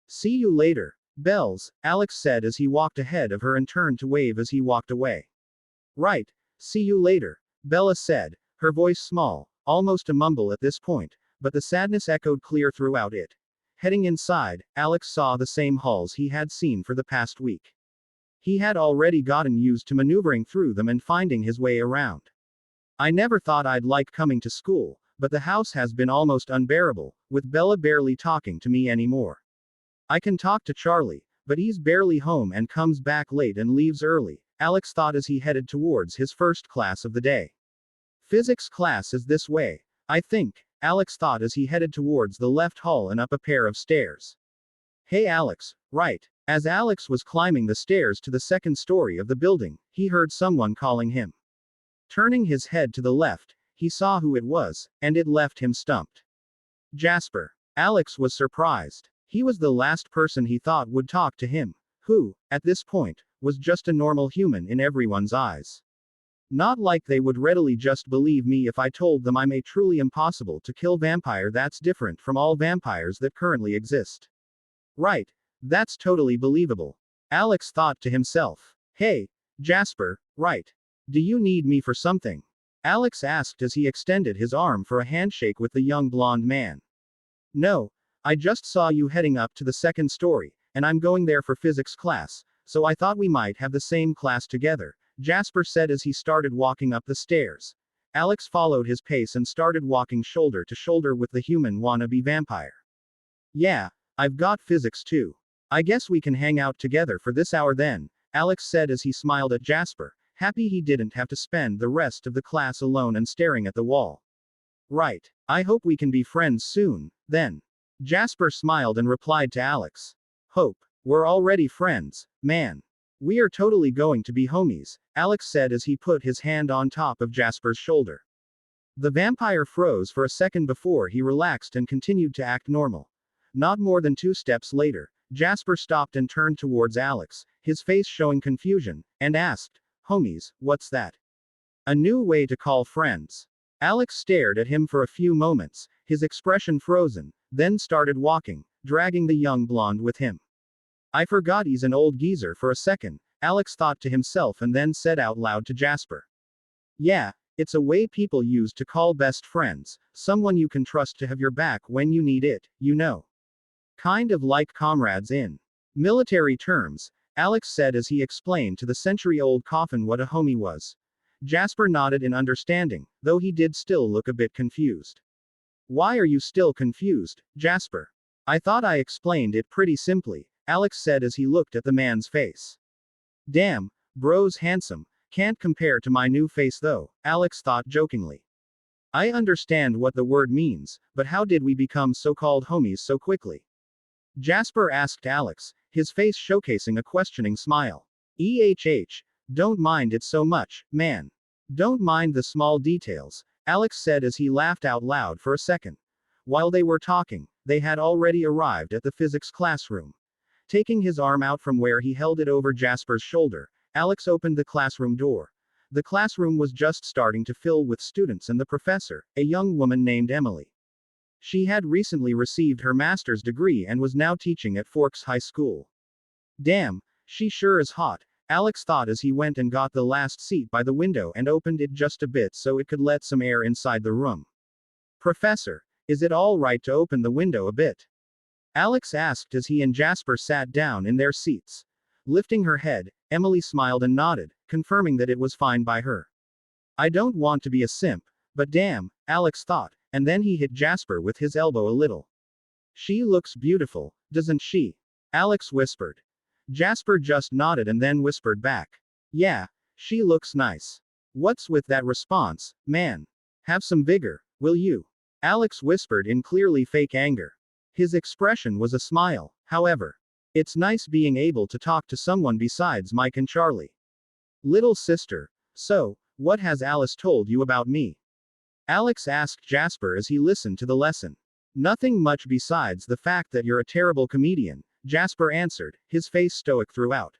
A: See you later, Bells," Alex said as he walked ahead of her and turned to wave as he walked away. "Right, see you later," Bella said, her voice small, almost a mumble at this point, but the sadness echoed clear throughout it. Heading inside, Alex saw the same halls he had seen for the past week. He had already gotten used to maneuvering through them and finding his way around. "I never thought I'd like coming to school, but the house has been almost unbearable, with Bella barely talking to me anymore. I can talk to Charlie, but he's barely home and comes back late and leaves early," Alex thought as he headed towards his first class of the day. "Physics class is this way, I think," Alex thought as he headed towards the left hall and up a pair of stairs. "Hey Alex, right." As Alex was climbing the stairs to the second story of the building, he heard someone calling him. Turning his head to the left, he saw who it was, and it left him stumped. Jasper. Alex was surprised. He was the last person he thought would talk to him, who, at this point, was just a normal human in everyone's eyes. Not like they would readily just believe me if I told them I'm a truly impossible to kill vampire that's different from all vampires that currently exist. Right. That's totally believable. Alex thought to himself. "Hey, Jasper, right. Do you need me for something?" Alex asked as he extended his arm for a handshake with the young blonde man. "No, I just saw you heading up to the second story, and I'm going there for physics class, so I thought we might have the same class together," Jasper said as he started walking up the stairs. Alex followed his pace and started walking shoulder to shoulder with the human wannabe vampire. "Yeah, I've got physics too. I guess we can hang out together for this hour then," Alex said as he smiled at Jasper, happy he didn't have to spend the rest of the class alone and staring at the wall. "Right. I hope we can be friends soon, then." Jasper smiled and replied to Alex. "Hope. We're already friends, man. We are totally going to be homies," Alex said as he put his hand on top of Jasper's shoulder. The vampire froze for a second before he relaxed and continued to act normal. Not more than 2 steps later, Jasper stopped and turned towards Alex, his face showing confusion, and asked, "Homies, what's that?" "A new way to call friends." Alex stared at him for a few moments, his expression frozen, then started walking, dragging the young blonde with him. "I forgot he's an old geezer for a second," Alex thought to himself and then said out loud to Jasper. "Yeah, it's a way people use to call best friends, someone you can trust to have your back when you need it, you know. Kind of like comrades in military terms," Alex said as he explained to the century-old coffin what a homie was. Jasper nodded in understanding, though he did still look a bit confused. Why are you still confused, Jasper? I thought I explained it pretty simply, Alex said as he looked at the man's face. Damn, bro's handsome. Can't compare to my new face though, Alex thought jokingly. I understand what the word means, but how did we become so-called homies so quickly? Jasper asked Alex, his face showcasing a questioning smile. Don't mind it so much, man. Don't mind the small details, Alex said as he laughed out loud for a second. While they were talking, they had already arrived at the physics classroom. Taking his arm out from where he held it over Jasper's shoulder, Alex opened the classroom door. The classroom was just starting to fill with students and the professor, a young woman named Emily. She had recently received her master's degree and was now teaching at Forks High School. Damn, she sure is hot, Alex thought as he went and got the last seat by the window and opened it just a bit so it could let some air inside the room. Professor, is it all right to open the window a bit? Alex asked as he and Jasper sat down in their seats. Lifting her head, Emily smiled and nodded, confirming that it was fine by her. I don't want to be a simp, but damn, Alex thought, and then he hit Jasper with his elbow a little. She looks beautiful, doesn't she? Alex whispered. Jasper just nodded and then whispered back. Yeah, she looks nice. What's with that response, man? Have some vigor, will you? Alex whispered in clearly fake anger. His expression was a smile, however. It's nice being able to talk to someone besides Mike and Charlie. Little sister, so, what has Alice told you about me? Alex asked Jasper as he listened to the lesson. Nothing much besides the fact that you're a terrible comedian, Jasper answered, his face stoic throughout.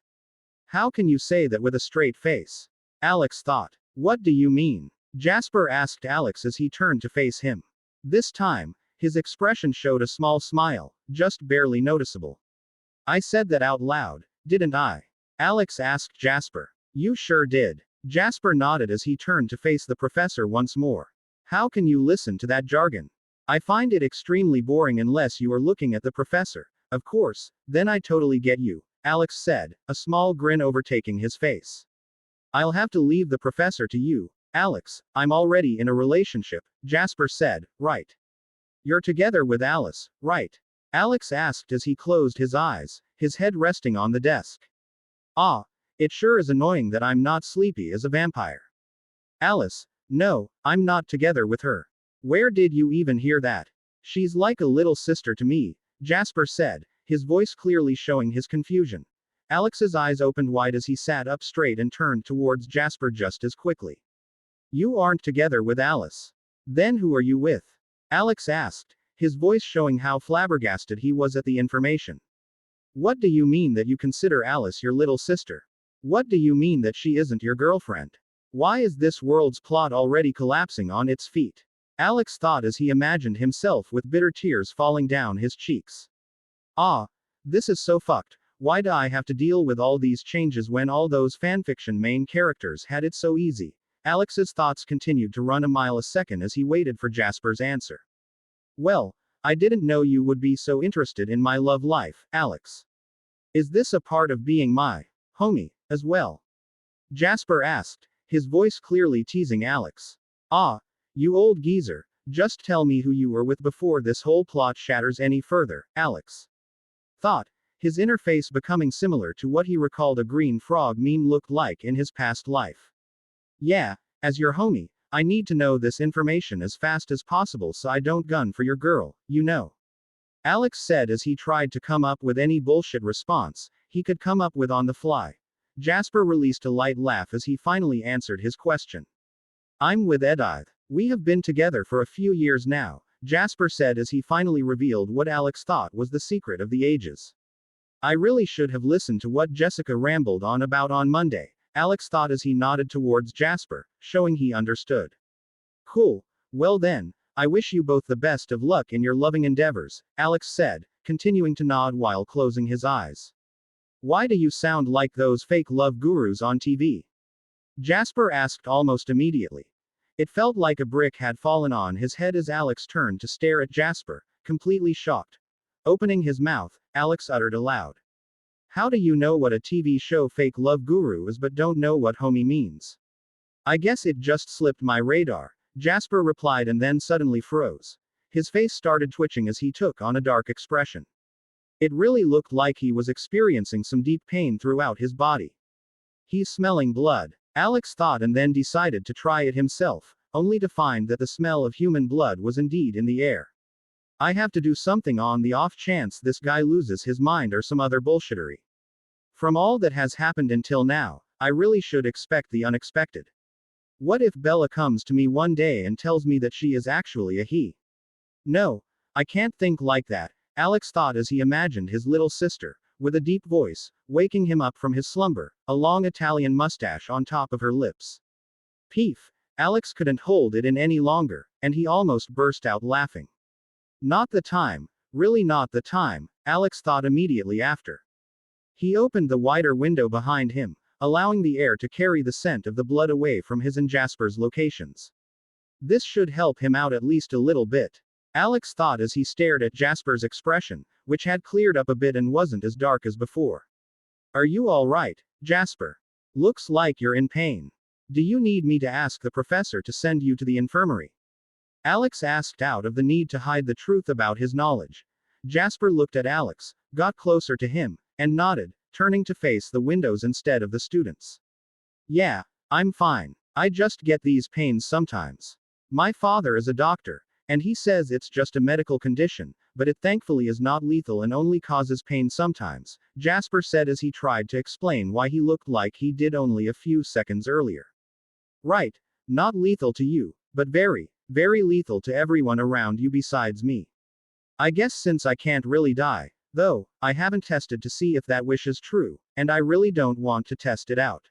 A: How can you say that with a straight face? Alex thought. What do you mean? Jasper asked Alex as he turned to face him. This time, his expression showed a small smile, just barely noticeable. I said that out loud, didn't I? Alex asked Jasper. You sure did. Jasper nodded as he turned to face the professor once more. How can you listen to that jargon? I find it extremely boring unless you are looking at the professor. Of course, then I totally get you, Alex said, a small grin overtaking his face. I'll have to leave the professor to you, Alex. I'm already in a relationship, Jasper said, right? You're together with Alice, right? Alex asked as he closed his eyes, his head resting on the desk. Ah, it sure is annoying that I'm not sleepy as a vampire. Alice, no, I'm not together with her. Where did you even hear that? She's like a little sister to me, Jasper said, his voice clearly showing his confusion. Alex's eyes opened wide as he sat up straight and turned towards Jasper just as quickly. You aren't together with Alice. Then who are you with? Alex asked, his voice showing how flabbergasted he was at the information. What do you mean that you consider Alice your little sister? What do you mean that she isn't your girlfriend? Why is this world's plot already collapsing on its feet? Alex thought as he imagined himself with bitter tears falling down his cheeks. Ah, this is so fucked. Why do I have to deal with all these changes when all those fanfiction main characters had it so easy? Alex's thoughts continued to run a mile a second as he waited for Jasper's answer. Well, I didn't know you would be so interested in my love life, Alex. Is this a part of being my homie, as well? Jasper asked, his voice clearly teasing Alex. Ah, you old geezer, just tell me who you were with before this whole plot shatters any further, Alex thought, his inner face becoming similar to what he recalled a green frog meme looked like in his past life. Yeah, as your homie, I need to know this information as fast as possible so I don't gun for your girl, you know. Alex said as he tried to come up with any bullshit response he could come up with on the fly. Jasper released a light laugh as he finally answered his question. I'm with Edith. We have been together for a few years now, Jasper said as he finally revealed what Alex thought was the secret of the ages. I really should have listened to what Jessica rambled on about on Monday, Alex thought as he nodded towards Jasper, showing he understood. Cool, well then, I wish you both the best of luck in your loving endeavors, Alex said, continuing to nod while closing his eyes. Why do you sound like those fake love gurus on TV? Jasper asked almost immediately. It felt like a brick had fallen on his head as Alex turned to stare at Jasper, completely shocked. Opening his mouth, Alex uttered aloud. How do you know what a TV show fake love guru is but don't know what homie means? I guess it just slipped my radar, Jasper replied and then suddenly froze. His face started twitching as he took on a dark expression. It really looked like he was experiencing some deep pain throughout his body. He's smelling blood, Alex thought and then decided to try it himself, only to find that the smell of human blood was indeed in the air. I have to do something on the off chance this guy loses his mind or some other bullshittery. From all that has happened until now, I really should expect the unexpected. What if Bella comes to me one day and tells me that she is actually a he? No, I can't think like that, Alex thought as he imagined his little sister, with a deep voice, waking him up from his slumber, a long Italian mustache on top of her lips. Peef! Alex couldn't hold it in any longer, and he almost burst out laughing. Not the time, really not the time, Alex thought immediately after. He opened the wider window behind him, allowing the air to carry the scent of the blood away from his and Jasper's locations. This should help him out at least a little bit, Alex thought as he stared at Jasper's expression, which had cleared up a bit and wasn't as dark as before. Are you all right, Jasper? Looks like you're in pain. Do you need me to ask the professor to send you to the infirmary? Alex asked out of the need to hide the truth about his knowledge. Jasper looked at Alex, got closer to him, and nodded, turning to face the windows instead of the students. Yeah, I'm fine. I just get these pains sometimes. My father is a doctor, and he says it's just a medical condition, but it thankfully is not lethal and only causes pain sometimes, Jasper said as he tried to explain why he looked like he did only a few seconds earlier. Right, not lethal to you, but very, very lethal to everyone around you besides me. I guess since I can't really die, though, I haven't tested to see if that wish is true, and I really don't want to test it out.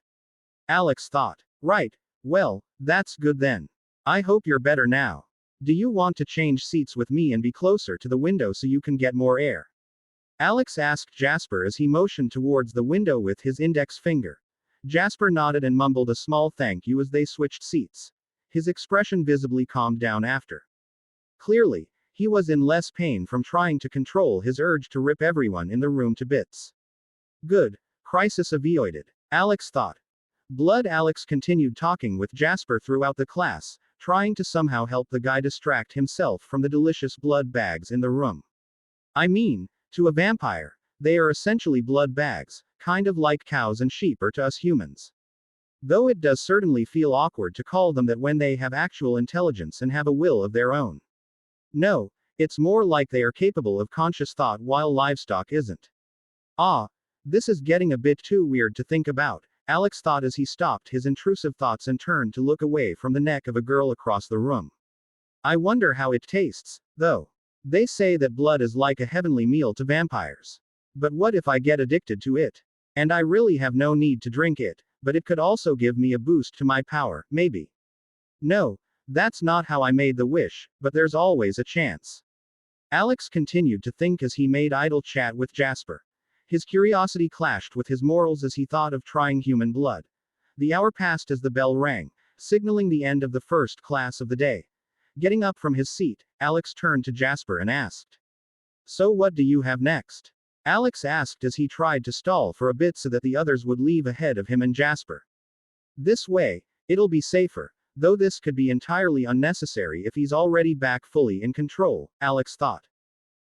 A: Alex thought. Right, well, that's good then. I hope you're better now. Do you want to change seats with me and be closer to the window so you can get more air? Alex asked Jasper as he motioned towards the window with his index finger. Jasper nodded and mumbled a small thank you as they switched seats. His expression visibly calmed down after. Clearly, he was in less pain from trying to control his urge to rip everyone in the room to bits. Good. Crisis avoided, Alex thought. Blood. Alex continued talking with Jasper throughout the class, trying to somehow help the guy distract himself from the delicious blood bags in the room. I mean, to a vampire, they are essentially blood bags, kind of like cows and sheep are to us humans. Though it does certainly feel awkward to call them that when they have actual intelligence and have a will of their own. No, it's more like they are capable of conscious thought while livestock isn't. Ah, this is getting a bit too weird to think about, Alex thought as he stopped his intrusive thoughts and turned to look away from the neck of a girl across the room. I wonder how it tastes, though. They say that blood is like a heavenly meal to vampires. But what if I get addicted to it? And I really have no need to drink it, but it could also give me a boost to my power, maybe. No, that's not how I made the wish, but there's always a chance. Alex continued to think as he made idle chat with Jasper. His curiosity clashed with his morals as he thought of trying human blood. The hour passed as the bell rang, signaling the end of the first class of the day. Getting up from his seat, Alex turned to Jasper and asked. So what do you have next? Alex asked as he tried to stall for a bit so that the others would leave ahead of him and Jasper. This way, it'll be safer, though this could be entirely unnecessary if he's already back fully in control, Alex thought.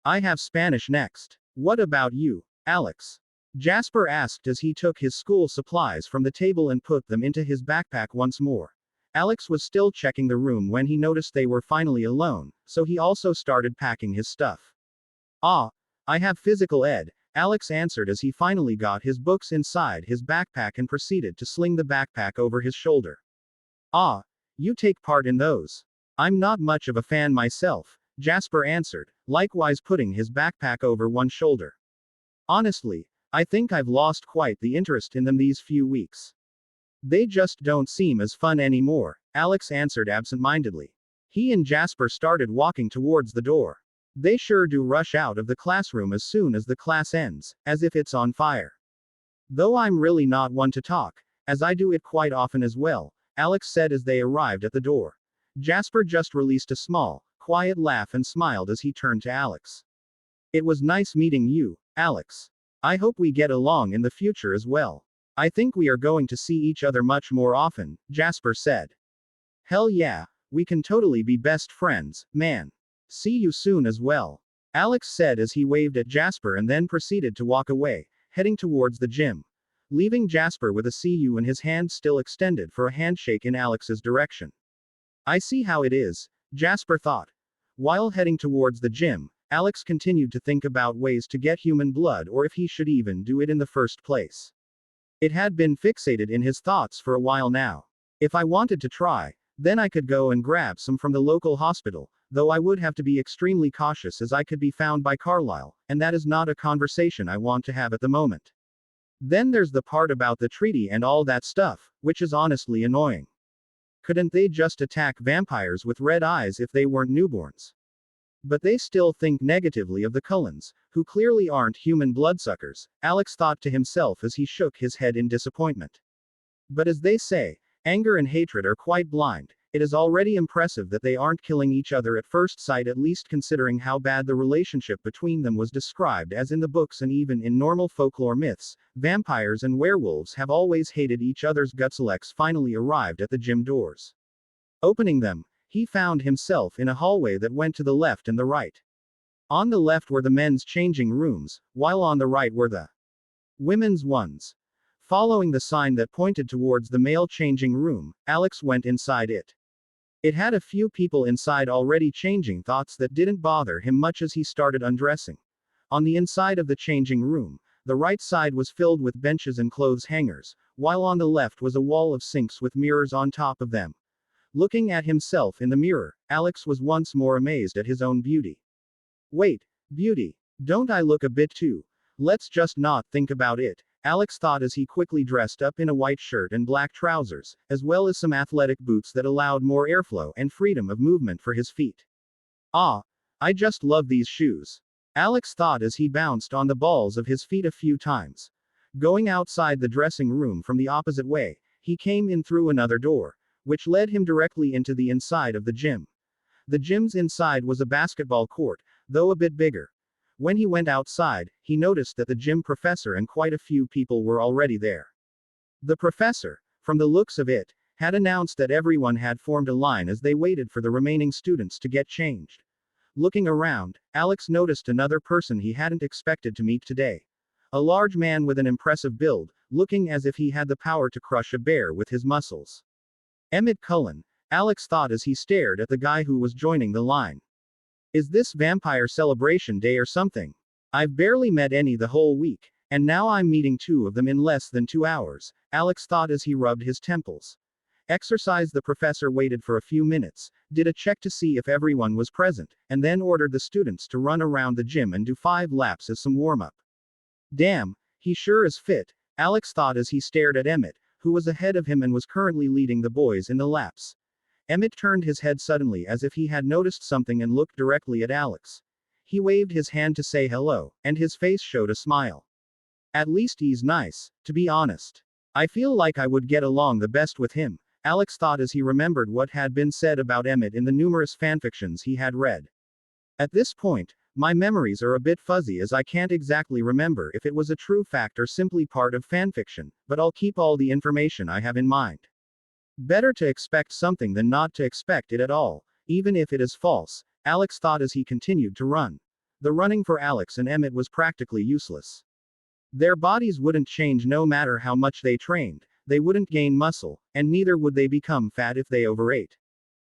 A: I have Spanish next. What about you, Alex? Jasper asked as he took his school supplies from the table and put them into his backpack once more. Alex was still checking the room when he noticed they were finally alone, so he also started packing his stuff. Ah, I have physical ed, Alex answered as he finally got his books inside his backpack and proceeded to sling the backpack over his shoulder. Ah, you take part in those. I'm not much of a fan myself, Jasper answered, likewise putting his backpack over one shoulder. Honestly, I think I've lost quite the interest in them these few weeks. They just don't seem as fun anymore, Alex answered absent-mindedly. He and Jasper started walking towards the door. They sure do rush out of the classroom as soon as the class ends, as if it's on fire. Though I'm really not one to talk, as I do it quite often as well, Alex said as they arrived at the door. Jasper just released a small, quiet laugh and smiled as he turned to Alex. It was nice meeting you, Alex. I hope we get along in the future as well. I think we are going to see each other much more often, Jasper said. Hell yeah, we can totally be best friends, man. See you soon as well. Alex said as he waved at Jasper and then proceeded to walk away, heading towards the gym, leaving Jasper with a see you in his hand still extended for a handshake in Alex's direction. I see how it is, Jasper thought. While heading towards the gym, Alex continued to think about ways to get human blood or if he should even do it in the first place. It had been fixated in his thoughts for a while now. If I wanted to try, then I could go and grab some from the local hospital, though I would have to be extremely cautious as I could be found by Carlisle, and that is not a conversation I want to have at the moment. Then there's the part about the treaty and all that stuff, which is honestly annoying. Couldn't they just attack vampires with red eyes if they weren't newborns? But they still think negatively of the Cullens, who clearly aren't human bloodsuckers, Alex thought to himself as he shook his head in disappointment. But as they say, anger and hatred are quite blind. It is already impressive that they aren't killing each other at first sight, at least considering how bad the relationship between them was described as in the books and even in normal folklore myths. Vampires and werewolves have always hated each other's guts. Alex finally arrived at the gym doors. Opening them, he found himself in a hallway that went to the left and the right. On the left were the men's changing rooms, while on the right were the women's ones. Following the sign that pointed towards the male changing room, Alex went inside it. It had a few people inside already changing, thoughts that didn't bother him much as he started undressing. On the inside of the changing room, the right side was filled with benches and clothes hangers, while on the left was a wall of sinks with mirrors on top of them. Looking at himself in the mirror, Alex was once more amazed at his own beauty. Wait, beauty, don't I look a bit too? Let's just not think about it, Alex thought as he quickly dressed up in a white shirt and black trousers, as well as some athletic boots that allowed more airflow and freedom of movement for his feet. Ah, I just love these shoes, Alex thought as he bounced on the balls of his feet a few times. Going outside the dressing room from the opposite way, he came in through another door, which led him directly into the inside of the gym. The gym's inside was a basketball court, though a bit bigger. When he went outside, he noticed that the gym professor and quite a few people were already there. The professor, from the looks of it, had announced that everyone had formed a line as they waited for the remaining students to get changed. Looking around, Alex noticed another person he hadn't expected to meet today. A large man with an impressive build, looking as if he had the power to crush a bear with his muscles. Emmett Cullen, Alex thought as he stared at the guy who was joining the line. Is this vampire celebration day or something? I've barely met any the whole week, and now I'm meeting two of them in less than 2 hours, Alex thought as he rubbed his temples. Exercise. The professor waited for a few minutes, did a check to see if everyone was present, and then ordered the students to run around the gym and do 5 laps as some warm-up. Damn, he sure is fit, Alex thought as he stared at Emmett, who was ahead of him and was currently leading the boys in the laps. Emmett turned his head suddenly as if he had noticed something and looked directly at Alex. He waved his hand to say hello, and his face showed a smile. At least he's nice, to be honest. I feel like I would get along the best with him, Alex thought as he remembered what had been said about Emmett in the numerous fanfictions he had read. At this point, my memories are a bit fuzzy as I can't exactly remember if it was a true fact or simply part of fanfiction, but I'll keep all the information I have in mind. Better to expect something than not to expect it at all, even if it is false, Alex thought as he continued to run. The running for Alex and Emmett was practically useless. Their bodies wouldn't change no matter how much they trained, they wouldn't gain muscle, and neither would they become fat if they overate.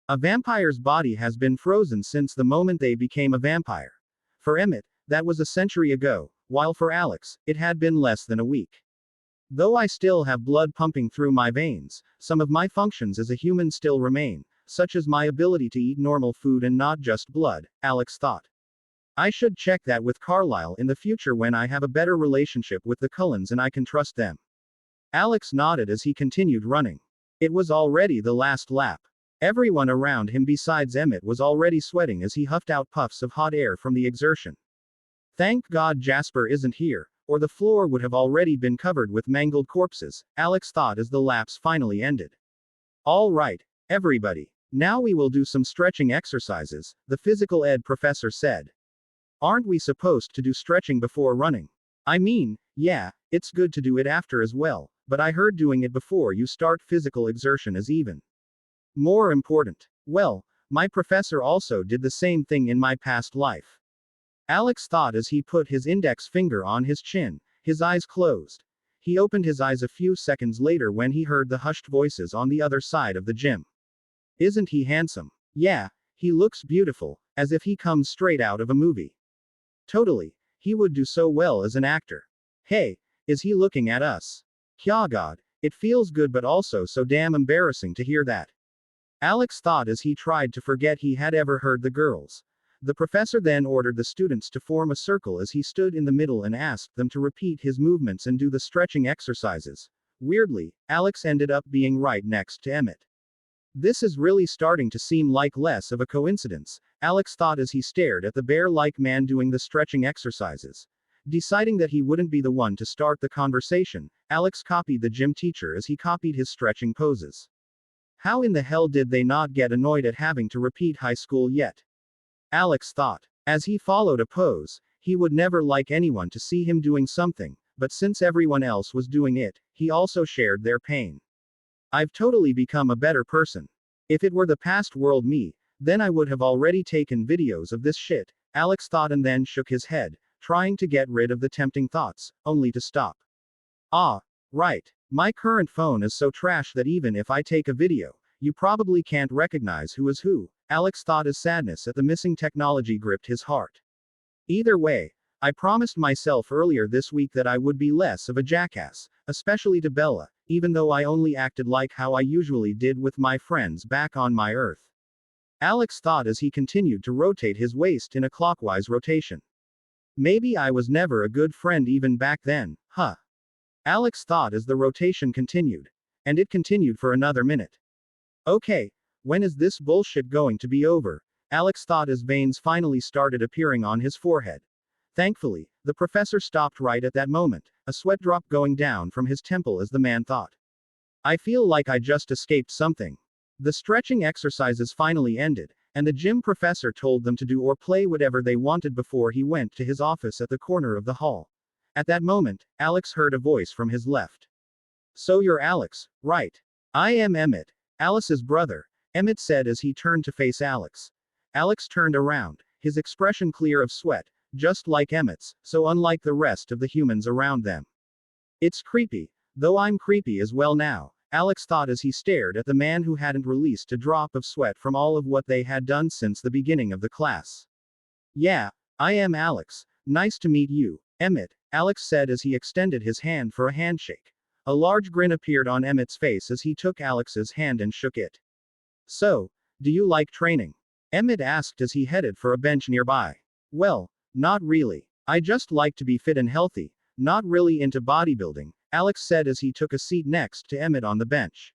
A: A vampire's body has been frozen since the moment they became a vampire. For Emmett, that was a century ago, while for Alex, it had been less than a week. Though I still have blood pumping through my veins, some of my functions as a human still remain, such as my ability to eat normal food and not just blood, Alex thought. I should check that with Carlisle in the future when I have a better relationship with the Cullens and I can trust them. Alex nodded as he continued running. It was already the last lap. Everyone around him besides Emmett was already sweating as he huffed out puffs of hot air from the exertion. Thank God Jasper isn't here, or the floor would have already been covered with mangled corpses, Alex thought as the laps finally ended. All right, everybody. Now we will do some stretching exercises, the physical ed professor said. Aren't we supposed to do stretching before running? I mean, yeah, it's good to do it after as well, but I heard doing it before you start physical exertion is even more important. Well, my professor also did the same thing in my past life. Alex thought as he put his index finger on his chin, his eyes closed. He opened his eyes a few seconds later when he heard the hushed voices on the other side of the gym. Isn't he handsome? Yeah, he looks beautiful, as if he comes straight out of a movie. Totally, he would do so well as an actor. Hey, is he looking at us? Kya God, it feels good but also so damn embarrassing to hear that. Alex thought as he tried to forget he had ever heard the girls. The professor then ordered the students to form a circle as he stood in the middle and asked them to repeat his movements and do the stretching exercises. Weirdly, Alex ended up being right next to Emmett. This is really starting to seem like less of a coincidence, Alex thought as he stared at the bear-like man doing the stretching exercises. Deciding that he wouldn't be the one to start the conversation, Alex copied the gym teacher as he copied his stretching poses. How in the hell did they not get annoyed at having to repeat high school yet? Alex thought. As he followed a pose, he would never like anyone to see him doing something, but since everyone else was doing it, he also shared their pain. I've totally become a better person. If it were the past world me, then I would have already taken videos of this shit, Alex thought and then shook his head, trying to get rid of the tempting thoughts, only to stop. Ah, right. My current phone is so trash that even if I take a video, you probably can't recognize who is who, Alex thought as sadness at the missing technology gripped his heart. Either way, I promised myself earlier this week that I would be less of a jackass, especially to Bella, even though I only acted like how I usually did with my friends back on my Earth. Alex thought as he continued to rotate his waist in a clockwise rotation. Maybe I was never a good friend even back then, huh? Alex thought as the rotation continued. And it continued for another minute. Okay, when is this bullshit going to be over? Alex thought as veins finally started appearing on his forehead. Thankfully, the professor stopped right at that moment, a sweat drop going down from his temple as the man thought. I feel like I just escaped something. The stretching exercises finally ended, and the gym professor told them to do or play whatever they wanted before he went to his office at the corner of the hall. At that moment, Alex heard a voice from his left. So you're Alex, right? I am Emmett, Alice's brother, Emmett said as he turned to face Alex. Alex turned around, his expression clear of sweat, just like Emmett's, so unlike the rest of the humans around them. It's creepy, though I'm creepy as well now, Alex thought as he stared at the man who hadn't released a drop of sweat from all of what they had done since the beginning of the class. Yeah, I am Alex, nice to meet you, Emmett, Alex said as he extended his hand for a handshake. A large grin appeared on Emmett's face as he took Alex's hand and shook it. So, do you like training? Emmett asked as he headed for a bench nearby. Well, not really. I just like to be fit and healthy, not really into bodybuilding, Alex said as he took a seat next to Emmett on the bench.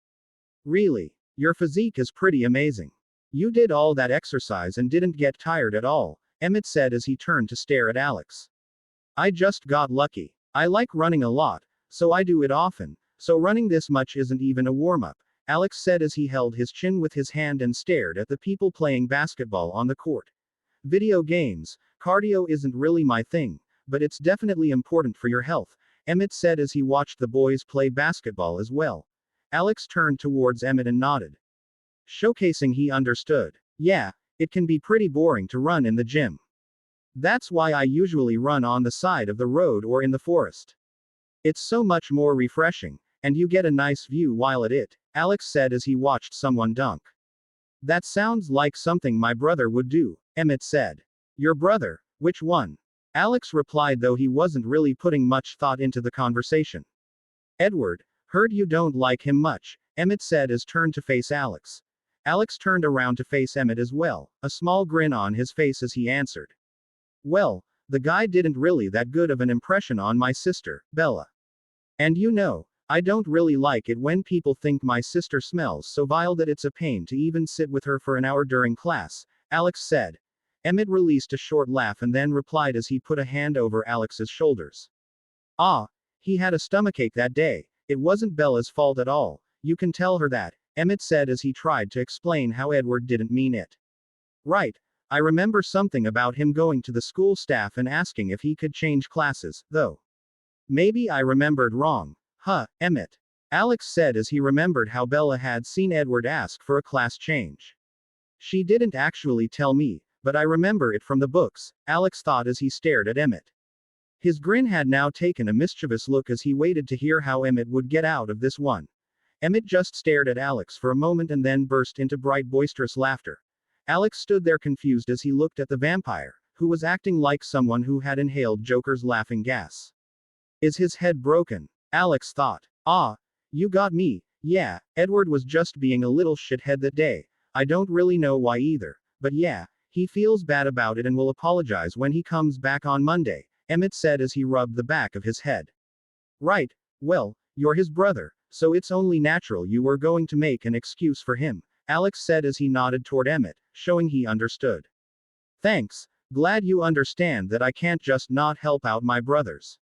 A: Really? Your physique is pretty amazing. You did all that exercise and didn't get tired at all, Emmett said as he turned to stare at Alex. I just got lucky. I like running a lot, so I do it often, so running this much isn't even a warm-up, Alex said as he held his chin with his hand and stared at the people playing basketball on the court. Video games, cardio isn't really my thing, but it's definitely important for your health, Emmett said as he watched the boys play basketball as well. Alex turned towards Emmett and nodded. Showcasing he understood. Yeah, it can be pretty boring to run in the gym. That's why I usually run on the side of the road or in the forest. It's so much more refreshing, and you get a nice view while at it, Alex said as he watched someone dunk. That sounds like something my brother would do, Emmett said. Your brother? Which one? Alex replied though he wasn't really putting much thought into the conversation. Edward, heard you don't like him much, Emmett said as turned to face Alex. Alex turned around to face Emmett as well, a small grin on his face as he answered. Well, the guy didn't really that good of an impression on my sister, Bella. And you know, I don't really like it when people think my sister smells so vile that it's a pain to even sit with her for an hour during class, Alex said. Emmett released a short laugh and then replied as he put a hand over Alex's shoulders. Ah, he had a stomachache that day, it wasn't Bella's fault at all, you can tell her that, Emmett said as he tried to explain how Edward didn't mean it. Right. I remember something about him going to the school staff and asking if he could change classes, though. Maybe I remembered wrong. Huh, Emmett. Alex said as he remembered how Bella had seen Edward ask for a class change. She didn't actually tell me, but I remember it from the books, Alex thought as he stared at Emmett. His grin had now taken a mischievous look as he waited to hear how Emmett would get out of this one. Emmett just stared at Alex for a moment and then burst into bright boisterous laughter. Alex stood there confused as he looked at the vampire, who was acting like someone who had inhaled Joker's laughing gas. Is his head broken? Alex thought. Ah, you got me. Yeah, Edward was just being a little shithead that day. I don't really know why either, but yeah, he feels bad about it and will apologize when he comes back on Monday, Emmett said as he rubbed the back of his head. Right, well, you're his brother, so it's only natural you were going to make an excuse for him, Alex said as he nodded toward Emmett, showing he understood. Thanks, glad you understand that I can't just not help out my brothers.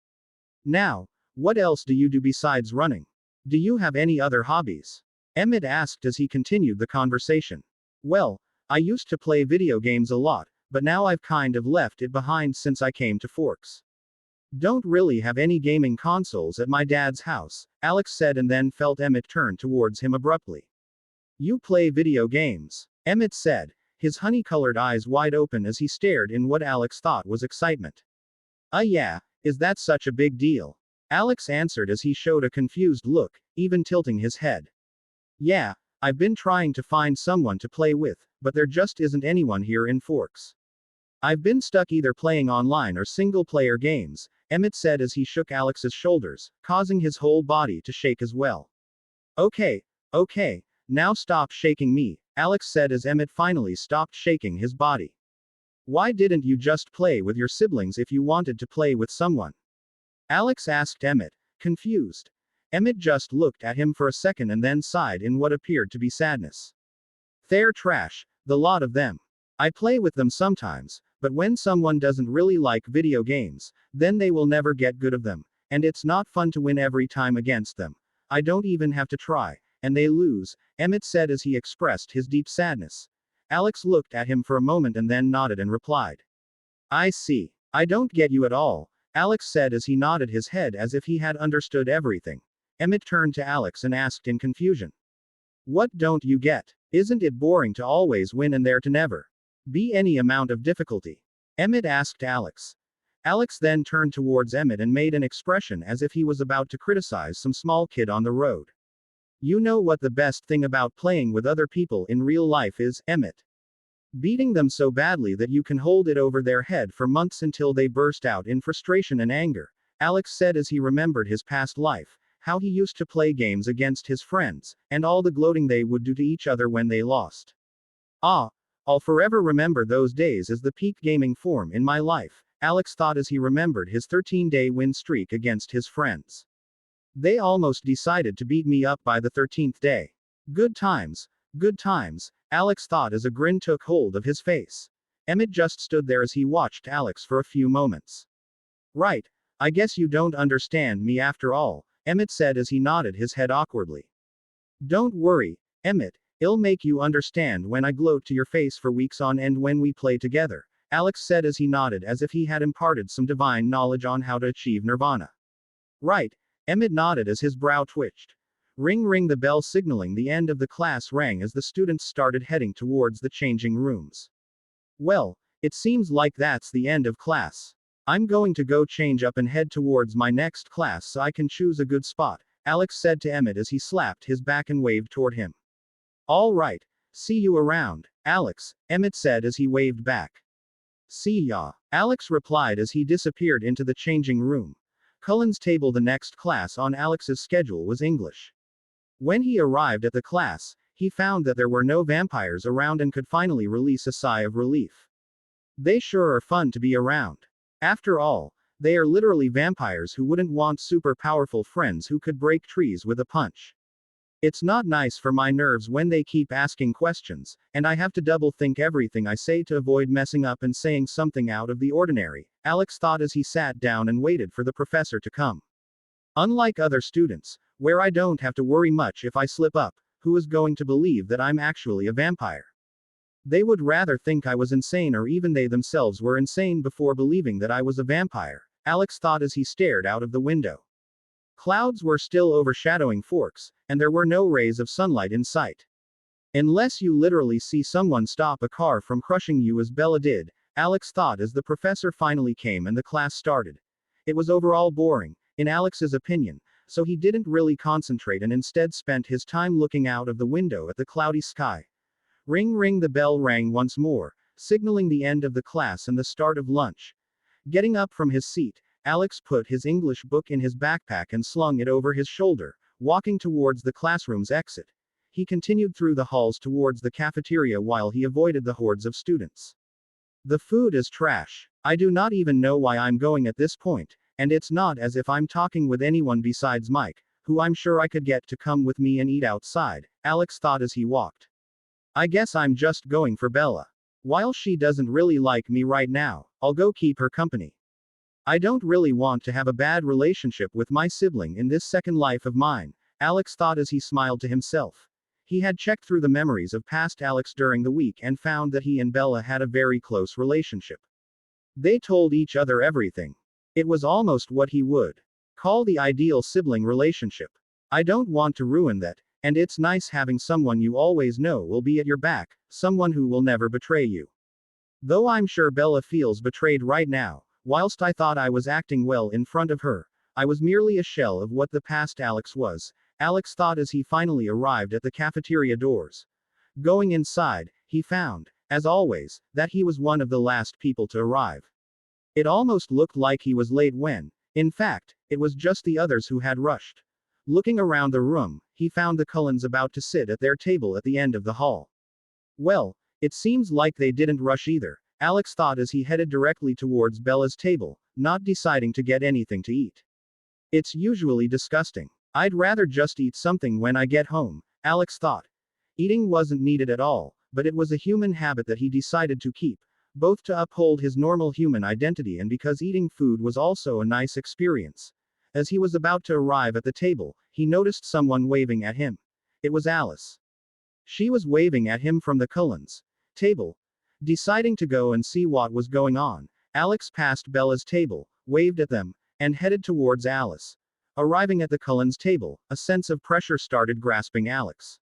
A: Now, what else do you do besides running? Do you have any other hobbies? Emmett asked as he continued the conversation. Well, I used to play video games a lot, but now I've kind of left it behind since I came to Forks. Don't really have any gaming consoles at my dad's house, Alex said and then felt Emmett turn towards him abruptly. You play video games? Emmett said, his honey-colored eyes wide open as he stared in what Alex thought was excitement. Yeah, is that such a big deal? Alex answered as he showed a confused look, even tilting his head. Yeah, I've been trying to find someone to play with, but there just isn't anyone here in Forks. I've been stuck either playing online or single-player games, Emmett said as he shook Alex's shoulders, causing his whole body to shake as well. Okay, now stop shaking me, Alex said as Emmett finally stopped shaking his body. Why didn't you just play with your siblings if you wanted to play with someone? Alex asked Emmett, confused. Emmett just looked at him for a second and then sighed in what appeared to be sadness. They're trash, the lot of them. I play with them sometimes, but when someone doesn't really like video games, then they will never get good of them, and it's not fun to win every time against them. I don't even have to try, and they lose, Emmett said as he expressed his deep sadness. Alex looked at him for a moment and then nodded and replied. I see. I don't get you at all, Alex said as he nodded his head as if he had understood everything. Emmett turned to Alex and asked in confusion. What don't you get? Isn't it boring to always win and there to never be any amount of difficulty? Emmett asked Alex. Alex then turned towards Emmett and made an expression as if he was about to criticize some small kid on the road. You know what the best thing about playing with other people in real life is, Emmett? Beating them so badly that you can hold it over their head for months until they burst out in frustration and anger, Alex said as he remembered his past life, how he used to play games against his friends, and all the gloating they would do to each other when they lost. I'll forever remember those days as the peak gaming form in my life, Alex thought as he remembered his 13-day win streak against his friends. They almost decided to beat me up by the 13th day. Good times, Alex thought as a grin took hold of his face. Emmett just stood there as he watched Alex for a few moments. Right, I guess you don't understand me after all, Emmett said as he nodded his head awkwardly. Don't worry, Emmett, it'll make you understand when I gloat to your face for weeks on end when we play together, Alex said as he nodded as if he had imparted some divine knowledge on how to achieve nirvana. Right, Emmett nodded as his brow twitched. Ring ring, the bell signaling the end of the class rang as the students started heading towards the changing rooms. Well, it seems like that's the end of class. I'm going to go change up and head towards my next class so I can choose a good spot, Alex said to Emmett as he slapped his back and waved toward him. All right, see you around, Alex, Emmett said as he waved back. See ya, Alex replied as he disappeared into the changing room. Cullen's table. The next class on Alex's schedule was English. When he arrived at the class, he found that there were no vampires around and could finally release a sigh of relief. They sure are fun to be around. After all, they are literally vampires who wouldn't want super powerful friends who could break trees with a punch. It's not nice for my nerves when they keep asking questions, and I have to double think everything I say to avoid messing up and saying something out of the ordinary, Alex thought as he sat down and waited for the professor to come. Unlike other students, where I don't have to worry much if I slip up, who is going to believe that I'm actually a vampire? They would rather think I was insane or even they themselves were insane before believing that I was a vampire, Alex thought as he stared out of the window. Clouds were still overshadowing Forks, and there were no rays of sunlight in sight. Unless you literally see someone stop a car from crushing you as Bella did, Alex thought as the professor finally came and the class started. It was overall boring, in Alex's opinion, so he didn't really concentrate and instead spent his time looking out of the window at the cloudy sky. Ring ring, the bell rang once more, signaling the end of the class and the start of lunch. Getting up from his seat, Alex put his English book in his backpack and slung it over his shoulder, walking towards the classroom's exit. He continued through the halls towards the cafeteria while he avoided the hordes of students. The food is trash. I do not even know why I'm going at this point, and it's not as if I'm talking with anyone besides Mike, who I'm sure I could get to come with me and eat outside, Alex thought as he walked. I guess I'm just going for Bella. While she doesn't really like me right now, I'll go keep her company. I don't really want to have a bad relationship with my sibling in this second life of mine, Alex thought as he smiled to himself. He had checked through the memories of past Alex during the week and found that he and Bella had a very close relationship. They told each other everything. It was almost what he would call the ideal sibling relationship. I don't want to ruin that, and it's nice having someone you always know will be at your back, someone who will never betray you. Though I'm sure Bella feels betrayed right now, whilst I thought I was acting well in front of her, I was merely a shell of what the past Alex was, Alex thought as he finally arrived at the cafeteria doors. Going inside, he found, as always, that he was one of the last people to arrive. It almost looked like he was late when, in fact, it was just the others who had rushed. Looking around the room, he found the Cullens about to sit at their table at the end of the hall. Well, it seems like they didn't rush either, Alex thought as he headed directly towards Bella's table, not deciding to get anything to eat. It's usually disgusting. I'd rather just eat something when I get home, Alex thought. Eating wasn't needed at all, but it was a human habit that he decided to keep, both to uphold his normal human identity and because eating food was also a nice experience. As he was about to arrive at the table, he noticed someone waving at him. It was Alice. She was waving at him from the Cullens' table. Deciding to go and see what was going on, Alex passed Bella's table, waved at them, and headed towards Alice. Arriving at the Cullens' table, a sense of pressure started grasping Alex.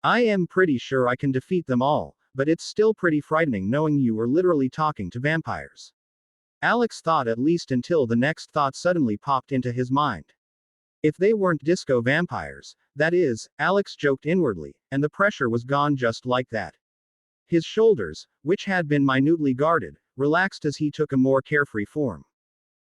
A: I am pretty sure I can defeat them all, but it's still pretty frightening knowing you are literally talking to vampires. Alex thought, at least until the next thought suddenly popped into his mind. If they weren't disco vampires, that is, Alex joked inwardly, and the pressure was gone just like that. His shoulders, which had been minutely guarded, relaxed as he took a more carefree form.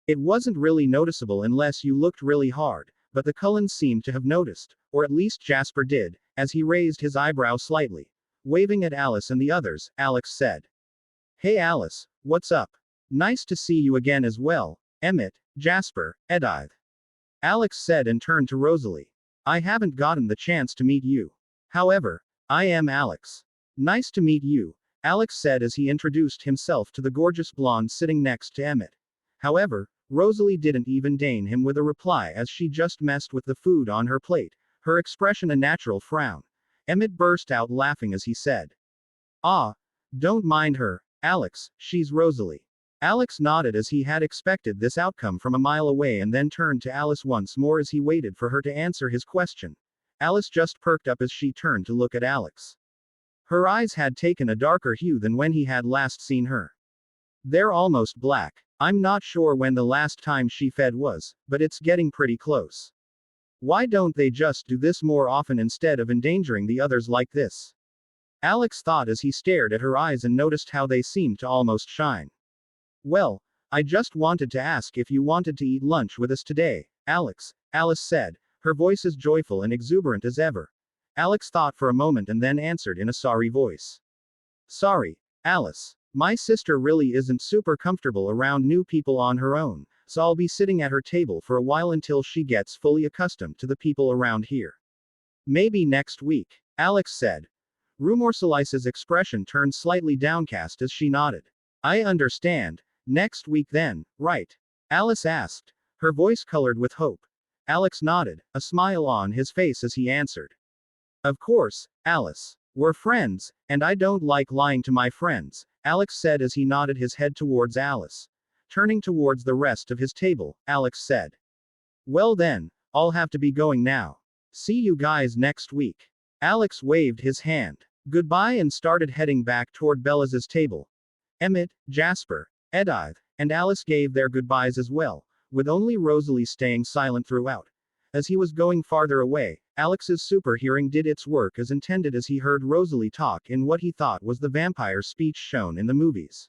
A: It wasn't really noticeable unless you looked really hard, but the Cullens seemed to have noticed, or at least Jasper did, as he raised his eyebrow slightly. Waving at Alice and the others, Alex said. Hey Alice, what's up? Nice to see you again as well, Emmett, Jasper, Edith. Alex said and turned to Rosalie. I haven't gotten the chance to meet you. However, I am Alex. Nice to meet you, Alex said as he introduced himself to the gorgeous blonde sitting next to Emmett. However, Rosalie didn't even deign him with a reply as she just messed with the food on her plate, her expression a natural frown. Emmett burst out laughing as he said. Ah, don't mind her, Alex, she's Rosalie. Alex nodded as he had expected this outcome from a mile away and then turned to Alice once more as he waited for her to answer his question. Alice just perked up as she turned to look at Alex. Her eyes had taken a darker hue than when he had last seen her. They're almost black. I'm not sure when the last time she fed was, but it's getting pretty close. Why don't they just do this more often instead of endangering the others like this? Alex thought as he stared at her eyes and noticed how they seemed to almost shine. Well, I just wanted to ask if you wanted to eat lunch with us today, Alex, Alice said, her voice as joyful and exuberant as ever. Alex thought for a moment and then answered in a sorry voice. Sorry, Alice. My sister really isn't super comfortable around new people on her own, so I'll be sitting at her table for a while until she gets fully accustomed to the people around here. Maybe next week, Alex said. Rumorsalice's expression turned slightly downcast as she nodded. I understand. Next week then, right? Alice asked, her voice colored with hope. Alex nodded, a smile on his face as he answered. Of course, Alice. We're friends, and I don't like lying to my friends, Alex said as he nodded his head towards Alice. Turning towards the rest of his table, Alex said. Well then, I'll have to be going now. See you guys next week. Alex waved his hand goodbye and started heading back toward Bella's table. Emmett, Jasper, Edith, and Alice gave their goodbyes as well, with only Rosalie staying silent throughout. As he was going farther away, Alex's super hearing did its work as intended as he heard Rosalie talk in what he thought was the vampire speech shown in the movies.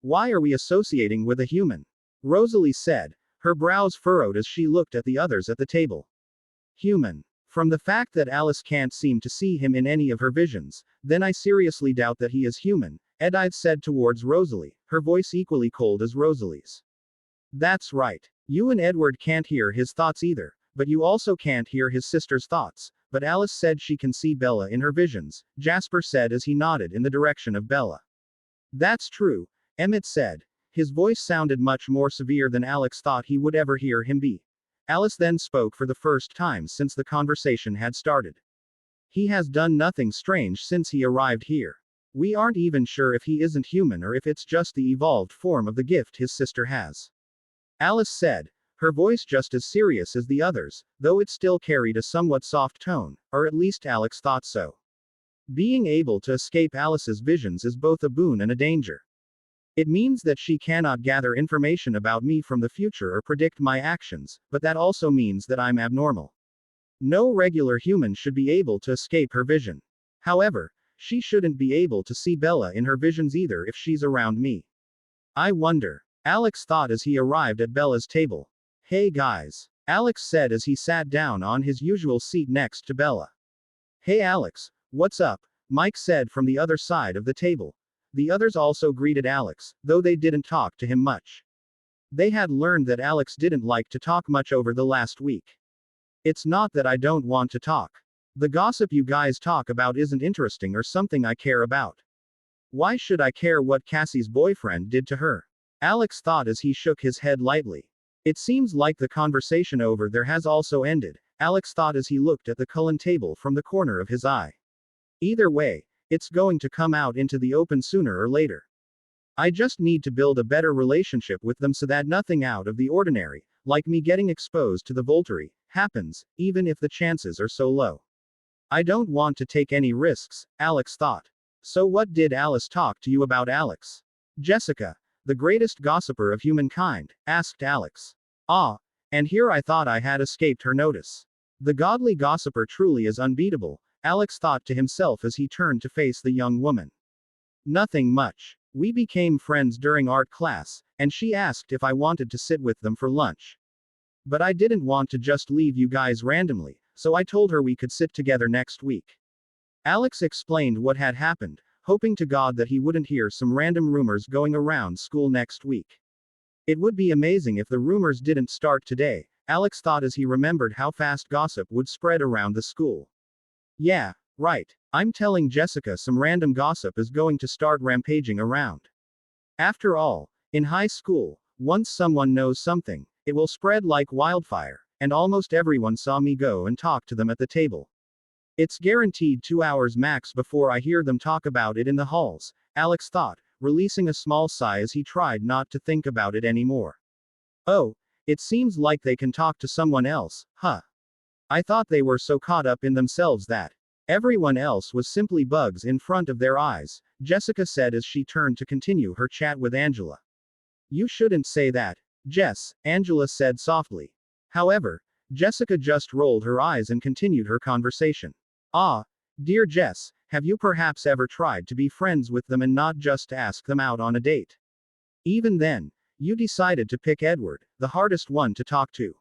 A: Why are we associating with a human? Rosalie said, her brows furrowed as she looked at the others at the table. Human. From the fact that Alice can't seem to see him in any of her visions, then I seriously doubt that he is human, Edith said towards Rosalie, her voice equally cold as Rosalie's. That's right. You and Edward can't hear his thoughts either, but you also can't hear his sister's thoughts, but Alice said she can see Bella in her visions, Jasper said as he nodded in the direction of Bella. That's true, Emmett said. His voice sounded much more severe than Alex thought he would ever hear him be. Alice then spoke for the first time since the conversation had started. He has done nothing strange since he arrived here. We aren't even sure if he isn't human or if it's just the evolved form of the gift his sister has. Alice said, her voice just as serious as the others, though it still carried a somewhat soft tone, or at least Alex thought so. Being able to escape Alice's visions is both a boon and a danger. It means that she cannot gather information about me from the future or predict my actions, but that also means that I'm abnormal. No regular human should be able to escape her vision. However, she shouldn't be able to see Bella in her visions either if she's around me. I wonder. Alex thought as he arrived at Bella's table. Hey guys. Alex said as he sat down on his usual seat next to Bella. Hey Alex, what's up? Mike said from the other side of the table. The others also greeted Alex, though they didn't talk to him much. They had learned that Alex didn't like to talk much over the last week. It's not that I don't want to talk. The gossip you guys talk about isn't interesting or something I care about. Why should I care what Cassie's boyfriend did to her? Alex thought as he shook his head lightly. It seems like the conversation over there has also ended, Alex thought as he looked at the Cullen table from the corner of his eye. Either way, it's going to come out into the open sooner or later. I just need to build a better relationship with them so that nothing out of the ordinary, like me getting exposed to the Volturi, happens, even if the chances are so low. I don't want to take any risks, Alex thought. So what did Alice talk to you about, Alex? Jessica, the greatest gossiper of humankind, asked Alex. Ah, and here I thought I had escaped her notice. The godly gossiper truly is unbeatable, Alex thought to himself as he turned to face the young woman. Nothing much. We became friends during art class, and she asked if I wanted to sit with them for lunch. But I didn't want to just leave you guys randomly, so I told her we could sit together next week. Alex explained what had happened, hoping to God that he wouldn't hear some random rumors going around school next week. It would be amazing if the rumors didn't start today, Alex thought as he remembered how fast gossip would spread around the school. Yeah, right. I'm telling Jessica some random gossip is going to start rampaging around. After all, in high school, once someone knows something, it will spread like wildfire, and almost everyone saw me go and talk to them at the table. It's guaranteed 2 hours max before I hear them talk about it in the halls, Alex thought, releasing a small sigh as he tried not to think about it anymore. Oh, it seems like they can talk to someone else, huh? I thought they were so caught up in themselves that everyone else was simply bugs in front of their eyes, Jessica said as she turned to continue her chat with Angela. You shouldn't say that, Jess, Angela said softly. However, Jessica just rolled her eyes and continued her conversation. Ah, dear Jess, have you perhaps ever tried to be friends with them and not just ask them out on a date? Even then, you decided to pick Edward, the hardest one to talk to.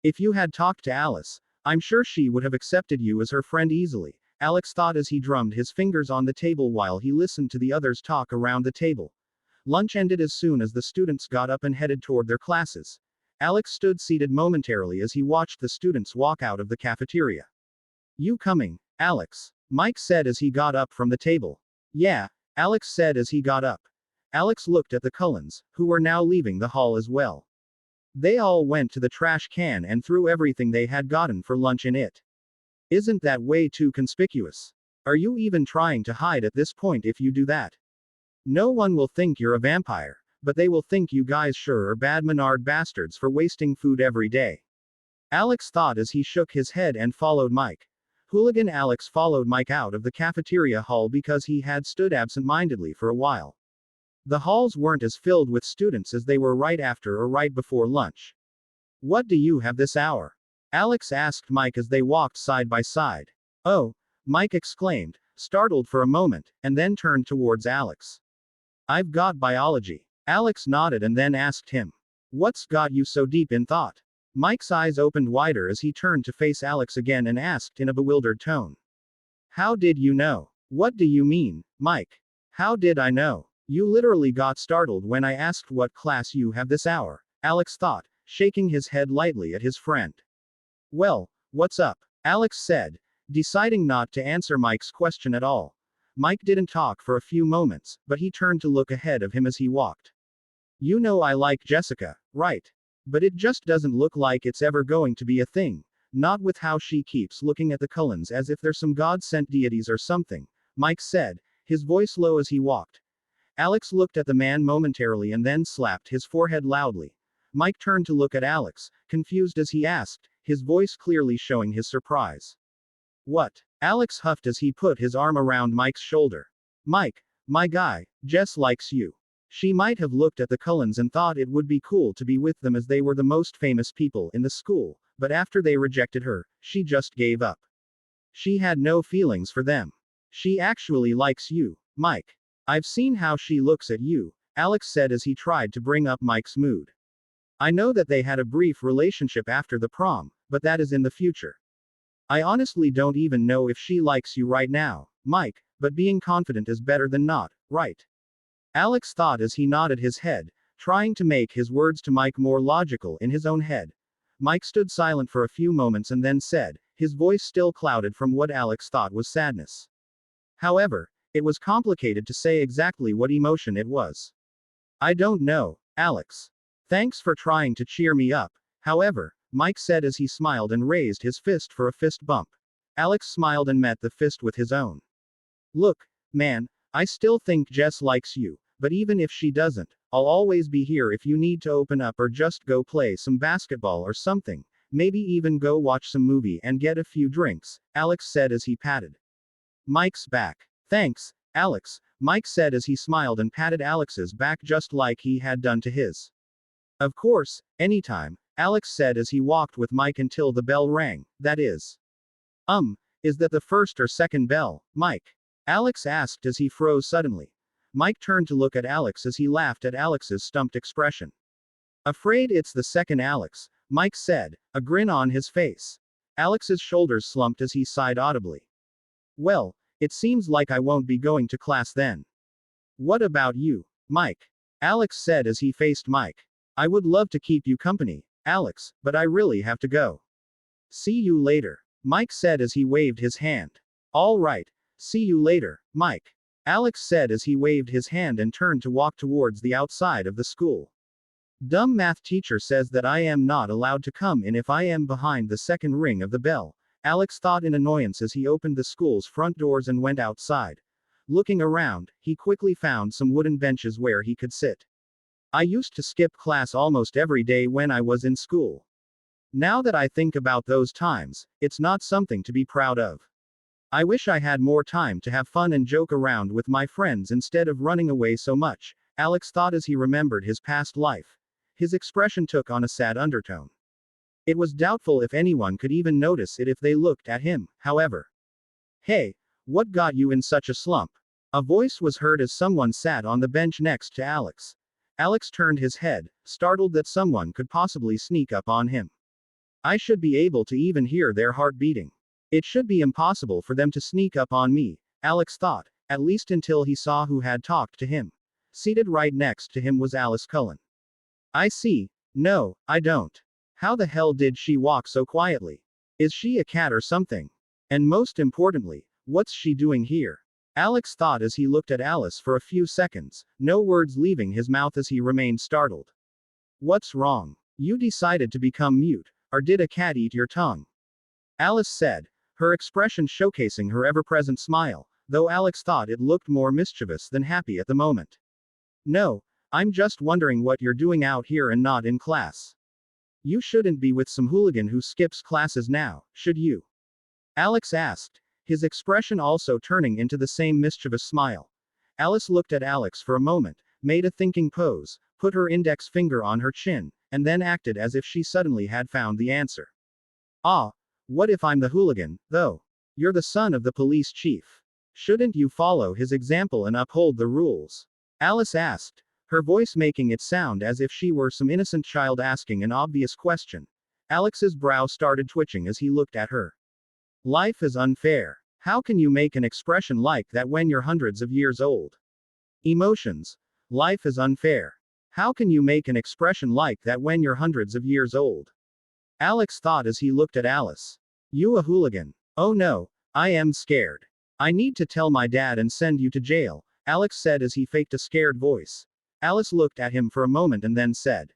A: If you had talked to Alice, I'm sure she would have accepted you as her friend easily, Alex thought as he drummed his fingers on the table while he listened to the others talk around the table. Lunch ended as soon as the students got up and headed toward their classes. Alex stood seated momentarily as he watched the students walk out of the cafeteria. You coming, Alex? Mike said as he got up from the table. Yeah, Alex said as he got up. Alex looked at the Cullens, who were now leaving the hall as well. They all went to the trash can and threw everything they had gotten for lunch in it. Isn't that way too conspicuous? Are you even trying to hide at this point if you do that? No one will think you're a vampire, but they will think you guys sure are bad Menard bastards for wasting food every day. Alex thought as he shook his head and followed Mike. Hooligan Alex followed Mike out of the cafeteria hall because he had stood absent-mindedly for a while. The halls weren't as filled with students as they were right after or right before lunch. What do you have this hour? Alex asked Mike as they walked side by side. Oh, Mike exclaimed, startled for a moment, and then turned towards Alex. I've got biology. Alex nodded and then asked him. What's got you so deep in thought? Mike's eyes opened wider as he turned to face Alex again and asked in a bewildered tone. How did you know? What do you mean, Mike? How did I know? You literally got startled when I asked what class you have this hour, Alex thought, shaking his head lightly at his friend. Well, what's up? Alex said, deciding not to answer Mike's question at all. Mike didn't talk for a few moments, but he turned to look ahead of him as he walked. You know I like Jessica, right? But it just doesn't look like it's ever going to be a thing, not with how she keeps looking at the Cullens as if they're some God-sent deities or something, Mike said, his voice low as he walked. Alex looked at the man momentarily and then slapped his forehead loudly. Mike turned to look at Alex, confused as he asked, his voice clearly showing his surprise. What? Alex huffed as he put his arm around Mike's shoulder. Mike, my guy, Jess likes you. She might have looked at the Cullens and thought it would be cool to be with them as they were the most famous people in the school, but after they rejected her, she just gave up. She had no feelings for them. She actually likes you, Mike. I've seen how she looks at you, Alex said as he tried to bring up Mike's mood. I know that they had a brief relationship after the prom, but that is in the future. I honestly don't even know if she likes you right now, Mike, but being confident is better than not, right? Alex thought as he nodded his head, trying to make his words to Mike more logical in his own head. Mike stood silent for a few moments and then said, his voice still clouded from what Alex thought was sadness. However, it was complicated to say exactly what emotion it was. I don't know, Alex. Thanks for trying to cheer me up, however, Mike said as he smiled and raised his fist for a fist bump. Alex smiled and met the fist with his own. Look, man, I still think Jess likes you, but even if she doesn't, I'll always be here if you need to open up or just go play some basketball or something, maybe even go watch some movie and get a few drinks, Alex said as he patted Mike's back. Thanks, Alex, Mike said as he smiled and patted Alex's back just like he had done to his. Of course, anytime, Alex said as he walked with Mike until the bell rang, that is. Is that the first or second bell, Mike? Alex asked as he froze suddenly. Mike turned to look at Alex as he laughed at Alex's stumped expression. Afraid it's the second, Alex, Mike said, a grin on his face. Alex's shoulders slumped as he sighed audibly. Well, it seems like I won't be going to class then. What about you, Mike? Alex said as he faced Mike. I would love to keep you company, Alex, but I really have to go. See you later, Mike said as he waved his hand. All right, see you later, Mike. Alex said as he waved his hand and turned to walk towards the outside of the school. Dumb math teacher says that I am not allowed to come in if I am behind the second ring of the bell, Alex thought in annoyance as he opened the school's front doors and went outside. Looking around, he quickly found some wooden benches where he could sit. I used to skip class almost every day when I was in school. Now that I think about those times, it's not something to be proud of. I wish I had more time to have fun and joke around with my friends instead of running away so much, Alex thought as he remembered his past life. His expression took on a sad undertone. It was doubtful if anyone could even notice it if they looked at him, however. Hey, what got you in such a slump? A voice was heard as someone sat on the bench next to Alex. Alex turned his head, startled that someone could possibly sneak up on him. I should be able to even hear their heart beating. It should be impossible for them to sneak up on me, Alex thought, at least until he saw who had talked to him. Seated right next to him was Alice Cullen. I see. No, I don't. How the hell did she walk so quietly? Is she a cat or something? And most importantly, what's she doing here? Alex thought as he looked at Alice for a few seconds, no words leaving his mouth as he remained startled. What's wrong? You decided to become mute, or did a cat eat your tongue? Alice said, her expression showcasing her ever-present smile, though Alex thought it looked more mischievous than happy at the moment. No, I'm just wondering what you're doing out here and not in class. You shouldn't be with some hooligan who skips classes now, should you? Alex asked, his expression also turning into the same mischievous smile. Alice looked at Alex for a moment, made a thinking pose, put her index finger on her chin, and then acted as if she suddenly had found the answer. Ah, what if I'm the hooligan, though? You're the son of the police chief. Shouldn't you follow his example and uphold the rules? Alice asked, her voice making it sound as if she were some innocent child asking an obvious question. Alex's brow started twitching as he looked at her. Life is unfair. How can you make an expression like that when you're hundreds of years old? Emotions. Life is unfair. How can you make an expression like that when you're hundreds of years old? Alex thought as he looked at Alice. You a hooligan? Oh no, I am scared. I need to tell my dad and send you to jail, Alex said as he faked a scared voice. Alice looked at him for a moment and then said,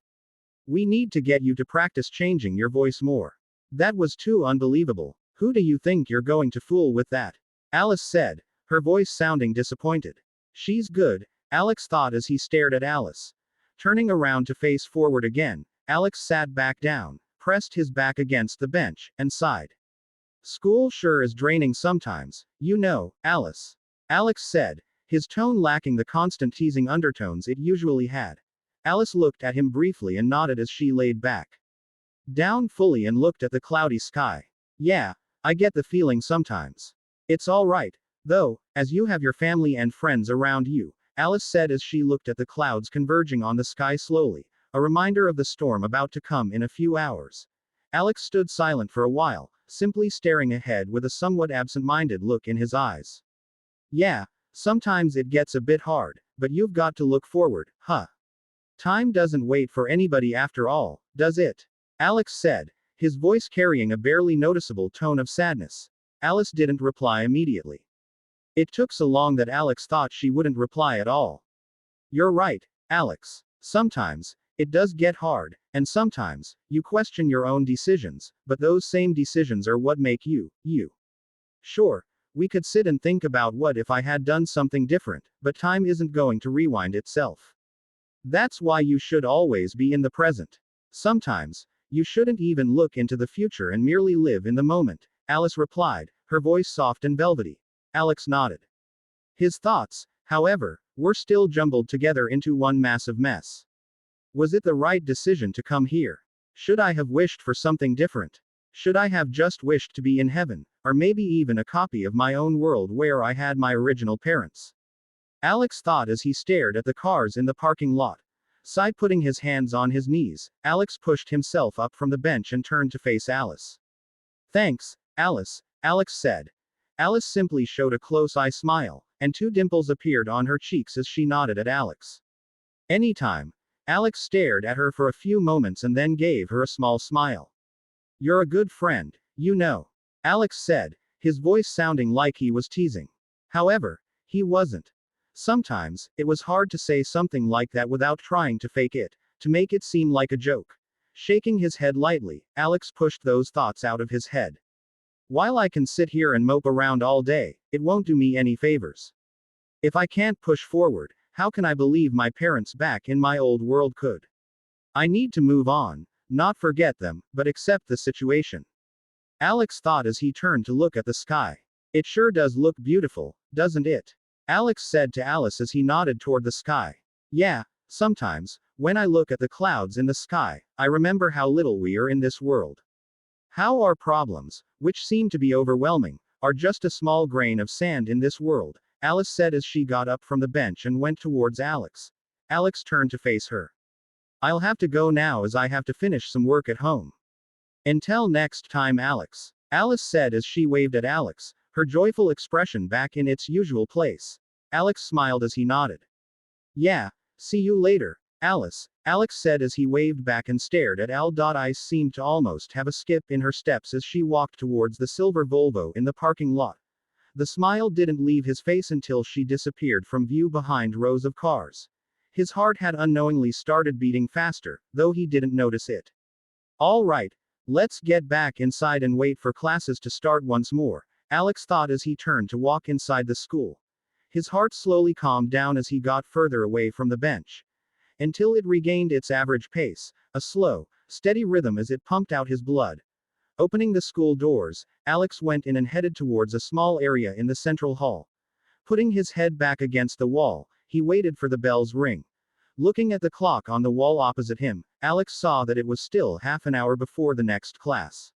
A: we need to get you to practice changing your voice more. That was too unbelievable. Who do you think you're going to fool with that? Alice said, her voice sounding disappointed. She's good, Alex thought as he stared at Alice. Turning around to face forward again, Alex sat back down, pressed his back against the bench, and sighed. School sure is draining sometimes, you know, Alice. Alex said, his tone lacking the constant teasing undertones it usually had. Alice looked at him briefly and nodded as she laid back down fully and looked at the cloudy sky. Yeah, I get the feeling sometimes. It's all right, though, as you have your family and friends around you, Alice said as she looked at the clouds converging on the sky slowly, a reminder of the storm about to come in a few hours. Alex stood silent for a while, simply staring ahead with a somewhat absent-minded look in his eyes. Yeah, sometimes it gets a bit hard, but you've got to look forward, huh? Time doesn't wait for anybody after all, does it? Alex said, his voice carrying a barely noticeable tone of sadness. Alice didn't reply immediately. It took so long that Alex thought she wouldn't reply at all. You're right, Alex. Sometimes, it does get hard, and sometimes, you question your own decisions, but those same decisions are what make you, you. Sure, we could sit and think about what if I had done something different, but time isn't going to rewind itself. That's why you should always be in the present. Sometimes, you shouldn't even look into the future and merely live in the moment, Alice replied, her voice soft and velvety. Alex nodded. His thoughts, however, were still jumbled together into one massive mess. Was it the right decision to come here? Should I have wished for something different? Should I have just wished to be in heaven, or maybe even a copy of my own world where I had my original parents? Alex thought as he stared at the cars in the parking lot. Sigh, putting his hands on his knees, Alex pushed himself up from the bench and turned to face Alice. Thanks, Alice, Alex said. Alice simply showed a close-eye smile, and two dimples appeared on her cheeks as she nodded at Alex. Anytime. Alex stared at her for a few moments and then gave her a small smile. You're a good friend, you know. Alex said, his voice sounding like he was teasing. However, he wasn't. Sometimes, it was hard to say something like that without trying to fake it, to make it seem like a joke. Shaking his head lightly, Alex pushed those thoughts out of his head. While I can sit here and mope around all day, it won't do me any favors. If I can't push forward, how can I believe my parents back in my old world could? I need to move on, not forget them, but accept the situation. Alex thought as he turned to look at the sky. It sure does look beautiful, doesn't it? Alex said to Alice as he nodded toward the sky. Yeah, sometimes, when I look at the clouds in the sky, I remember how little we are in this world. How our problems, which seem to be overwhelming, are just a small grain of sand in this world, Alice said as she got up from the bench and went towards Alex. Alex turned to face her. I'll have to go now as I have to finish some work at home. Until next time, Alex. Alice said as she waved at Alex, her joyful expression back in its usual place. Alex smiled as he nodded. Yeah, see you later, Alice, Alex said as he waved back and stared at Al. Ice seemed to almost have a skip in her steps as she walked towards the silver Volvo in the parking lot. The smile didn't leave his face until she disappeared from view behind rows of cars. His heart had unknowingly started beating faster, though he didn't notice it. All right, let's get back inside and wait for classes to start once more, Alex thought as he turned to walk inside the school. His heart slowly calmed down as he got further away from the bench. until it regained its average pace, a slow, steady rhythm as it pumped out his blood. Opening the school doors, Alex went in and headed towards a small area in the central hall. Putting his head back against the wall, he waited for the bell's ring. Looking at the clock on the wall opposite him, Alex saw that it was still half an hour before the next class.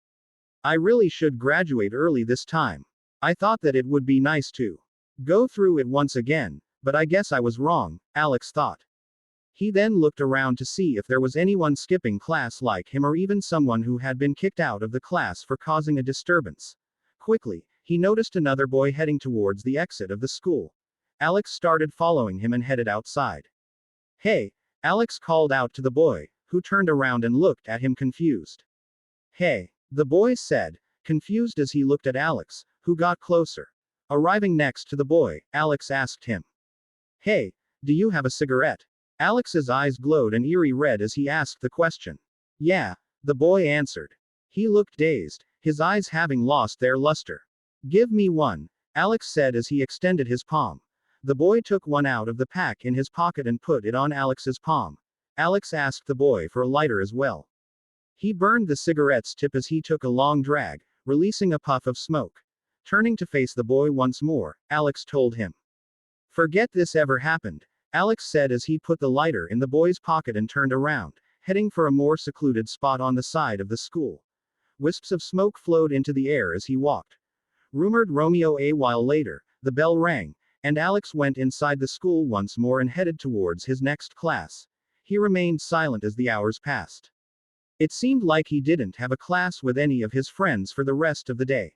A: I really should graduate early this time. I thought that it would be nice to go through it once again, but I guess I was wrong, Alex thought. He then looked around to see if there was anyone skipping class like him or even someone who had been kicked out of the class for causing a disturbance. Quickly, he noticed another boy heading towards the exit of the school. Alex started following him and headed outside. Hey, Alex called out to the boy, who turned around and looked at him confused. Hey, the boy said, confused as he looked at Alex, who got closer. Arriving next to the boy, Alex asked him. Hey, do you have a cigarette? Alex's eyes glowed an eerie red as he asked the question. Yeah, the boy answered. He looked dazed, his eyes having lost their luster. Give me one, Alex said as he extended his palm. The boy took one out of the pack in his pocket and put it on Alex's palm. Alex asked the boy for a lighter as well. He burned the cigarette's tip as he took a long drag, releasing a puff of smoke. Turning to face the boy once more, Alex told him. Forget this ever happened, Alex said as he put the lighter in the boy's pocket and turned around, heading for a more secluded spot on the side of the school. Wisps of smoke flowed into the air as he walked. Rumored Romeo. A while later, the bell rang, and Alex went inside the school once more and headed towards his next class. He remained silent as the hours passed. It seemed like he didn't have a class with any of his friends for the rest of the day.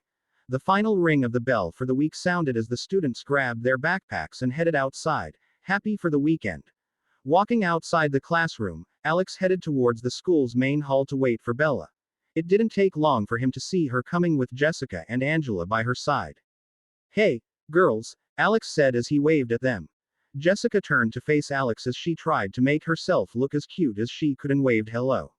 A: The final ring of the bell for the week sounded as the students grabbed their backpacks and headed outside, happy for the weekend. Walking outside the classroom, Alex headed towards the school's main hall to wait for Bella. It didn't take long for him to see her coming with Jessica and Angela by her side. Hey, girls, Alex said as he waved at them. Jessica turned to face Alex as she tried to make herself look as cute as she could and waved hello.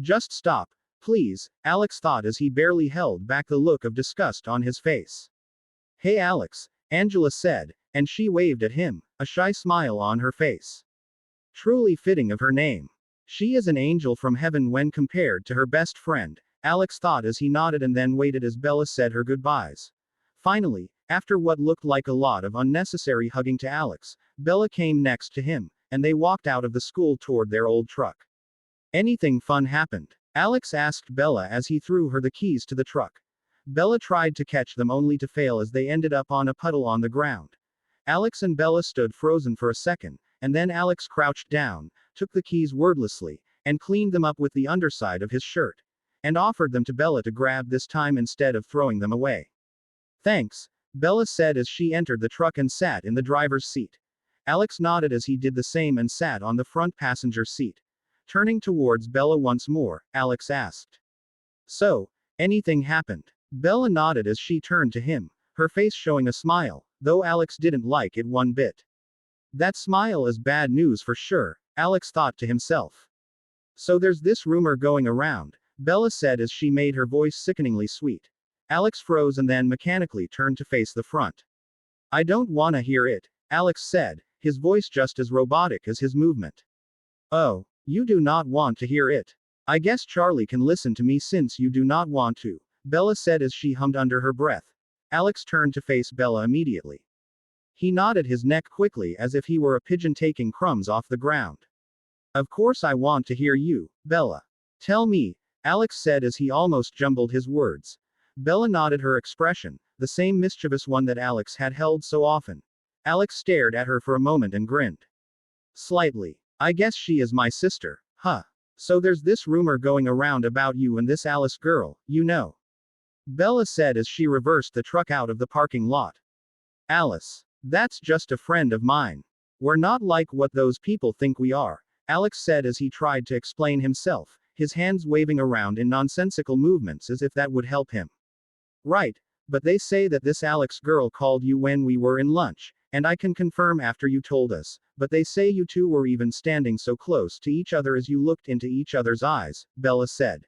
A: Just stop, please, Alex thought as he barely held back the look of disgust on his face. Hey Alex, Angela said, and she waved at him, a shy smile on her face. Truly fitting of her name. She is an angel from heaven when compared to her best friend, Alex thought as he nodded and then waited as Bella said her goodbyes. Finally, after what looked like a lot of unnecessary hugging to Alex, Bella came next to him, and they walked out of the school toward their old truck. Anything fun happened? Alex asked Bella as he threw her the keys to the truck. Bella tried to catch them only to fail as they ended up on a puddle on the ground. Alex and Bella stood frozen for a second, and then Alex crouched down, took the keys wordlessly, and cleaned them up with the underside of his shirt, and offered them to Bella to grab this time instead of throwing them away. Thanks, Bella said as she entered the truck and sat in the driver's seat. Alex nodded as he did the same and sat on the front passenger seat. Turning towards Bella once more, Alex asked. So, anything happened? Bella nodded as she turned to him, her face showing a smile, though Alex didn't like it one bit. That smile is bad news for sure, Alex thought to himself. So there's this rumor going around, Bella said as she made her voice sickeningly sweet. Alex froze and then mechanically turned to face the front. I don't wanna hear it, Alex said, his voice just as robotic as his movement. Oh, you do not want to hear it. I guess Charlie can listen to me since you do not want to, Bella said as she hummed under her breath. Alex turned to face Bella immediately. He nodded his neck quickly as if he were a pigeon taking crumbs off the ground. Of course I want to hear you, Bella. Tell me, Alex said as he almost jumbled his words. Bella nodded her expression, the same mischievous one that Alex had held so often. Alex stared at her for a moment and grinned. Slightly. I guess she is my sister, huh? So there's this rumor going around about you and this Alice girl, you know. Bella said as she reversed the truck out of the parking lot. Alice. That's just a friend of mine. We're not like what those people think we are, Alex said as he tried to explain himself, his hands waving around in nonsensical movements as if that would help him. Right, but they say that this Alex girl called you when we were in lunch, and I can confirm after you told us, but they say you two were even standing so close to each other as you looked into each other's eyes, Bella said.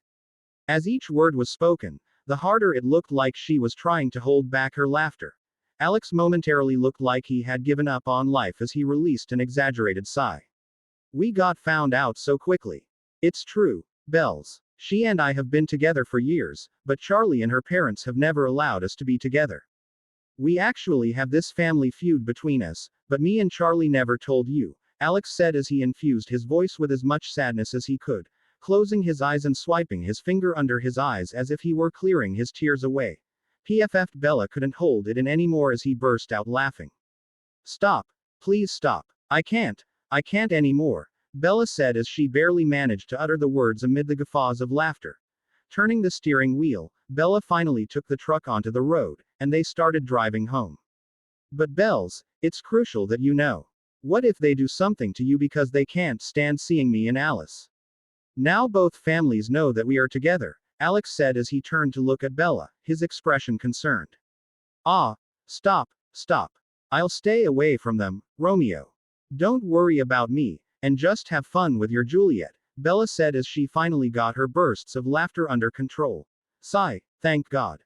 A: As each word was spoken, the harder it looked like she was trying to hold back her laughter. Alex momentarily looked like he had given up on life as he released an exaggerated sigh. We got found out so quickly. It's true, Bells. She and I have been together for years, but Charlie and her parents have never allowed us to be together. We actually have this family feud between us, but me and Charlie never told you, Alex said as he infused his voice with as much sadness as he could, closing his eyes and swiping his finger under his eyes as if he were clearing his tears away. PFF'd Bella couldn't hold it in anymore as he burst out laughing. Stop. Please stop. I can't anymore, Bella said as she barely managed to utter the words amid the guffaws of laughter. Turning the steering wheel, Bella finally took the truck onto the road, and they started driving home. But Bells, it's crucial that you know. What if they do something to you because they can't stand seeing me and Alice? Now both families know that we are together, Alex said as he turned to look at Bella, his expression concerned. Ah, stop. I'll stay away from them, Romeo. Don't worry about me, and just have fun with your Juliet, Bella said as she finally got her bursts of laughter under control. Sigh, thank God.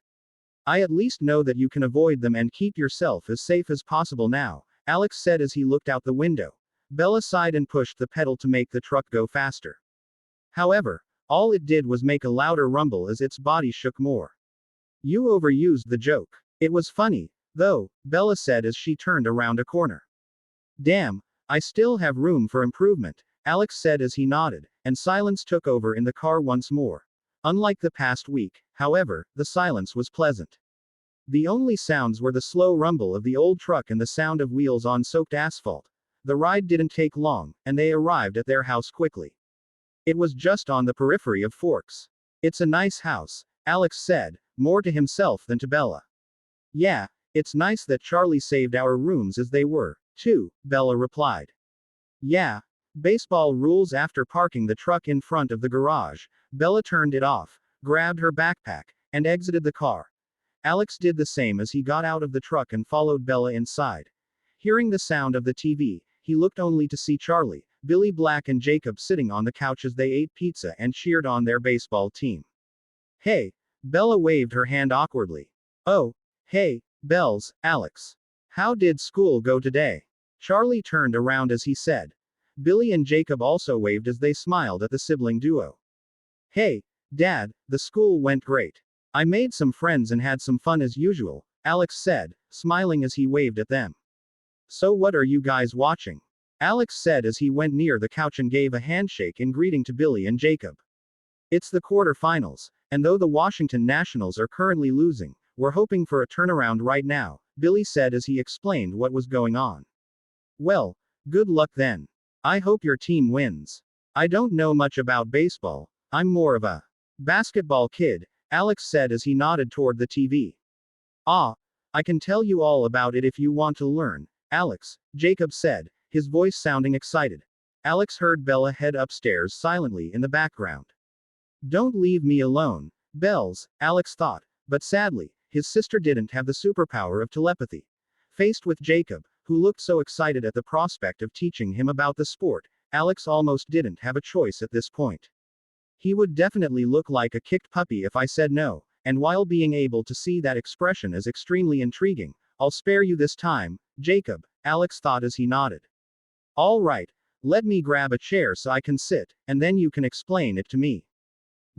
A: I at least know that you can avoid them and keep yourself as safe as possible now, Alex said as he looked out the window. Bella sighed and pushed the pedal to make the truck go faster. However, all it did was make a louder rumble as its body shook more. You overused the joke. It was funny, though, Bella said as she turned around a corner. Damn, I still have room for improvement, Alex said as he nodded, and silence took over in the car once more. Unlike the past week, however, the silence was pleasant. The only sounds were the slow rumble of the old truck and the sound of wheels on soaked asphalt. The ride didn't take long, and they arrived at their house quickly. It was just on the periphery of Forks. It's a nice house, Alex said, more to himself than to Bella. Yeah, it's nice that Charlie saved our rooms as they were, too, Bella replied. Yeah. Baseball rules. After parking the truck in front of the garage, Bella turned it off, grabbed her backpack, and exited the car. Alex did the same as he got out of the truck and followed Bella inside. Hearing the sound of the TV, he looked only to see Charlie, Billy Black and Jacob sitting on the couch as they ate pizza and cheered on their baseball team. Hey, Bella waved her hand awkwardly. Oh, hey, Bells, Alex. How did school go today? Charlie turned around as he said. Billy and Jacob also waved as they smiled at the sibling duo. Hey, Dad, the school went great. I made some friends and had some fun as usual, Alex said, smiling as he waved at them. So what are you guys watching? Alex said as he went near the couch and gave a handshake in greeting to Billy and Jacob. It's the quarterfinals, and though the Washington Nationals are currently losing, we're hoping for a turnaround right now, Billy said as he explained what was going on. Well, good luck then. I hope your team wins. I don't know much about baseball, I'm more of a basketball kid, Alex said as he nodded toward the TV. Ah, I can tell you all about it if you want to learn, Alex, Jacob said, his voice sounding excited. Alex heard Bella head upstairs silently in the background. Don't leave me alone, Bells, Alex thought, but sadly, his sister didn't have the superpower of telepathy. Faced with Jacob, who looked so excited at the prospect of teaching him about the sport, Alex almost didn't have a choice at this point. He would definitely look like a kicked puppy if I said no, and while being able to see that expression is extremely intriguing, I'll spare you this time, Jacob, Alex thought as he nodded. All right, let me grab a chair so I can sit, and then you can explain it to me.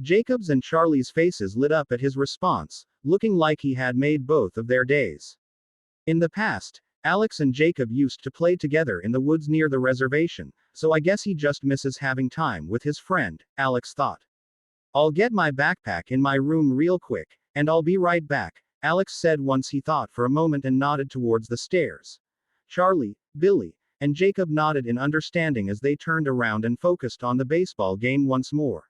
A: Jacob's and Charlie's faces lit up at his response, looking like he had made both of their days. In the past, Alex and Jacob used to play together in the woods near the reservation, so I guess he just misses having time with his friend, Alex thought. I'll get my backpack in my room real quick, and I'll be right back, Alex said once he thought for a moment and nodded towards the stairs. Charlie, Billy, and Jacob nodded in understanding as they turned around and focused on the baseball game once more.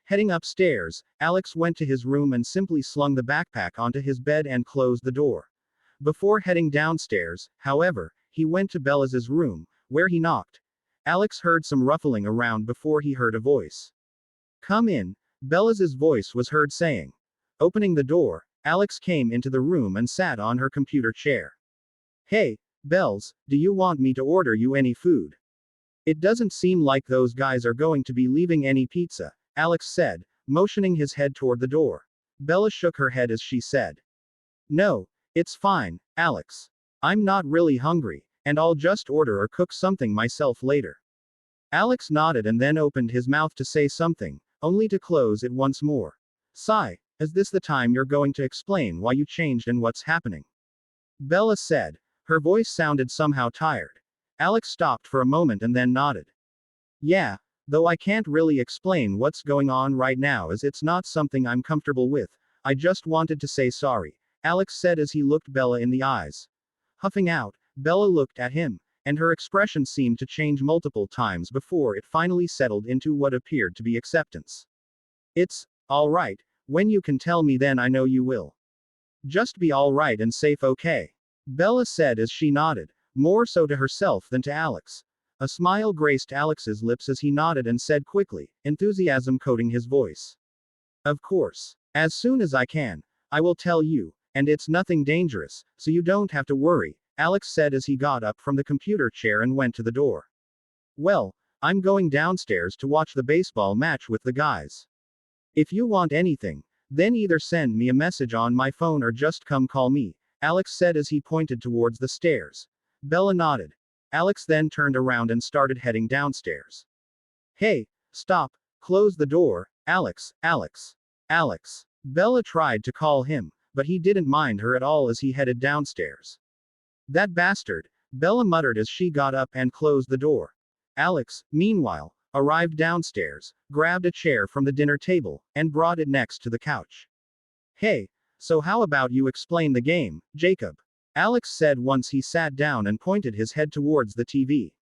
A: Heading upstairs, Alex went to his room and simply slung the backpack onto his bed and closed the door. Before heading downstairs, however, he went to Bella's room, where he knocked. Alex heard some ruffling around before he heard a voice. Come in, Bella's voice was heard saying. Opening the door, Alex came into the room and sat on her computer chair. Hey, Bells, do you want me to order you any food? It doesn't seem like those guys are going to be leaving any pizza, Alex said, motioning his head toward the door. Bella shook her head as she said. No, it's fine, Alex. I'm not really hungry, and I'll just order or cook something myself later. Alex nodded and then opened his mouth to say something, only to close it once more. Sigh, is this the time you're going to explain why you changed and what's happening? Bella said. Her voice sounded somehow tired. Alex stopped for a moment and then nodded. Yeah, though I can't really explain what's going on right now as it's not something I'm comfortable with. I just wanted to say sorry, Alex said as he looked Bella in the eyes. Huffing out, Bella looked at him, and her expression seemed to change multiple times before it finally settled into what appeared to be acceptance. It's all right, when you can tell me then I know you will. Just be all right and safe, okay? Bella said as she nodded, more so to herself than to Alex. A smile graced Alex's lips as he nodded and said quickly, enthusiasm coating his voice. Of course. As soon as I can. I will tell you, and it's nothing dangerous, so you don't have to worry, Alex said as he got up from the computer chair and went to the door. Well, I'm going downstairs to watch the baseball match with the guys. If you want anything, then either send me a message on my phone or just come call me, Alex said as he pointed towards the stairs. Bella nodded. Alex then turned around and started heading downstairs. Hey, stop, close the door, Alex, Alex, Alex. Bella tried to call him, but he didn't mind her at all as he headed downstairs. That bastard, Bella muttered as she got up and closed the door. Alex, meanwhile, arrived downstairs, grabbed a chair from the dinner table, and brought it next to the couch. Hey, so how about you explain the game, Jacob? Alex said once he sat down and pointed his head towards the TV.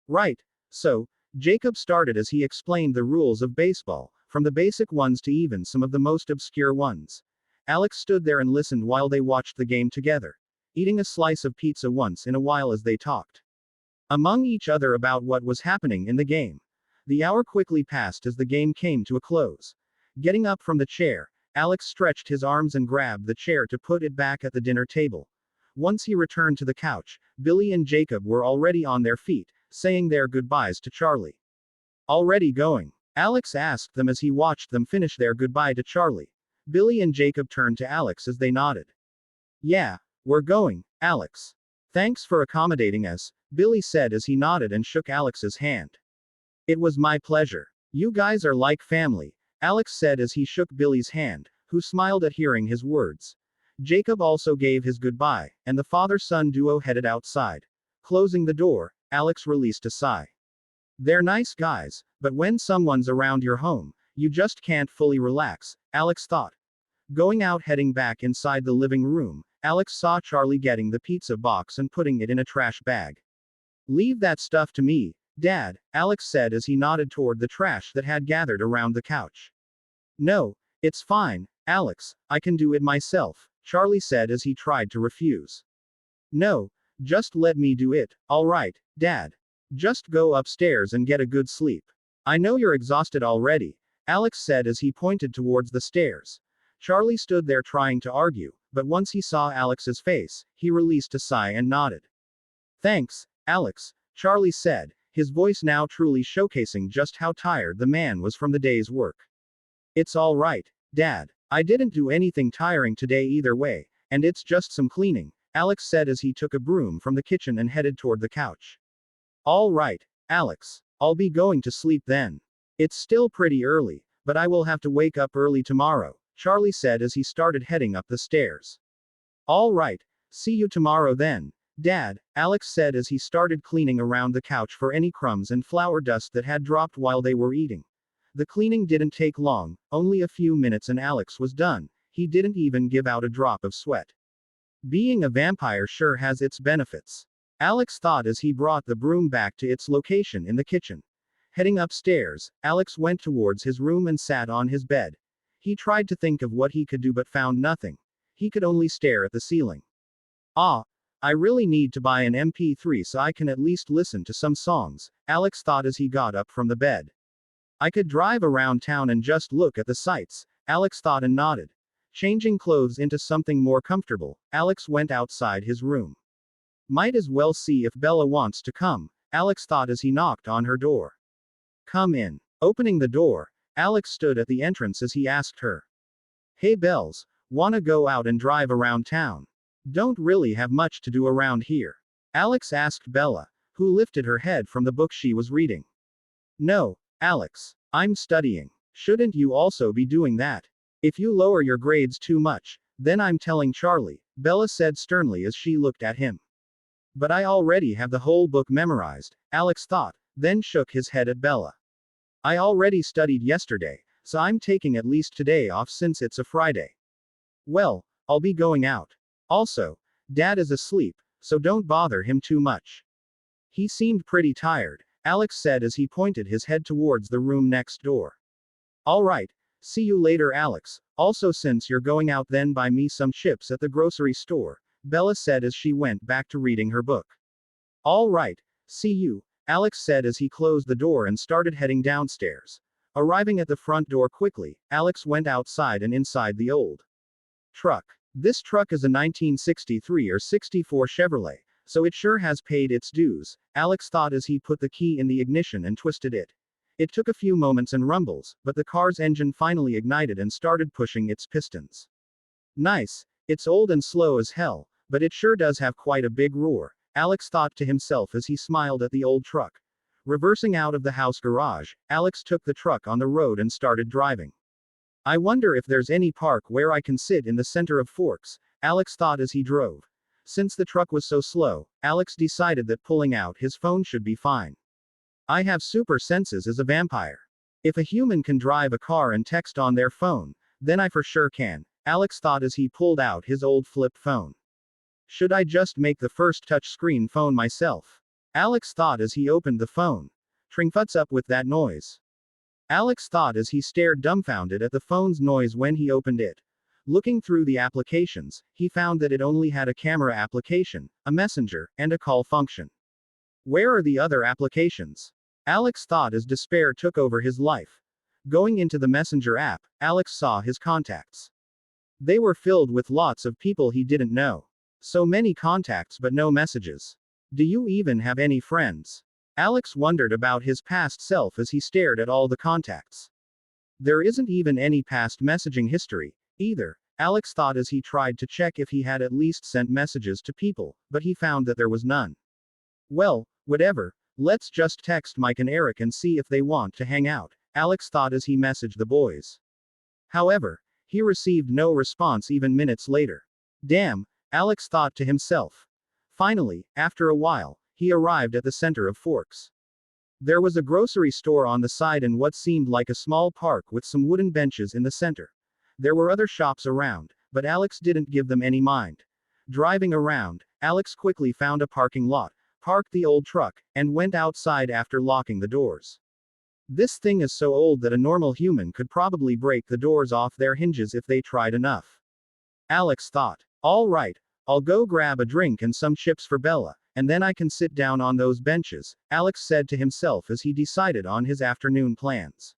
A: Right, so, Jacob started as he explained the rules of baseball, from the basic ones to even some of the most obscure ones. Alex stood there and listened while they watched the game together, eating a slice of pizza once in a while as they talked among each other about what was happening in the game. The hour quickly passed as the game came to a close. Getting up from the chair, Alex stretched his arms and grabbed the chair to put it back at the dinner table. Once he returned to the couch, Billy and Jacob were already on their feet, saying their goodbyes to Charlie. Already going? Alex asked them as he watched them finish their goodbye to Charlie. Billy and Jacob turned to Alex as they nodded. Yeah, we're going, Alex. Thanks for accommodating us, Billy said as he nodded and shook Alex's hand. It was my pleasure. You guys are like family, Alex said as he shook Billy's hand, who smiled at hearing his words. Jacob also gave his goodbye, and the father-son duo headed outside. Closing the door, Alex released a sigh. They're nice guys, but when someone's around your home, you just can't fully relax, Alex thought. Going out heading back inside the living room, Alex saw Charlie getting the pizza box and putting it in a trash bag. Leave that stuff to me, Dad, Alex said as he nodded toward the trash that had gathered around the couch. No, it's fine, Alex, I can do it myself, Charlie said as he tried to refuse. No, just let me do it, alright, Dad. Just go upstairs and get a good sleep. I know you're exhausted already, Alex said as he pointed towards the stairs. Charlie stood there trying to argue, but once he saw Alex's face, he released a sigh and nodded. Thanks, Alex, Charlie said, his voice now truly showcasing just how tired the man was from the day's work. It's all right, Dad. I didn't do anything tiring today either way, and it's just some cleaning, Alex said as he took a broom from the kitchen and headed toward the couch. All right, Alex. I'll be going to sleep then. It's still pretty early, but I will have to wake up early tomorrow, Charlie said as he started heading up the stairs. All right, see you tomorrow then, Dad, Alex said as he started cleaning around the couch for any crumbs and flour dust that had dropped while they were eating. The cleaning didn't take long, only a few minutes and Alex was done. He didn't even give out a drop of sweat. Being a vampire sure has its benefits, Alex thought as he brought the broom back to its location in the kitchen. Heading upstairs, Alex went towards his room and sat on his bed. He tried to think of what he could do but found nothing. He could only stare at the ceiling. I really need to buy an MP3 so I can at least listen to some songs, Alex thought as he got up from the bed. I could drive around town and just look at the sights, Alex thought and nodded. Changing clothes into something more comfortable, Alex went outside his room. Might as well see if Bella wants to come, Alex thought as he knocked on her door. Come in. Opening the door, Alex stood at the entrance as he asked her. Hey Bells, wanna go out and drive around town? Don't really have much to do around here, Alex asked Bella, who lifted her head from the book she was reading. No, Alex. I'm studying. Shouldn't you also be doing that? If you lower your grades too much, then I'm telling Charlie, Bella said sternly as she looked at him. But I already have the whole book memorized, Alex thought, then shook his head at Bella. I already studied yesterday, so I'm taking at least today off since it's a Friday. Well, I'll be going out. Also, Dad is asleep, so don't bother him too much. He seemed pretty tired, Alex said as he pointed his head towards the room next door. All right, see you later, Alex. Also, since you're going out, then buy me some chips at the grocery store, Bella said as she went back to reading her book. All right, see you, Alex said as he closed the door and started heading downstairs. Arriving at the front door quickly, Alex went outside and inside the old truck. This truck is a 1963 or 64 Chevrolet, so it sure has paid its dues, Alex thought as he put the key in the ignition and twisted it. It took a few moments and rumbles, but the car's engine finally ignited and started pushing its pistons. Nice, it's old and slow as hell, but it sure does have quite a big roar, Alex thought to himself as he smiled at the old truck. Reversing out of the house garage, Alex took the truck on the road and started driving. I wonder if there's any park where I can sit in the center of Forks, Alex thought as he drove. Since the truck was so slow, Alex decided that pulling out his phone should be fine. I have super senses as a vampire. If a human can drive a car and text on their phone, then I for sure can, Alex thought as he pulled out his old flip phone. Should I just make the first touchscreen phone myself? Alex thought as he opened the phone. Tring, what's up with that noise? Alex thought as he stared dumbfounded at the phone's noise when he opened it. Looking through the applications, he found that it only had a camera application, a messenger, and a call function. Where are the other applications? Alex thought as despair took over his life. Going into the messenger app, Alex saw his contacts. They were filled with lots of people he didn't know. So many contacts but no messages. Do you even have any friends? Alex wondered about his past self as he stared at all the contacts. There isn't even any past messaging history, either, Alex thought as he tried to check if he had at least sent messages to people, but he found that there was none. Well, whatever, let's just text Mike and Eric and see if they want to hang out, Alex thought as he messaged the boys. However, he received no response even minutes later. Damn, Alex thought to himself. Finally, after a while, he arrived at the center of Forks. There was a grocery store on the side and what seemed like a small park with some wooden benches in the center. There were other shops around, but Alex didn't give them any mind. Driving around, Alex quickly found a parking lot, parked the old truck, and went outside after locking the doors. This thing is so old that a normal human could probably break the doors off their hinges if they tried enough. Alex thought. All right, I'll go grab a drink and some chips for Bella, and then I can sit down on those benches, Alex said to himself as he decided on his afternoon plans.